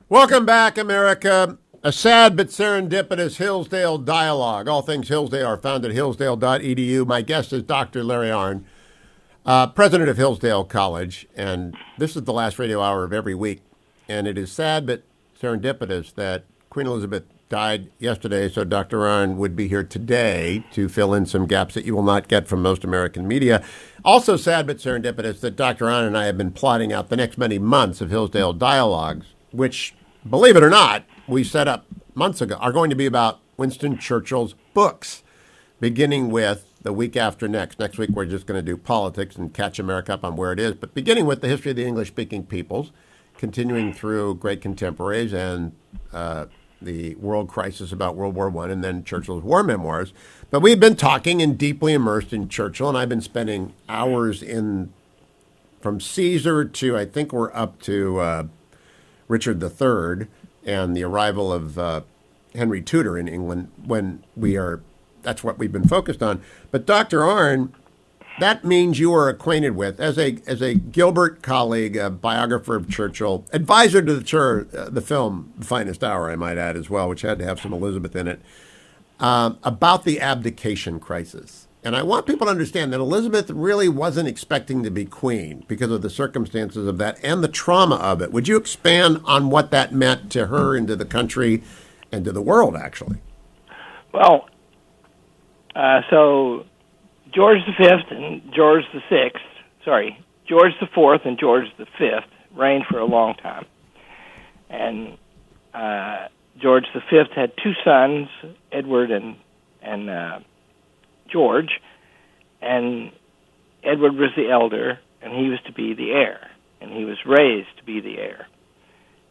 Welcome back, America. A sad but serendipitous Hillsdale dialogue. All things Hillsdale are found at hillsdale.edu. My guest is Dr. Larry Oren, president of Hillsdale College, and this is the last radio hour of every week. And it is sad but serendipitous that Queen Elizabeth died yesterday, so Dr. Oren would be here today to fill in some gaps that you will not get from most American media. Also sad but serendipitous that Dr. Oren and I have been plotting out the next many months of Hillsdale dialogues, which, believe it or not, we set up months ago, are going to be about Winston Churchill's books, beginning with the week after next. Next week, we're just going to do politics and catch America up on where it is, but beginning with the history of the English-speaking peoples, continuing through great contemporaries and the world crisis about World War I, and then Churchill's war memoirs. But we've been talking and deeply immersed in Churchill, and I've been spending hours from Caesar to, I think we're up to Richard III and the arrival of Henry Tudor in England that's what we've been focused on. But Dr. Oren, that means you are acquainted with, as a Gilbert colleague, a biographer of Churchill, advisor to the film The Finest Hour, I might add as well, which had to have some Elizabeth in it, about the abdication crisis. And I want people to understand that Elizabeth really wasn't expecting to be queen because of the circumstances of that and the trauma of it. Would you expand on what that meant to her and to the country and to the world, actually? Well, so George V and George VI, George IV and George V reigned for a long time. And George V had two sons, Edward and George, and Edward was the elder, and he was to be the heir, and he was raised to be the heir.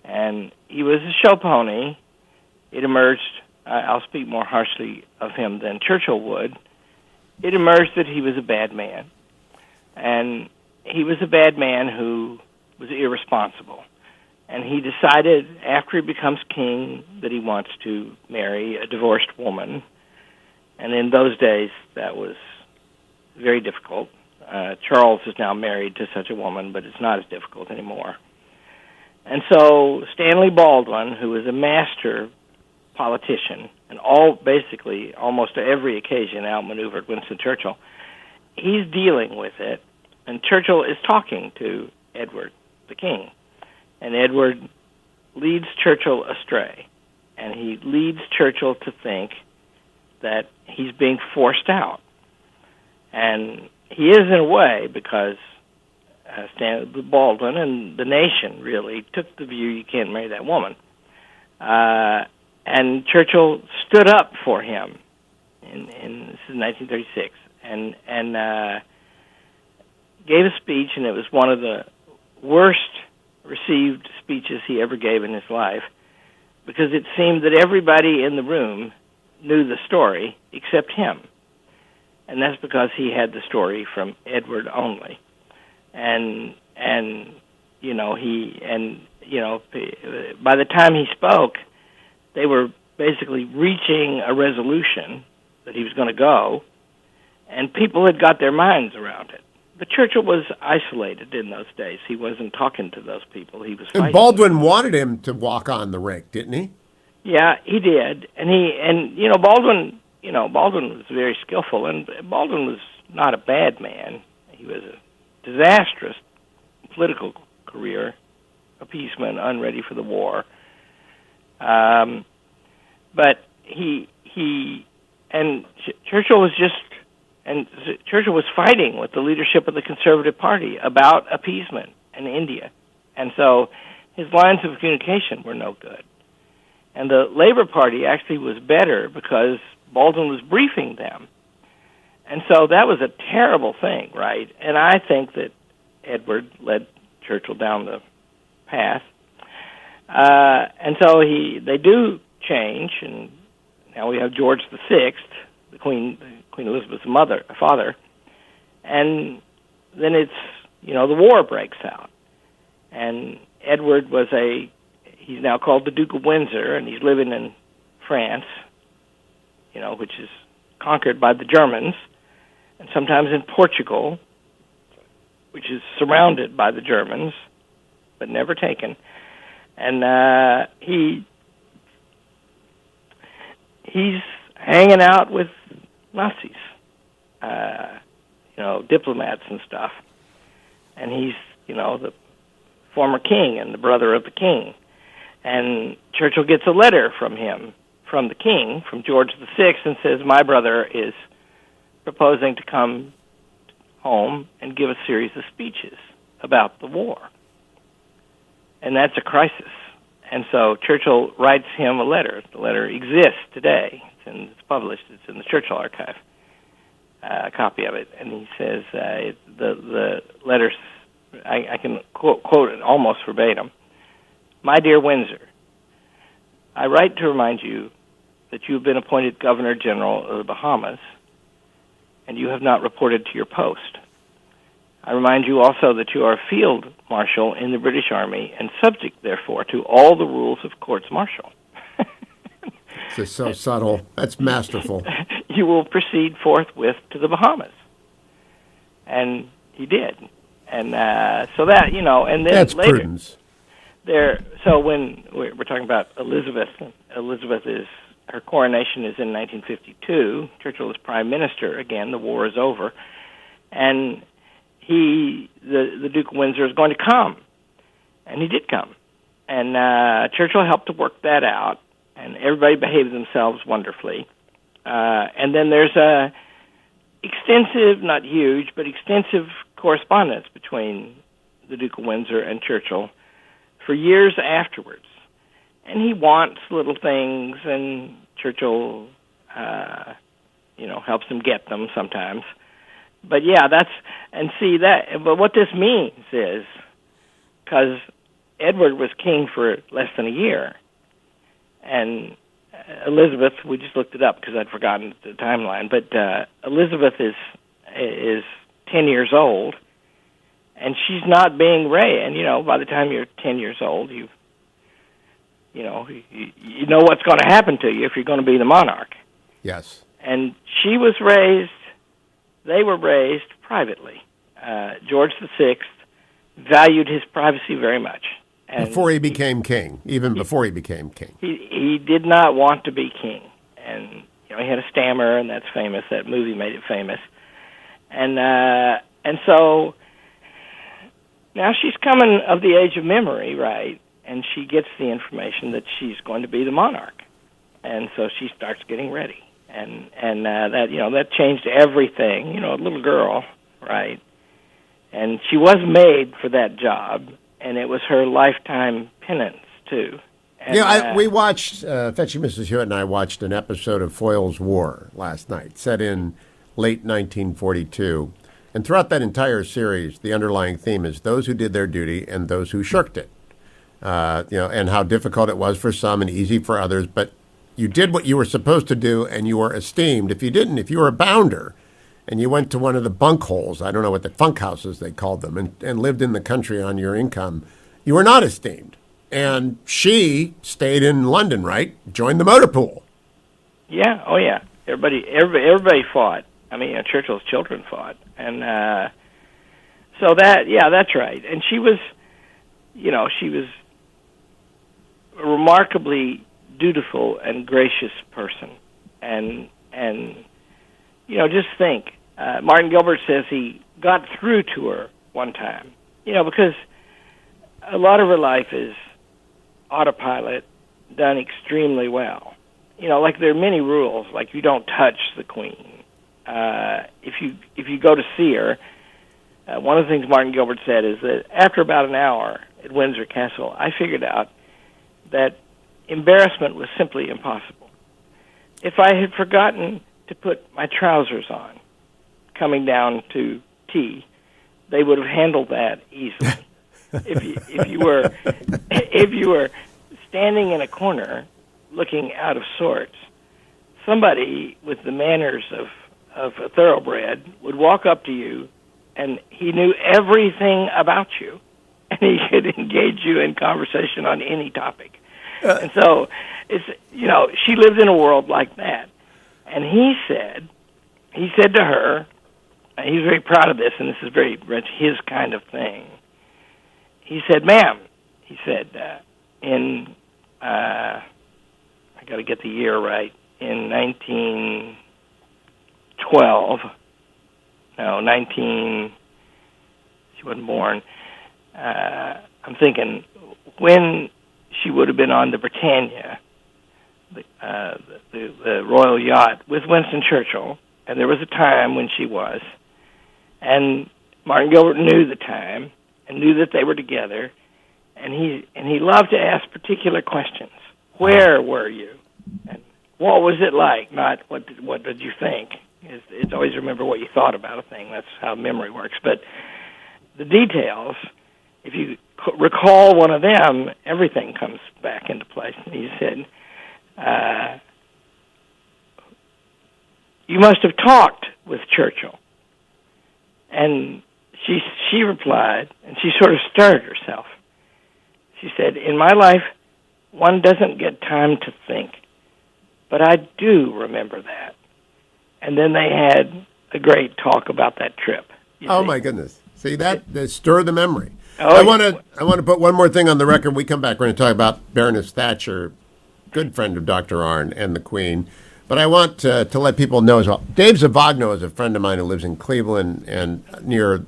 And he was a show pony. It emerged, I'll speak more harshly of him than Churchill would, it emerged that he was a bad man. And he was a bad man who was irresponsible. And he decided after he becomes king that he wants to marry a divorced woman. And in those days, that was very difficult. Charles is now married to such a woman, but it's not as difficult anymore. And so Stanley Baldwin, who was a master politician, and almost every occasion outmaneuvered Winston Churchill, he's dealing with it, and Churchill is talking to Edward, the king. And Edward leads Churchill astray, and he leads Churchill to think that he's being forced out. And he is in a way because Baldwin and the nation really took the view you can't marry that woman. And Churchill stood up for him in this is 1936 and gave a speech, and it was one of the worst received speeches he ever gave in his life because it seemed that everybody in the room knew the story except him. And that's because he had the story from Edward only. And by the time he spoke, they were basically reaching a resolution that he was going to go, and people had got their minds around it. But Churchill was isolated in those days. He wasn't talking to those people. He was fighting. And Baldwin wanted him to walk on the rake, didn't he? Yeah, he did. Baldwin was very skillful, and Baldwin was not a bad man. He was a disastrous political career, appeasement, unready for the war. But Churchill was fighting with the leadership of the Conservative Party about appeasement in India. And so his lines of communication were no good. And the Labor Party actually was better because Baldwin was briefing them. And so that was a terrible thing, right? And I think that Edward led Churchill down the path. And so they do change, and now we have George VI, the Queen Elizabeth's father, and then it's, the war breaks out. And Edward he's now called the Duke of Windsor, and he's living in France, which is conquered by the Germans, and sometimes in Portugal, which is surrounded by the Germans, but never taken. And he's hanging out with Nazis, diplomats and stuff. And he's, the former king and the brother of the king. And Churchill gets a letter from him, from the king, from George VI, and says, my brother is proposing to come home and give a series of speeches about the war. And that's a crisis. And so Churchill writes him a letter. The letter exists today. It's published. It's in the Churchill Archive, a copy of it. And he says, the letter, I can quote it almost verbatim. My dear Windsor, I write to remind you that you have been appointed Governor General of the Bahamas, and you have not reported to your post. I remind you also that you are a field marshal in the British Army and subject, therefore, to all the rules of courts martial. This is so subtle. That's masterful. You will proceed forthwith to the Bahamas. And he did. And so that, and then that's later... prudence. So when we're talking about Elizabeth, her coronation is in 1952. Churchill is prime minister again. The war is over, and the Duke of Windsor is going to come, and he did come, and Churchill helped to work that out, and everybody behaved themselves wonderfully, and then there's a extensive, not huge, but extensive correspondence between the Duke of Windsor and Churchill for years afterwards. And he wants little things, and Churchill, helps him get them sometimes. But yeah, but what this means is, because Edward was king for less than a year, and Elizabeth, we just looked it up because I'd forgotten the timeline, but Elizabeth is 10 years old, and she's not being raised. And, by the time you're 10 years old, you know what's going to happen to you if you're going to be the monarch. Yes. And they were raised privately. George VI valued his privacy very much. And before he became king, before he became king. He did not want to be king. And, he had a stammer, and that's famous. That movie made it famous. And so now she's coming of the age of memory, right? And she gets the information that she's going to be the monarch. And so she starts getting ready. And that changed everything, a little girl, right? And she was made for that job, and it was her lifetime penance, too. And, we watched, Fetchy Mrs. Hewitt and I watched an episode of Foyle's War last night, set in late 1942. And throughout that entire series, the underlying theme is those who did their duty and those who shirked it. And how difficult it was for some and easy for others. But you did what you were supposed to do, and you were esteemed. If you didn't, if you were a bounder and you went to one of the bunk holes, I don't know what the funk houses they called them, and lived in the country on your income, you were not esteemed. And she stayed in London, right? Joined the motor pool. Yeah, oh yeah. Everybody fought. I mean, Churchill's children fought. And so that's right. And she was a remarkably dutiful and gracious person. And just think, Martin Gilbert says he got through to her one time, because a lot of her life is autopilot, done extremely well. Like there are many rules, like you don't touch the Queen. If you go to see her, one of the things Martin Gilbert said is that after about an hour at Windsor Castle, I figured out that embarrassment was simply impossible. If I had forgotten to put my trousers on coming down to tea, they would have handled that easily. If you were standing in a corner looking out of sorts, somebody with the manners of a thoroughbred would walk up to you, and he knew everything about you, and he could engage you in conversation on any topic. And so she lived in a world like that. And he said to her, and he's very proud of this, and this is very much his kind of thing. He said, "Ma'am," he said, in, I got to get the year right, in 1912, she wasn't born. I'm thinking when she would have been on the Britannia, the royal yacht with Winston Churchill, and there was a time when she was, and Martin Gilbert knew the time and knew that they were together, and he loved to ask particular questions. Where were you? And what was it like? Not what did you think? It's always remember what you thought about a thing. That's how memory works. But the details, if you recall one of them, everything comes back into place. And he said, you must have talked with Churchill. And she replied, and she sort of stirred herself. She said, in my life, one doesn't get time to think, but I do remember that. And then they had a great talk about that trip. Oh, my goodness. See, that stir the memory. Oh, I want to put one more thing on the record. We come back, we're going to talk about Baroness Thatcher, good friend of Dr. Oren and the Queen. But I want to let people know as well. Dave Zavagno is a friend of mine who lives in Cleveland and near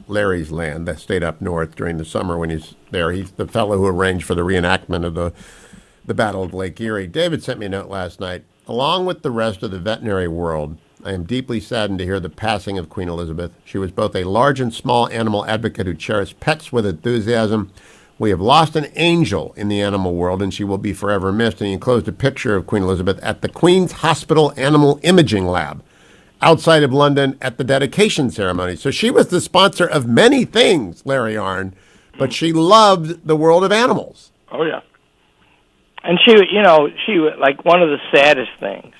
Larry's Land, that stayed up north during the summer when he's there. He's the fellow who arranged for the reenactment of the Battle of Lake Erie. David sent me a note last night. Along with the rest of the veterinary world, I am deeply saddened to hear the passing of Queen Elizabeth. She was both a large and small animal advocate who cherished pets with enthusiasm. We have lost an angel in the animal world, and she will be forever missed. And he enclosed a picture of Queen Elizabeth at the Queen's Hospital Animal Imaging Lab outside of London at the dedication ceremony. So she was the sponsor of many things, Larry Arnn, but she loved the world of animals. Oh, yeah. And she like one of the saddest things,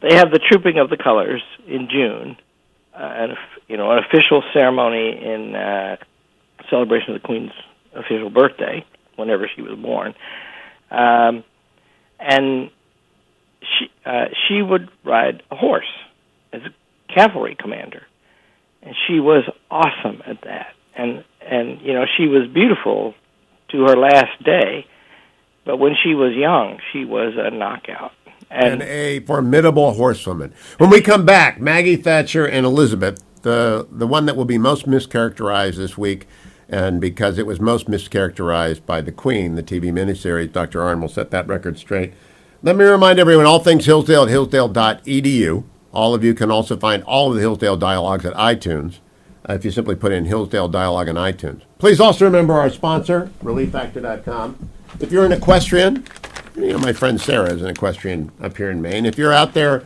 they have the Trooping of the Colors in June, an official ceremony in celebration of the Queen's official birthday, whenever she was born. And she would ride a horse as a cavalry commander, and she was awesome at that. And she was beautiful to her last day, but when she was young, she was a knockout. And a formidable horsewoman. When we come back, Maggie Thatcher and Elizabeth, the one that will be most mischaracterized this week, and because it was most mischaracterized by the Queen, the TV miniseries, Dr. Arnn will set that record straight. Let me remind everyone, all things Hillsdale at hillsdale.edu. All of you can also find all of the Hillsdale dialogues at iTunes, if you simply put in Hillsdale Dialogue on iTunes. Please also remember our sponsor, ReliefFactor.com. If you're an equestrian, my friend Sarah is an equestrian up here in Maine. If you're out there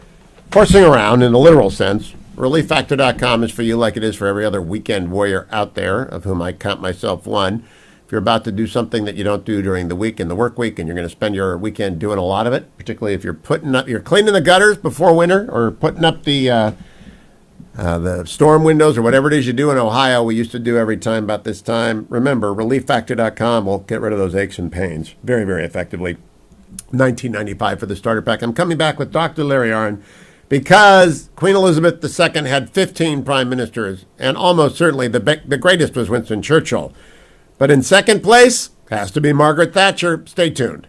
horsing around in the literal sense, ReliefFactor.com is for you like it is for every other weekend warrior out there, of whom I count myself one. If you're about to do something that you don't do during the week in the work week, and you're going to spend your weekend doing a lot of it, particularly if you're cleaning the gutters before winter, or putting up the storm windows, or whatever it is you do in Ohio, we used to do every time about this time. Remember, ReliefFactor.com will get rid of those aches and pains very, very effectively. $19.95 for the starter pack. I'm coming back with Dr. Larry Arnn because Queen Elizabeth II had 15 prime ministers, and almost certainly the greatest was Winston Churchill. But in second place has to be Margaret Thatcher. Stay tuned.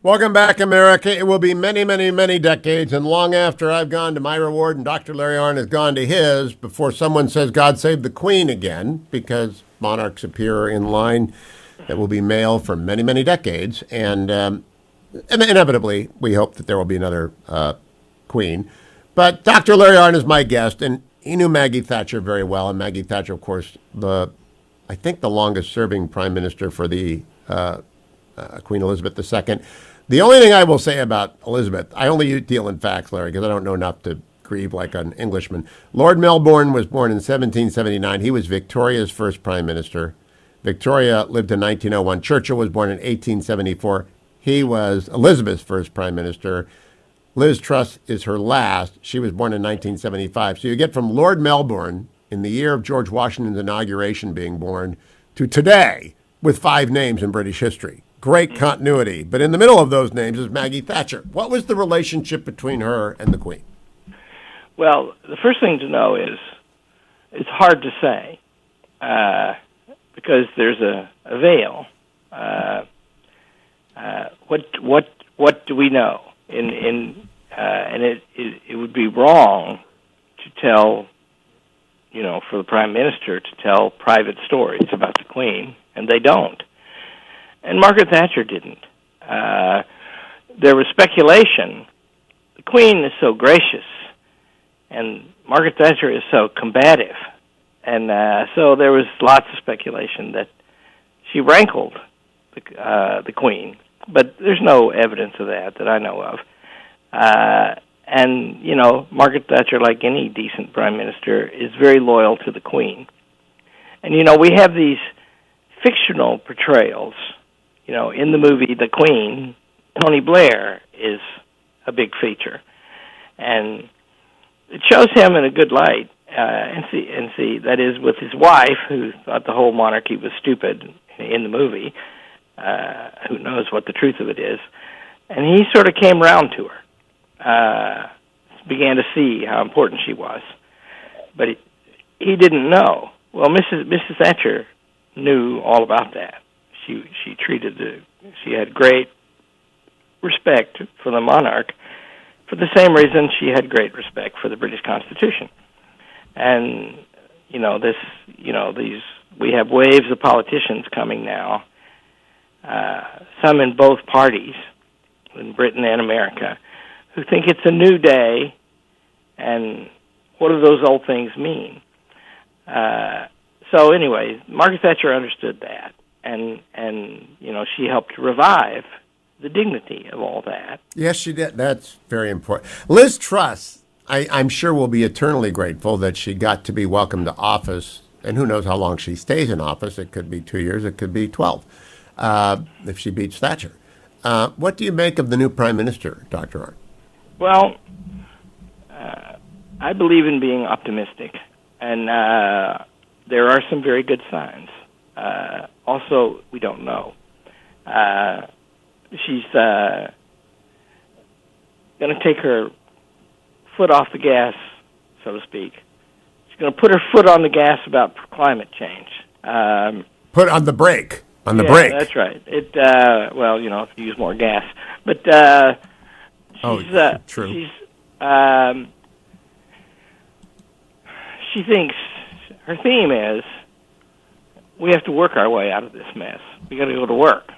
Welcome back, America. It will be many, many, many decades, and long after I've gone to my reward and Dr. Larry Oren has gone to his, before someone says God save the Queen again, because monarchs appear in line that will be male for many, many decades, and inevitably we hope that there will be another Queen. But Dr. Larry Oren is my guest, and he knew Maggie Thatcher very well, and Maggie Thatcher, of course, I think the longest-serving prime minister for the Queen Elizabeth II. The only thing I will say about Elizabeth, I only deal in facts, Larry, because I don't know enough to grieve like an Englishman. Lord Melbourne was born in 1779. He was Victoria's first prime minister. Victoria lived in 1901. Churchill was born in 1874. He was Elizabeth's first prime minister. Liz Truss is her last. She was born in 1975. So you get from Lord Melbourne in the year of George Washington's inauguration being born to today with 5 names in British history. Great continuity. But in the middle of those names is Maggie Thatcher. What was the relationship between her and the Queen? Well, the first thing to know is it's hard to say because there's a veil. What do we know? And it would be wrong to tell, for the Prime Minister to tell private stories about the Queen, and they don't. And Margaret Thatcher didn't. There was speculation. The Queen is so gracious, and Margaret Thatcher is so combative. And so there was lots of speculation that she rankled the Queen. But there's no evidence of that I know of. And, Margaret Thatcher, like any decent prime minister, is very loyal to the Queen. And, we have these fictional portrayals. In the movie The Queen, Tony Blair is a big feature. And it shows him in a good light. And see, that is with his wife, who thought the whole monarchy was stupid in the movie. Who knows what the truth of it is. And he sort of came around to her, began to see how important she was. But he didn't know. Well, Mrs. Thatcher knew all about that. She had great respect for the monarch for the same reason she had great respect for the British Constitution. And, we have waves of politicians coming now, some in both parties, in Britain and America, who think it's a new day, and what do those old things mean? So anyway, Margaret Thatcher understood that, and she helped revive the dignity of all that. Yes, she did. That's very important. Liz Truss, I'm sure will be eternally grateful that she got to be welcomed to office, and who knows how long she stays in office. It could be 2 years, it could be 12, if she beats Thatcher. What do you make of the new prime minister, Dr. Oren? Well, I believe in being optimistic, and there are some very good signs. Also, we don't know. She's going to take her foot off the gas, so to speak. She's going to put her foot on the gas about climate change. Put on the brake. On the yeah, brake. That's right. If you use more gas. But true. She thinks her theme is we have to work our way out of this mess. We got to go to work.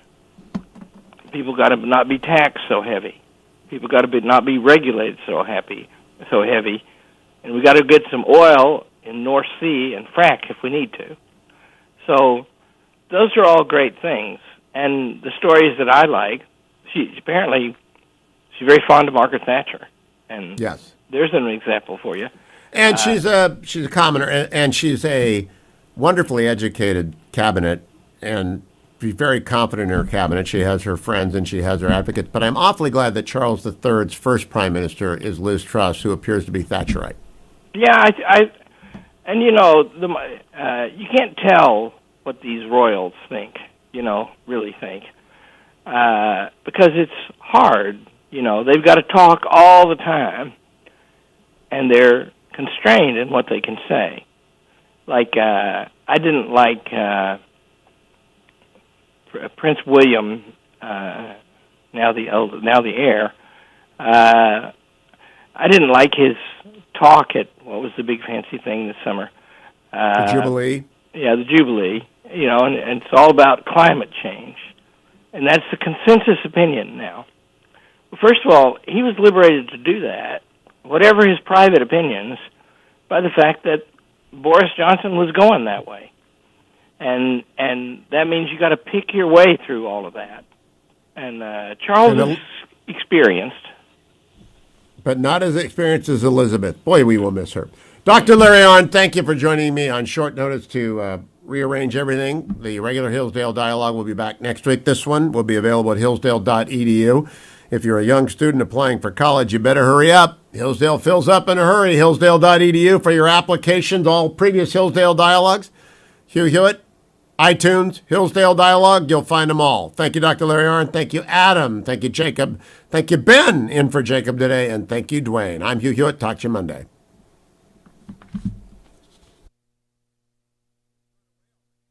People got to not be taxed so heavy. People got to not be regulated so heavy, and we got to get some oil in North Sea and frack if we need to. So those are all great things. And the stories that I like, she's very fond of Margaret Thatcher, and yes, there's an example for you. And she's a commoner, and she's a wonderfully educated cabinet, and she's very confident in her cabinet. She has her friends and she has her advocates. But I'm awfully glad that Charles III's first prime minister is Liz Truss, who appears to be Thatcherite. Yeah, you can't tell what these royals think, really think, because it's hard. They've got to talk all the time, and they're constrained in what they can say. Like, I didn't like Prince William now the heir. I didn't like his talk at what was the big fancy thing this summer. The Jubilee. Yeah, the Jubilee. You know, and it's all about climate change, and that's the consensus opinion now. First of all, he was liberated to do that, whatever his private opinions, by the fact that Boris Johnson was going that way, and that means you got to pick your way through all of that. And Charles is experienced, but not as experienced as Elizabeth. Boy, we will miss her. Dr. Larry Oren, thank you for joining me on short notice to rearrange everything. The regular Hillsdale Dialogue will be back next week. This one will be available at hillsdale.edu. If you're a young student applying for college, you better hurry up. Hillsdale fills up in a hurry. Hillsdale.edu for your applications. All previous Hillsdale Dialogues. Hugh Hewitt, iTunes, Hillsdale Dialogue. You'll find them all. Thank you, Dr. Larry Oren. Thank you, Adam. Thank you, Jacob. Thank you, Ben, in for Jacob today. And thank you, Dwayne. I'm Hugh Hewitt. Talk to you Monday.